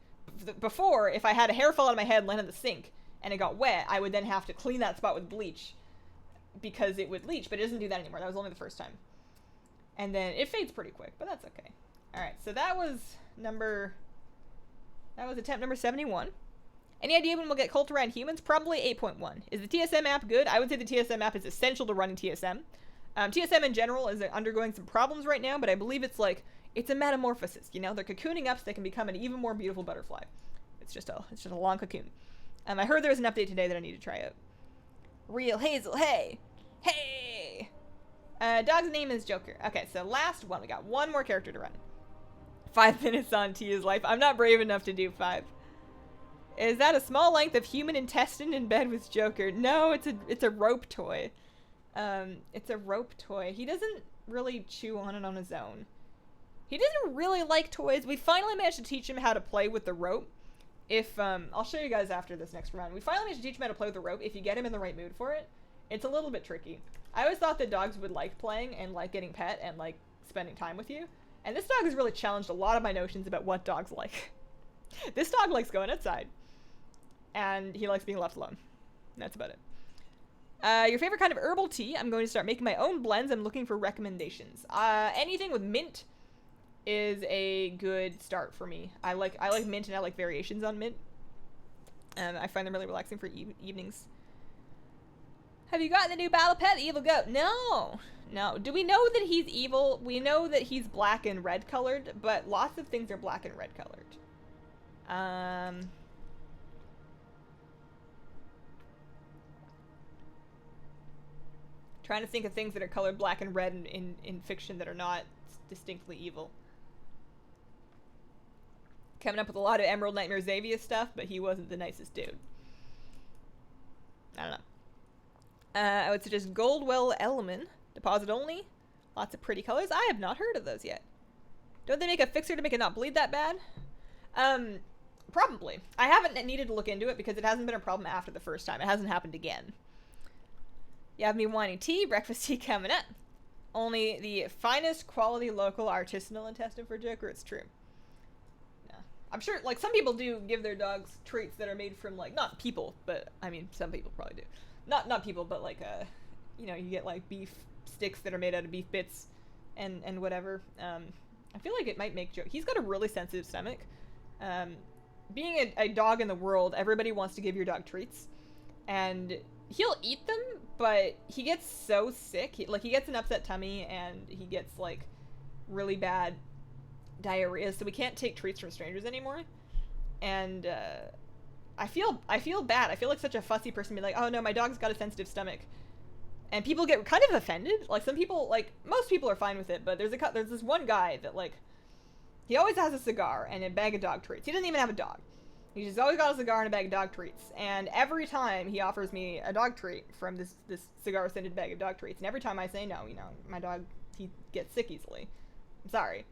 Speaker 1: before, if I had a hair fall out of my head and land in the sink, and it got wet, I would then have to clean that spot with bleach, because it would leach, but it doesn't do that anymore. That was only the first time. And then it fades pretty quick, but that's okay. Alright, so that was attempt number 71. Any idea when we'll get Cult around humans? Probably 8.1. Is the TSM app good? I would say the TSM app is essential to running TSM. TSM in general is undergoing some problems right now, but I believe it's like, it's a metamorphosis, you know? They're cocooning up so they can become an even more beautiful butterfly. It's just a long cocoon. I heard there was an update today that I need to try out. Real Hazel, hey! Hey! Dog's name is Joker. Okay, so last one. We got one more character to run. 5 minutes on Tia's life. I'm not brave enough to do 5. Is that a small length of human intestine in bed with Joker? No, it's a rope toy. It's a rope toy. He doesn't really chew on it on his own. He doesn't really like toys. We finally managed to teach him how to play with the rope. I'll show you guys after this next round. We finally managed to teach him how to play with the rope if you get him in the right mood for it. It's a little bit tricky. I always thought that dogs would like playing and like getting pet and like spending time with you. And this dog has really challenged a lot of my notions about what dogs like. This dog likes going outside. And he likes being left alone. And that's about it. Your favorite kind of herbal tea? I'm going to start making my own blends. I'm looking for recommendations. Anything with mint is a good start for me. I like mint, and I like variations on mint. I find them really relaxing for evenings. Have you gotten the new battle pet, the evil goat? No, No. Do we know that he's evil? We know that he's black and red colored, but lots of things are black and red colored. Trying to think of things that are colored black and red in fiction that are not distinctly evil. Coming up with a lot of Emerald Nightmare Xavier stuff, but he wasn't the nicest dude. I don't know. I would suggest Goldwell Elman. Deposit only. Lots of pretty colors. I have not heard of those yet. Don't they make a fixer to make it not bleed that bad? Probably. I haven't needed to look into it because it hasn't been a problem after the first time. It hasn't happened again. You have me wanting tea, breakfast tea coming up. Only the finest quality local artisanal intestine for Joker, it's true. No. I'm sure, like, some people do give their dogs treats that are made from, like, not people, but, I mean, some people probably do. Not people, but, like, you know, you get, like, beef sticks that are made out of beef bits and whatever. I feel like it might make Joker. He's got a really sensitive stomach. Being a dog in the world, everybody wants to give your dog treats. And he'll eat them, but he gets so sick. He gets an upset tummy, and he gets, like, really bad diarrhea, so we can't take treats from strangers anymore. And, I feel bad. I feel like such a fussy person to be like, oh no, my dog's got a sensitive stomach. And people get kind of offended. Like, some people, like, most people are fine with it, but there's this one guy that, like, he always has a cigar and a bag of dog treats. He doesn't even have a dog. He's just always got a cigar and a bag of dog treats. And every time he offers me a dog treat from this cigar-scented bag of dog treats, and every time I say no, you know, my dog, he gets sick easily. I'm sorry.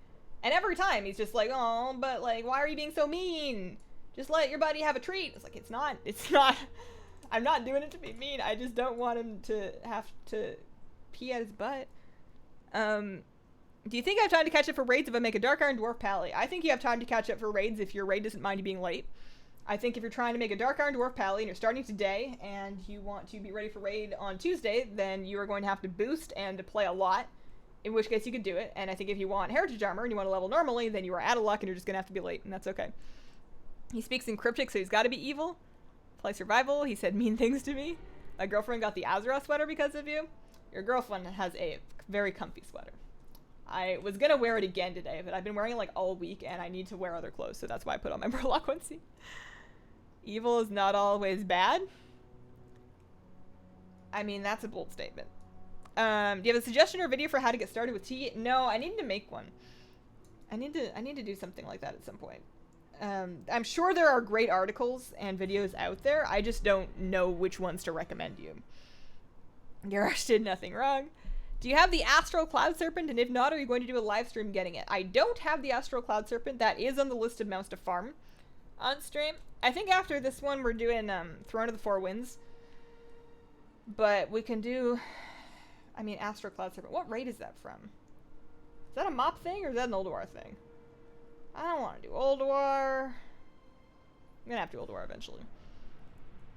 Speaker 1: And every time he's just like, oh, but, like, why are you being so mean? Just let your buddy have a treat. It's like, it's not, I'm not doing it to be mean. I just don't want him to have to pee at his butt. Do you think I have time to catch up for raids if I make a Dark Iron Dwarf Pally? I think you have time to catch up for raids if your raid doesn't mind you being late. I think if you're trying to make a Dark Iron Dwarf Pally and you're starting today and you want to be ready for raid on Tuesday, then you are going to have to boost and to play a lot, in which case you could do it. And I think if you want Heritage Armor and you want to level normally, then you are out of luck and you're just going to have to be late, and that's okay. He speaks in cryptic, so he's got to be evil. Play survival. He said mean things to me. My girlfriend got the Azeroth sweater because of you. Your girlfriend has a very comfy sweater. I was going to wear it again today, but I've been wearing it like all week and I need to wear other clothes, so that's why I put on my Murloc onesie. Evil is not always bad. I mean, that's a bold statement. Do you have a suggestion or video for how to get started with tea? No, I need to make one. I need to do something like that at some point. I'm sure there are great articles and videos out there. I just don't know which ones to recommend you. Garrosh did nothing wrong. Do you have the Astral Cloud Serpent? And if not, are you going to do a live stream getting it? I don't have the Astral Cloud Serpent. That is on the list of mounts to farm on stream. I think after this one, we're doing Throne of the Four Winds. But we can do... I mean, Astral Cloud Serpent. What raid is that from? Is that a mop thing or is that an Ulduar thing? I don't want to do Ulduar. I'm gonna have to do Ulduar eventually.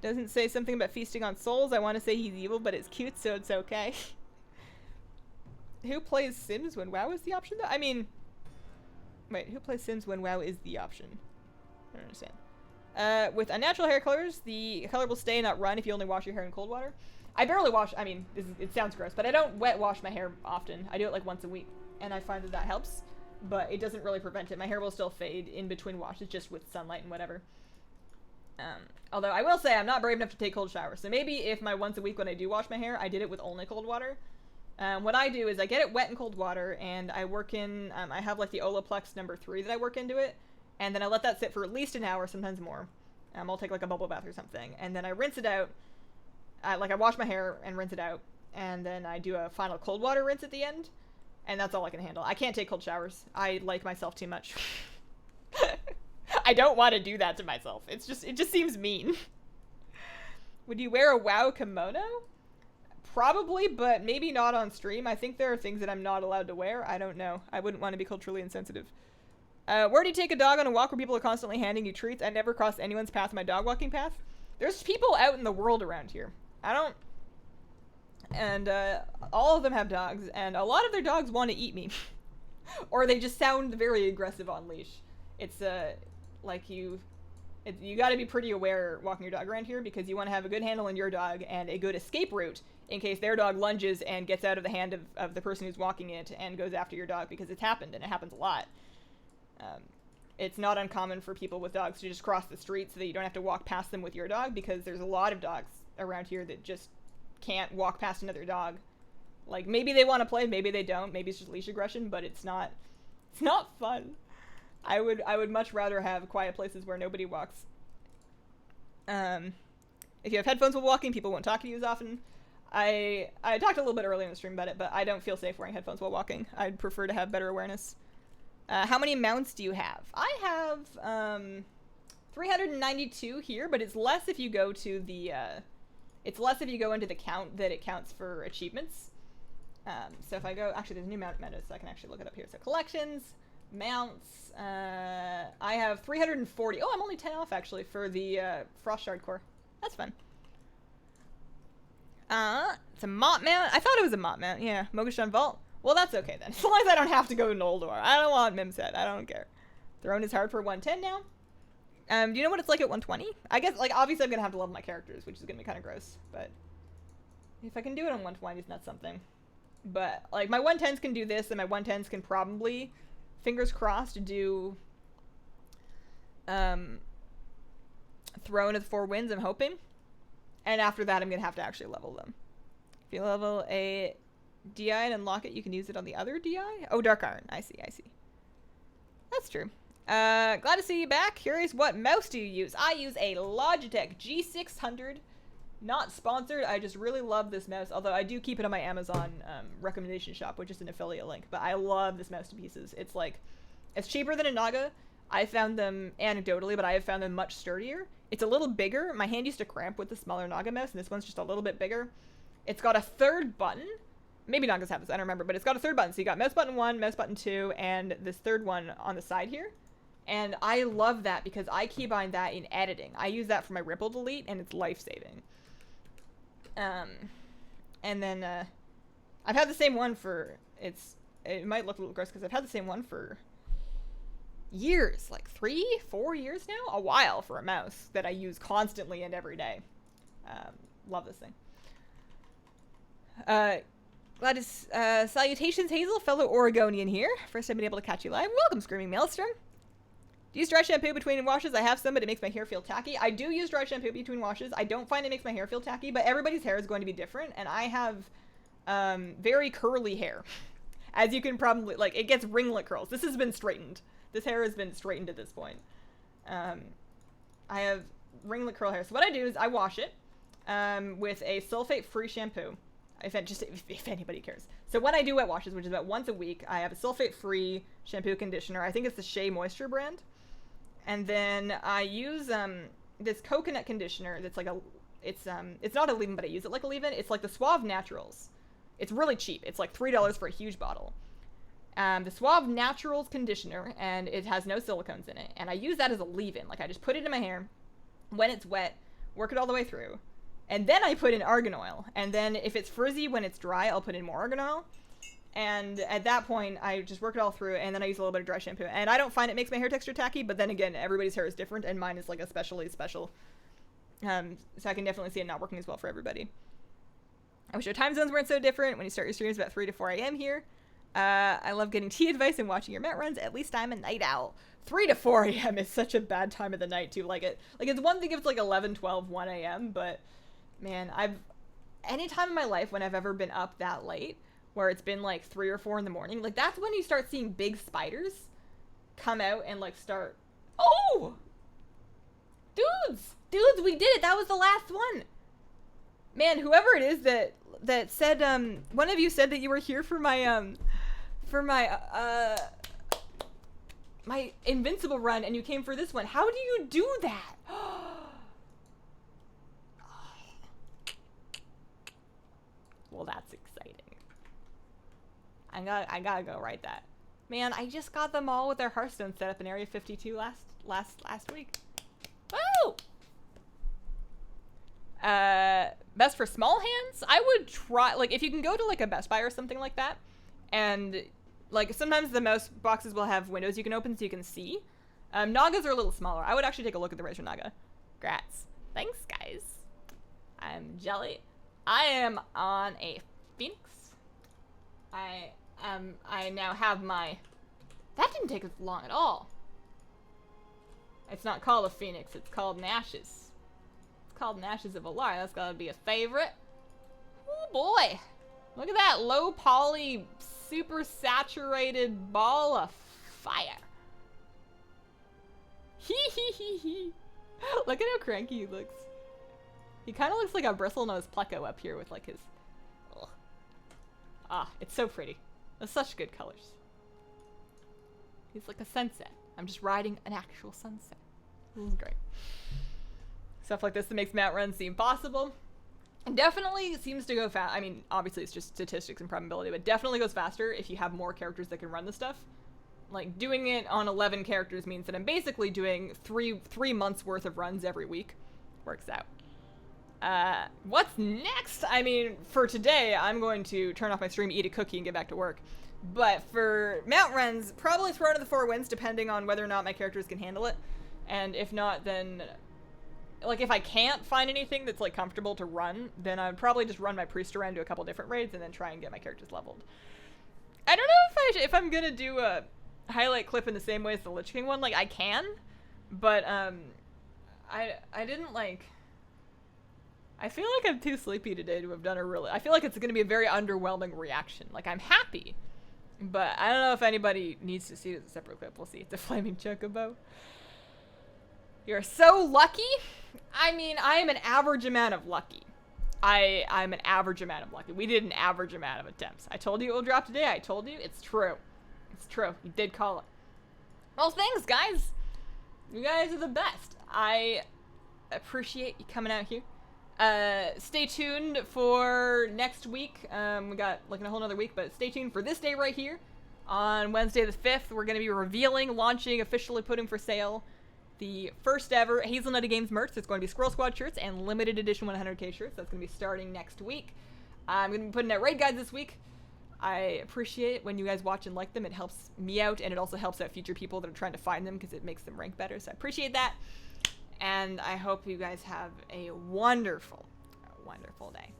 Speaker 1: Doesn't say something about feasting on souls. I want to say he's evil, but it's cute, so it's okay. Who plays Sims when WoW is the option, though? I mean... Wait, who plays Sims when WoW is the option? I don't understand. With unnatural hair colors, the color will stay and not run if you only wash your hair in cold water. I barely wash... I mean, it sounds gross, but I don't wet wash my hair often. I do it like once a week, and I find that that helps. But it doesn't really prevent it. My hair will still fade in between washes just with sunlight and whatever. Although I will say I'm not brave enough to take cold showers. So maybe if my once a week when I do wash my hair, I did it with only cold water. What I do is I get it wet in cold water and I work in, I have like the Olaplex number 3 that I work into it. And then I let that sit for at least an hour, sometimes more. I'll take like a bubble bath or something. And then I rinse it out. Like I wash my hair and rinse it out. And then I do a final cold water rinse at the end. And that's all I can handle. I can't take cold showers. I like myself too much. I don't want to do that to myself. It just seems mean. Would you wear a WoW kimono? Probably, but maybe not on stream. I think there are things that I'm not allowed to wear. I don't know. I wouldn't want to be culturally insensitive. Where do you take a dog on a walk where people are constantly handing you treats? I never cross anyone's path on my dog walking path. There's people out in the world around here. I don't... And all of them have dogs, and a lot of their dogs want to eat me. Or they just sound very aggressive on leash. It's like you You got to be pretty aware walking your dog around here because you want to have a good handle on your dog and a good escape route in case their dog lunges and gets out of the hand of the person who's walking it and goes after your dog, because it's happened, and it happens a lot. It's not uncommon for people with dogs to just cross the street so that you don't have to walk past them with your dog, because there's a lot of dogs around here that just can't walk past another dog. Like, maybe they want to play, maybe they don't, maybe it's just leash aggression, but it's not fun. I would much rather have quiet places where nobody walks. If you have headphones while walking, people won't talk to you as often. I talked a little bit earlier in the stream about it, but I don't feel safe wearing headphones while walking. I'd prefer to have better awareness. How many mounts do you have? I have 392 here, but it's less if you go to the it's less if you go into the count that it counts for achievements. So if I go, actually there's a new mount meta, so I can actually look it up here. So collections, mounts, I have 340. Oh, I'm only 10 off actually for the Frost Shard Core. That's fun. It's a Mott mount. I thought it was a Mott mount. Yeah, Mogashan Vault. Well, that's okay then. As long as I don't have to go to Noldor. I don't want Mimset. I don't care. Throne is hard for 110 now. Do you know what it's like at 120? I guess, like, obviously I'm going to have to level my characters, which is going to be kind of gross. But if I can do it on 120, that's something. But, like, my 110s can do this, and my 110s can probably, fingers crossed, do Throne of the Four Winds, I'm hoping. And after that, I'm going to have to actually level them. If you level a DI and unlock it, you can use it on the other DI? Oh, Dark Iron. I see. That's true. Glad to see you back. Curious, what mouse do you use? I use a Logitech G600. Not sponsored. I just really love this mouse. Although I do keep it on my Amazon recommendation shop, which is an affiliate link. But I love this mouse to pieces. It's like, it's cheaper than a Naga. I found them anecdotally, but I have found them much sturdier. It's a little bigger. My hand used to cramp with the smaller Naga mouse, and this one's just a little bit bigger. It's got a third button. Maybe Nagas have this, I don't remember, but it's got a third button. So you got mouse button 1, mouse button 2, and this third one on the side here. And I love that because I keybind that in editing. I use that for my ripple delete, and it's life-saving. And then, I've had the same one for, it might look a little gross because I've had the same one for years, like 3-4 years now, a while for a mouse that I use constantly and every day. Love this thing. Glad to, salutations, Hazel, fellow Oregonian here. First time been able to catch you live. Welcome, Screaming Maelstrom. Do you use dry shampoo between washes? I have some, but it makes my hair feel tacky. I do use dry shampoo between washes. I don't find it makes my hair feel tacky, but everybody's hair is going to be different, and I have, very curly hair. As you can probably, like, it gets ringlet curls. This has been straightened. This hair has been straightened at this point. I have ringlet curl hair. So what I do is I wash it, with a sulfate-free shampoo. If anybody cares. So when I do wet washes, which is about once a week, I have a sulfate-free shampoo conditioner. I think it's the Shea Moisture brand. And then I use this coconut conditioner that's like it's not a leave-in, but I use it like a leave-in. It's like the Suave Naturals. It's really cheap. It's like $3 for a huge bottle. The Suave Naturals conditioner, and it has no silicones in it. And I use that as a leave-in. Like, I just put it in my hair when it's wet, work it all the way through. And then I put in argan oil. And then if it's frizzy when it's dry, I'll put in more argan oil. And at that point, I just work it all through, and then I use a little bit of dry shampoo. And I don't find it makes my hair texture tacky, but then again, everybody's hair is different, and mine is like especially special. So I can definitely see it not working as well for everybody. I wish our time zones weren't so different. When you start your streams about 3 to 4 a.m. here. I love getting tea advice and watching your Met runs. At least I'm a night owl. 3 to 4 a.m. is such a bad time of the night, too. Like, it's one thing if it's like 11, 12, 1 a.m., but man, any time in my life when I've ever been up that late, where it's been like 3 or 4 in the morning, like that's when you start seeing big spiders come out and like start, oh! Dudes, we did it! That was the last one! Man, whoever it is that said, one of you said that you were here for my my Invincible run, and you came for this one. How do you do that? Well, that's exciting. I gotta go write that. Man, I just got them all with their Hearthstone set up in Area 52 last week. Woo! Best for small hands? I would try, like, if you can go to, like, a Best Buy or something like that, and, like, sometimes the mouse boxes will have windows you can open so you can see. Nagas are a little smaller. I would actually take a look at the Razor Naga. Grats. Thanks, guys. I'm Jelly. I am on a Phoenix. I now have my... That didn't take as long at all. It's not called a Phoenix, it's called an Ashes. It's called an Ashes of Alar. That's gotta be a favorite. Oh boy. Look at that low poly, super saturated ball of fire. Hee hee hee hee. Look at how cranky he looks. He kind of looks like a bristlenose Pleco up here with like his... Ugh. Ah, it's so pretty. It's such good colors. He's like a sunset. I'm just riding an actual sunset. This is great. Stuff like this that makes mount runs seem possible. And definitely seems to go fast. I mean, obviously it's just statistics and probability, but definitely goes faster if you have more characters that can run the stuff. Like, doing it on 11 characters means that I'm basically doing three months worth of runs every week. Works out. What's next? I mean, for today, I'm going to turn off my stream, eat a cookie, and get back to work. But for mount runs, probably Throne of the Four Winds, depending on whether or not my characters can handle it. And if not, then... Like, if I can't find anything that's, like, comfortable to run, then I'd probably just run my priest around to a couple different raids and then try and get my characters leveled. I don't know if I'm gonna do a highlight clip in the same way as the Lich King one. Like, I can, but, I didn't, like... I feel like I'm too sleepy today to have done a really... I feel like it's gonna be a very underwhelming reaction. Like, I'm happy, but I don't know if anybody needs to see it as a separate clip. We'll see. It's a flaming chocobo. You're so lucky? I mean, I am an average amount of lucky. I'm an average amount of lucky. We did an average amount of attempts. I told you it will drop today. I told you. It's true. It's true. You did call it. Well, thanks, guys. You guys are the best. I appreciate you coming out here. Stay tuned for next week. We got like a whole nother week, but stay tuned for this day right here. On Wednesday the 5th, we're going to be revealing, launching, officially putting for sale the first ever Hazelnuttygames merch. It's going to be Squirrel Squad shirts and limited edition 100k shirts. That's going to be starting next week. I'm going to be putting out raid guides this week. I appreciate it when you guys watch and like them. It helps me out, and it also helps out future people that are trying to find them because it makes them rank better. So I appreciate that. And I hope you guys have a wonderful, wonderful day.